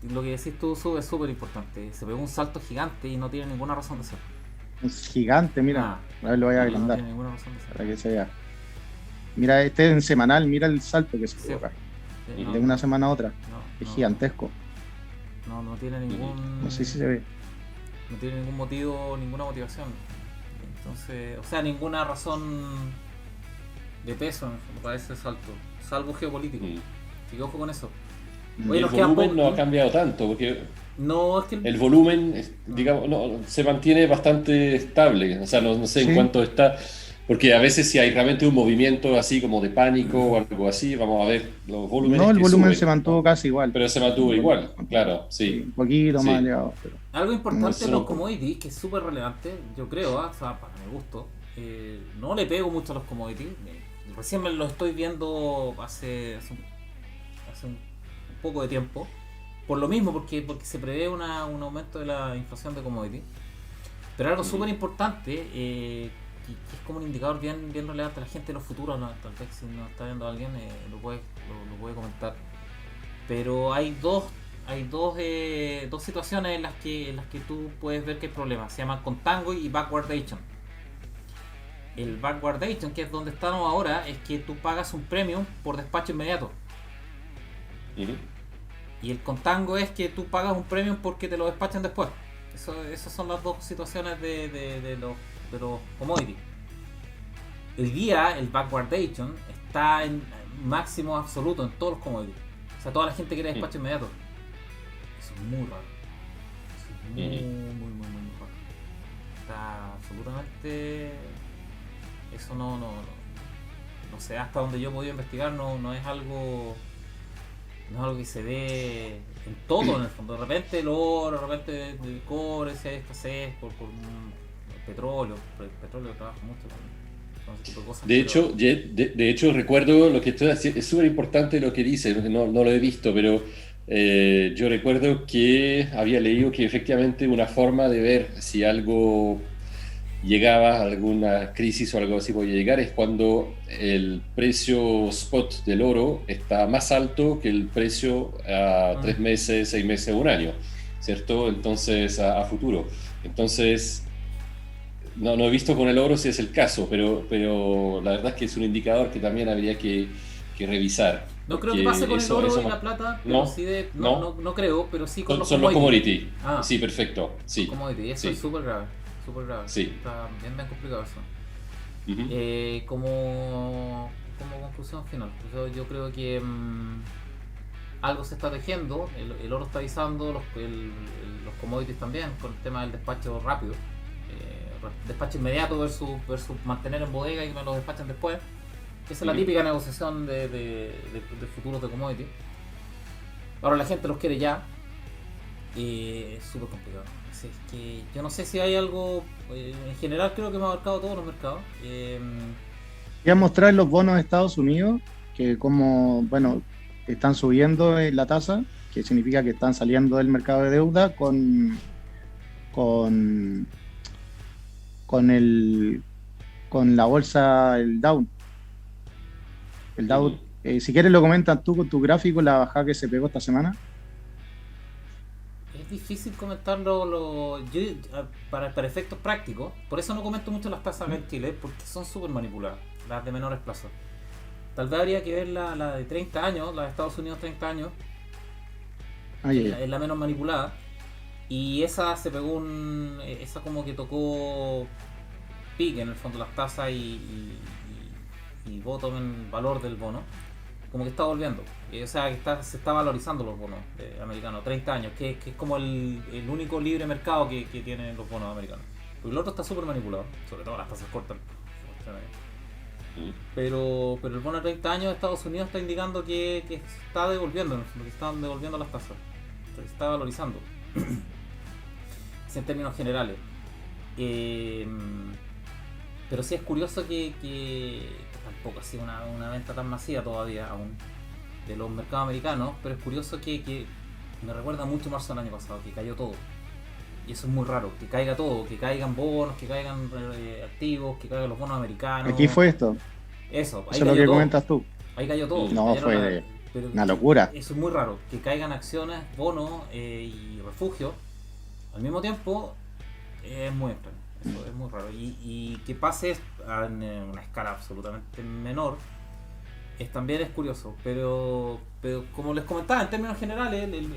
lo que decís tú, es súper importante. Se pegó un salto gigante y no tiene ninguna razón de ser. Es gigante, mira. A ver, lo voy a agrandar. No tiene ninguna razón de ser. Para que se vea. Mira, este en semanal, mira el salto que se provoca. De una semana a otra. Es gigantesco. No tiene ningún... No sé si se ve. No tiene ningún motivo, ninguna motivación. Entonces, o sea, ninguna razón de peso para ese salto, salvo geopolítico. Así que ojo con eso. Mm. Oye, Y el nos queda volumen poco. no ha cambiado tanto, porque No, es que el volumen, digamos, no, se mantiene bastante estable. O sea, no sé en Sí, cuánto está, porque a veces si hay realmente un movimiento así como de pánico o algo así, vamos a ver los no, volúmenes el que volumen se suben, mantuvo ¿no? casi igual. Pero se El mantuvo volumen igual, se mantuvo igual. claro, Sí, sí, un poquito más sí. elevado, pero algo importante en Eso los no, commodities, que es súper relevante, yo creo, o sea, para mi gusto, no le pego mucho a los commodities. Recién me lo estoy viendo hace un poco de tiempo. Por lo mismo, porque se prevé un aumento de la inflación de commodities. Pero algo súper importante, que es como un indicador bien relevante a la gente de los futuros, ¿no? Tal vez si nos está viendo alguien lo puede comentar. Pero hay dos situaciones en las que tú puedes ver que hay problemas. Se llaman contango y backwardation. El backwardation, que es donde estamos ahora, es que tú pagas un premium por despacho inmediato. Ujú. Y el contango es que tú pagas un premium porque te lo despachan después. Esas son las dos situaciones de los commodities. Hoy día el backwardation está en máximo absoluto en todos los commodities. O sea, toda la gente quiere despacho inmediato. Eso es muy raro. Eso es muy raro. Está absolutamente... Eso no sé, hasta donde yo he podido investigar, no es algo... No es algo que se ve en todo, en el fondo. De repente el oro, de repente el cobre, si hay escasez por petróleo. El petróleo trabaja mucho con ese tipo de cosas. De hecho, de hecho, recuerdo lo que estoy haciendo, es súper importante lo que dice, no lo he visto, pero yo recuerdo que había leído que efectivamente una forma de ver si algo llegaba, alguna crisis o algo así podía llegar, es cuando el precio spot del oro está más alto que el precio a 3 meses, 6 meses, un año, ¿cierto? Entonces, a futuro. Entonces, no he visto con el oro si es el caso, pero la verdad es que es un indicador que también habría que revisar. No creo que pase con el oro y la plata, pero No, sí no, no creo, pero sí con los son los commodities. commodities. Sí, perfecto. Sí, Commodities, eso sí, es súper grave, súper grave. sí. Está bien complicado eso. Ujú. Como conclusión final, pues yo creo que algo se está tejiendo, el oro está avisando, los commodities también, con el tema del despacho rápido, despacho inmediato versus mantener en bodega y que me lo despachen después. Esa es la típica negociación de futuros de commodities. Ahora la gente los quiere ya, es súper complicado. Así es que yo no sé si hay algo, en general creo que me ha abarcado todos los mercados. voy a mostrar los bonos de Estados Unidos, que como, bueno, están subiendo la tasa, que significa que están saliendo del mercado de deuda con, con con la bolsa, el Dow. El Dow, si quieres lo comentas tú con tu gráfico, la bajada que se pegó esta semana. Es difícil comentarlo para efectos prácticos, por eso no comento mucho las tasas acá en Chile, porque son súper manipuladas, las de menores plazos. Tal vez habría que ver la de 30 años, la de Estados Unidos 30 años, es la menos manipulada, y esa se pegó esa como que tocó pique en el fondo las tasas y bottom en valor del bono, como que está volviendo. O sea, que se está valorizando los bonos americanos, 30 años, que es como el único libre mercado que tienen los bonos americanos. Porque el otro está súper manipulado, sobre todo las tasas cortas. Pero el bono a 30 años de Estados Unidos está indicando que se está devolviendo, que están devolviendo las tasas, se está valorizando. En términos generales. Pero sí es curioso que tampoco ha sido una venta tan masiva todavía aún de los mercados americanos, pero es curioso que me recuerda mucho marzo del año pasado, que cayó todo. Y eso es muy raro, que caiga todo, que caigan bonos, que caigan activos, que caigan los bonos americanos. Aquí fue esto. Eso es lo que todo. comentas tú. Ahí cayó todo. No, fue una locura. Eso es muy raro, que caigan acciones, bonos y refugios al mismo tiempo. Es muy extraño, eso es muy raro. Y que pase en una escala absolutamente menor también es curioso, pero como les comentaba, en términos generales, el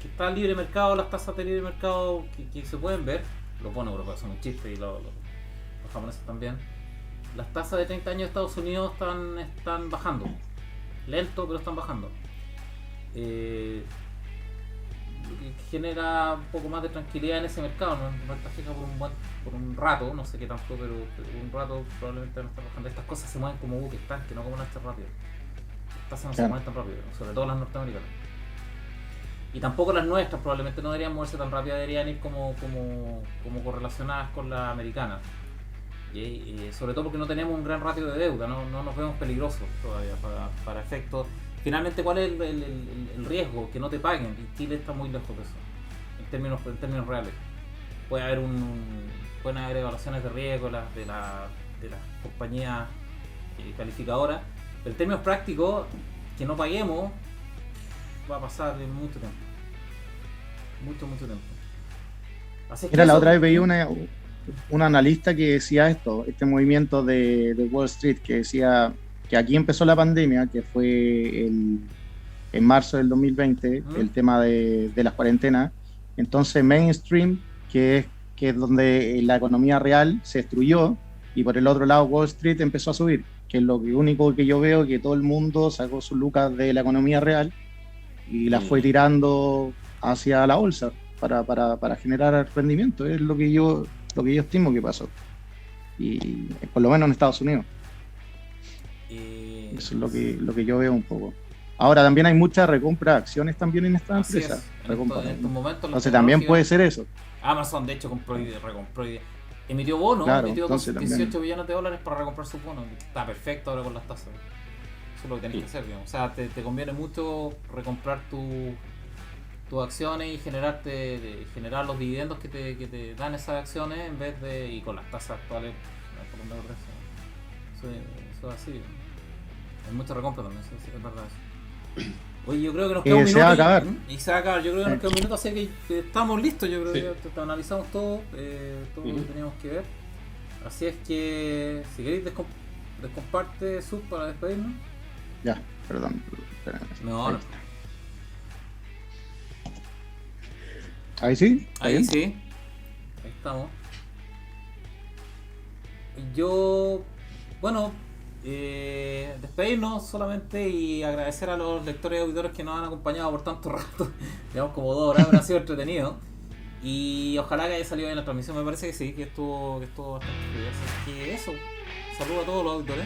que está el libre mercado, las tasas de libre mercado que se pueden ver, los bonos europeos son un chiste y los japoneses también, las tasas de 30 años de Estados Unidos están bajando, lento pero están bajando. que genera un poco más de tranquilidad en ese mercado. No está fija por un rato, no sé qué tanto, pero por un rato probablemente no está bajando. Estas cosas se mueven como buques tanques, no como las rápido. Estas no se mueven tan rápido, sobre todo las norteamericanas. Y tampoco las nuestras probablemente no deberían moverse tan rápido, deberían ir como correlacionadas con las americanas. Y sobre todo porque no tenemos un gran ratio de deuda, no nos vemos peligrosos todavía para efectos. Finalmente, ¿cuál es el riesgo? Que no te paguen, y Chile está muy lejos de eso, en términos reales. Pueden haber evaluaciones de riesgo de las compañías calificadoras, pero en términos prácticos, que no paguemos va a pasar en mucho tiempo. Mucho tiempo. Así es que la otra vez veía un analista que decía este movimiento de Wall Street, que decía que aquí empezó la pandemia, que fue en marzo del 2020, el tema de las cuarentenas. Entonces mainstream, que es donde la economía real se destruyó, y por el otro lado Wall Street empezó a subir, que es lo único que yo veo, que todo el mundo sacó sus lucas de la economía real y las fue tirando hacia la bolsa para generar rendimiento. Es lo que yo estimo que pasó, y por lo menos en Estados Unidos. Eso es lo que yo veo un poco. Ahora también hay mucha recompra de acciones también en esta empresa. En estos momentos entonces también puede ser eso. Amazon de hecho recompro y emitió bonos, claro, emitió $18 billones para recomprar sus bonos. Está perfecto ahora con las tasas. Eso es lo que tenés que hacer, digamos. O sea, te conviene mucho recomprar tus acciones y generar los dividendos que te dan esas acciones en vez de, y con las tasas actuales, eso es así. Hay mucha recompra también, eso es verdad eso. Oye, yo creo que nos queda un minuto. Se va a acabar. Y se va a acabar. Yo creo que nos queda un minuto, así que estamos listos. Yo creo que ya analizamos todo lo que teníamos que ver. Así es que, si queréis, descomparte Sub para despedirnos. Ya, perdón. No. ¿Ahí sí? Ahí sí. Ahí estamos. Yo, bueno, despedirnos solamente y agradecer a los lectores y auditores que nos han acompañado por tanto rato, digamos como 2 horas, pero ha sido entretenido. Y ojalá que haya salido bien la transmisión, me parece que sí, que estuvo bastante bien. Así que eso, saludos a todos los auditores.